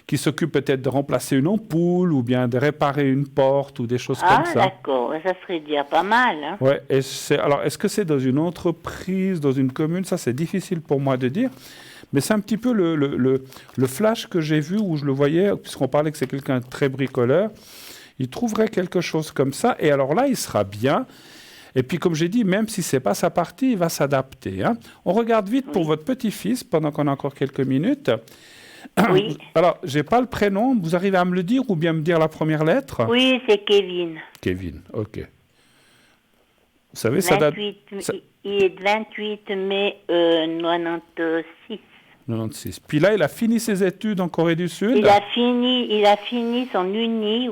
qui s'occupent peut-être de remplacer une ampoule ou bien de réparer une porte ou des choses comme ça. Ah, d'accord. Ça serait déjà pas mal. Hein? Ouais. Alors, est-ce que c'est dans une entreprise, dans une commune? Ça, c'est difficile pour moi de dire. Mais c'est un petit peu le flash que j'ai vu où je le voyais, puisqu'on parlait que c'est quelqu'un de très bricoleur. Il trouverait quelque chose comme ça. Et alors là, il sera bien. Et puis, comme j'ai dit, même si ce n'est pas sa partie, il va s'adapter. Hein. On regarde vite pour votre petit-fils, pendant qu'on a encore quelques minutes. Oui. Alors, je n'ai pas le prénom. Vous arrivez à me le dire ou bien me dire la première lettre? Oui, c'est Kevin. Kevin, ok. Vous savez, ça date... Il est 28 mai 96. 96. Puis là, il a fini ses études en Corée du Sud? Il a fini son uni,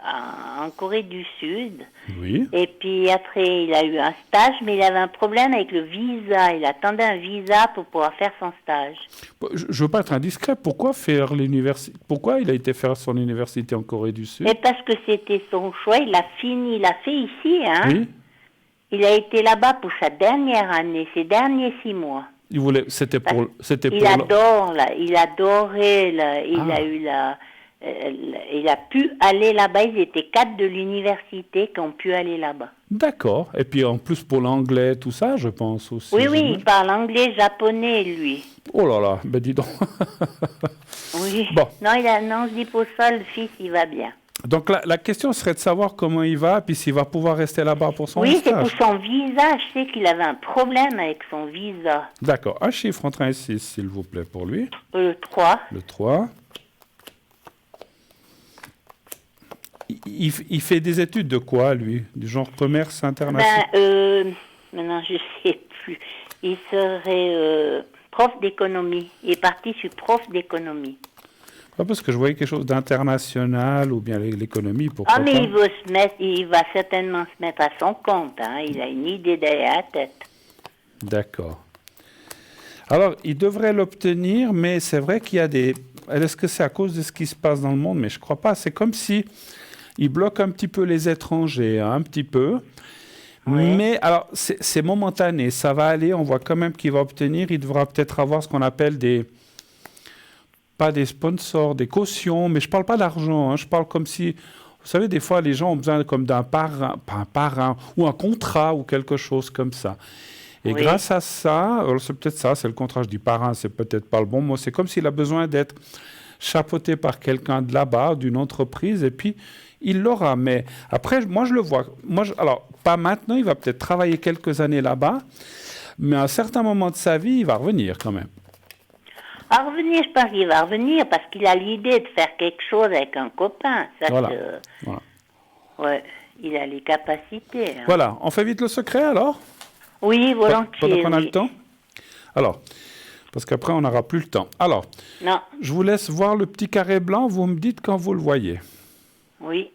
en en Corée du Sud. Oui. Et puis après, il a eu un stage, mais il avait un problème avec le visa. Il attendait un visa pour pouvoir faire son stage. Je ne veux pas être indiscret. Pourquoi faire l'université? Pourquoi il a été faire son université en Corée du Sud? Et parce que c'était son choix, il a fini, il a fait ici, hein. Oui. Il a été là-bas pour sa dernière année, ses derniers 6 mois. Il voulait. C'était pour. Il adore, là. Il adorait, là. Il a pu aller là-bas. Ils étaient 4 de l'université qui ont pu aller là-bas. D'accord. Et puis en plus pour l'anglais, tout ça, je pense aussi. Oui, j'imagine. il parle anglais, japonais, lui. Oh là là, ben dis donc. Oui. Bon. Non, je dis pour ça, le fils, il va bien. Donc la question serait de savoir comment il va, puis s'il va pouvoir rester là-bas pour son Oui, c'est stage. pour son visa. Je sais qu'il avait un problème avec son visa. D'accord. Un chiffre entre 1 et 6, s'il vous plaît, pour lui. Le 3. Le 3. Il fait des études de quoi, lui? Du genre commerce international? Maintenant, je sais plus. Il serait prof d'économie. Il est parti sur prof d'économie. Pas parce que je voyais quelque chose d'international ou bien l'économie, pourquoi mais pas. il va certainement se mettre à son compte. Hein. Il a une idée derrière la tête. D'accord. Alors, il devrait l'obtenir, mais c'est vrai qu'il y a des... Est-ce que c'est à cause de ce qui se passe dans le monde? Mais je ne crois pas. C'est comme si il bloque un petit peu les étrangers, hein, un petit peu. Oui. Mais alors, c'est momentané. Ça va aller. On voit quand même qu'il va obtenir. Il devra peut-être avoir ce qu'on appelle pas des sponsors, des cautions, mais je ne parle pas d'argent. Hein, je parle comme si... Vous savez, des fois, les gens ont besoin comme d'un parrain, pas un parrain, ou un contrat ou quelque chose comme ça. Et grâce à ça, c'est peut-être ça, c'est le contrat, je dis parrain, c'est peut-être pas le bon mot, c'est comme s'il a besoin d'être chapeauté par quelqu'un de là-bas, d'une entreprise, et puis il l'aura. Mais après, moi je le vois. Alors, pas maintenant, il va peut-être travailler quelques années là-bas, mais à un certain moment de sa vie, il va revenir quand même. À revenir, je pense qu'il va revenir parce qu'il a l'idée de faire quelque chose avec un copain. Ça, voilà. Ouais, il a les capacités. Hein. Voilà, on fait vite le secret alors? Oui, volontiers. Pendant qu'on a le temps? Alors, parce qu'après, on n'aura plus le temps. Alors, non. Je vous laisse voir le petit carré blanc. Vous me dites quand vous le voyez. Oui.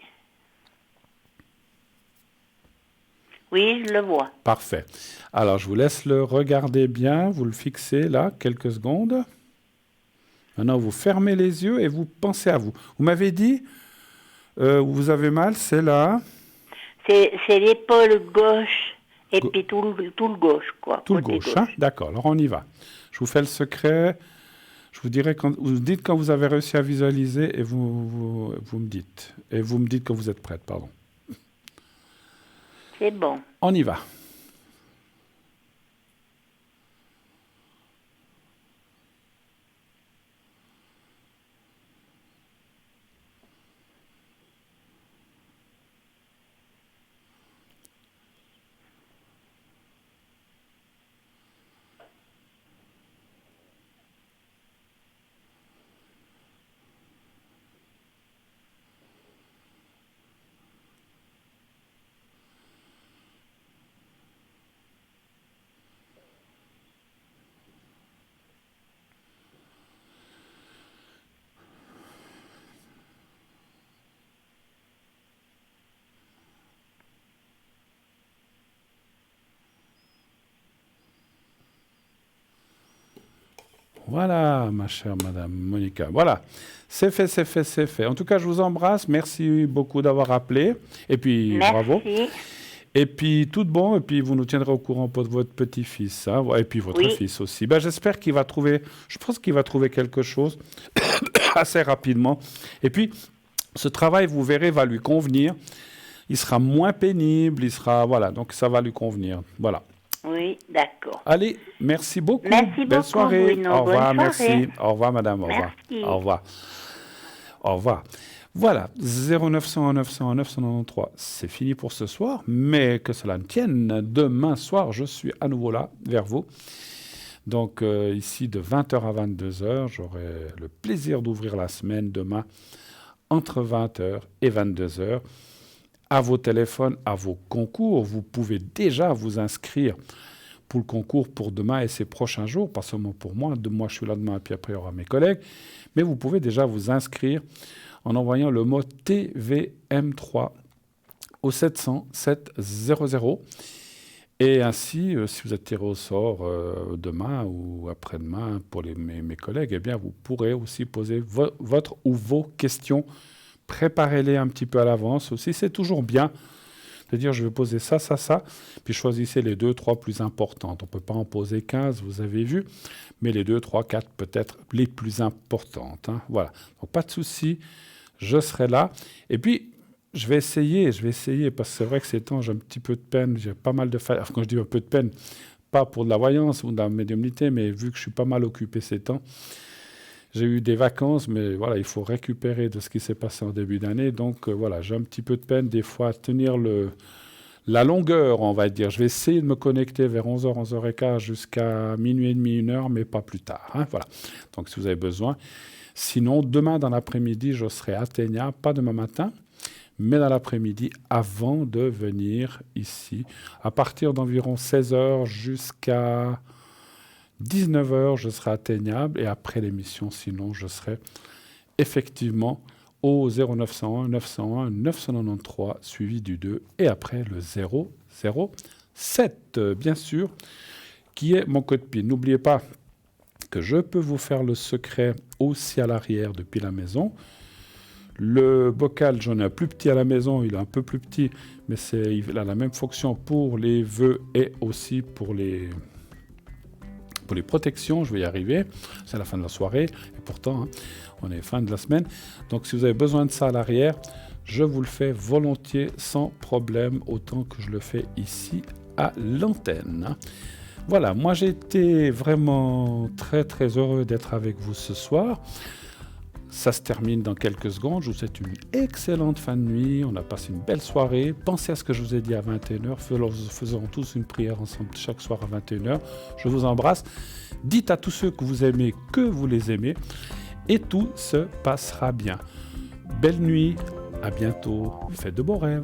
Oui, je le vois. Parfait. Alors, je vous laisse le regarder bien. Vous le fixez là, quelques secondes. Maintenant, vous fermez les yeux et vous pensez à vous. Vous m'avez dit, où vous avez mal, c'est là. C'est l'épaule gauche. Et puis tout le gauche, quoi. Tout le gauche, hein? D'accord, alors on y va. Je vous fais le secret. Je vous dirai quand vous dites quand vous avez réussi à visualiser et vous me dites. Et vous me dites quand vous êtes prête, pardon. C'est bon. On y va. Voilà, ma chère Madame Monica. Voilà, c'est fait, c'est fait, c'est fait. En tout cas, je vous embrasse. Merci beaucoup d'avoir appelé. Et puis, merci. Bravo. Et puis, tout de bon. Et puis, vous nous tiendrez au courant pour votre petit-fils. Hein, et puis, votre fils aussi. Ben, j'espère qu'il va trouver... Je pense qu'il va trouver quelque chose assez rapidement. Et puis, ce travail, vous verrez, va lui convenir. Il sera moins pénible. Il sera... Voilà, donc ça va lui convenir. Voilà. Oui, d'accord. Allez, merci beaucoup. Merci Belle beaucoup, soirée. Bruno. Au revoir, bonne soirée. merci. Au revoir, madame. Au revoir. Merci. Au revoir. Au revoir. Voilà, 0900 900 993, c'est fini pour ce soir, mais que cela ne tienne, demain soir, je suis à nouveau là, vers vous. Donc ici, de 20h à 22h, j'aurai le plaisir d'ouvrir la semaine demain, entre 20h et 22h. À vos téléphones, à vos concours, vous pouvez déjà vous inscrire pour le concours pour demain et ces prochains jours, pas seulement pour moi, moi je suis là demain et puis après il y aura mes collègues, mais vous pouvez déjà vous inscrire en envoyant le mot TVM3 au 700 700. Et ainsi, si vous êtes tiré au sort demain ou après-demain pour mes collègues, eh bien, vous pourrez aussi poser votre ou vos questions. Préparez-les un petit peu à l'avance aussi. C'est toujours bien de dire je vais poser ça, puis choisissez les 2, 3 plus importantes. On ne peut pas en poser 15, vous avez vu, mais les 2, 3, 4 peut-être les plus importantes. Hein. Voilà, donc pas de souci, je serai là. Et puis, je vais essayer, parce que c'est vrai que ces temps, j'ai un petit peu de peine, j'ai pas mal de... Enfin, quand je dis un peu de peine, pas pour de la voyance ou de la médiumnité, mais vu que je suis pas mal occupé ces temps, j'ai eu des vacances, mais voilà, il faut récupérer de ce qui s'est passé en début d'année. Donc voilà, j'ai un petit peu de peine des fois à tenir la longueur, on va dire. Je vais essayer de me connecter vers 11h, 11h15 jusqu'à minuit et demi, 1h, mais pas plus tard. Hein, voilà. Donc si vous avez besoin. Sinon, demain dans l'après-midi, je serai atteignable, pas demain matin, mais dans l'après-midi avant de venir ici. À partir d'environ 16h jusqu'à 19h, je serai atteignable. Et après l'émission, sinon, je serai effectivement au 0901 901 993 suivi du 2 et après le 007, bien sûr, qui est mon code PIN. N'oubliez pas que je peux vous faire le secret aussi à l'arrière depuis la maison. Le bocal, j'en ai un plus petit à la maison, il est un peu plus petit, mais il a la même fonction pour les vœux et aussi pour les protections. Je vais y arriver, c'est la fin de la soirée, et pourtant, hein, on est fin de la semaine. Donc si vous avez besoin de ça à l'arrière, je vous le fais volontiers, sans problème, autant que je le fais ici à l'antenne. Voilà, moi j'ai été vraiment très très heureux d'être avec vous ce soir. Ça se termine dans quelques secondes. Je vous souhaite une excellente fin de nuit. On a passé une belle soirée. Pensez à ce que je vous ai dit à 21h. Faisons tous une prière ensemble chaque soir à 21h. Je vous embrasse. Dites à tous ceux que vous aimez que vous les aimez. Et tout se passera bien. Belle nuit. À bientôt. Faites de beaux rêves.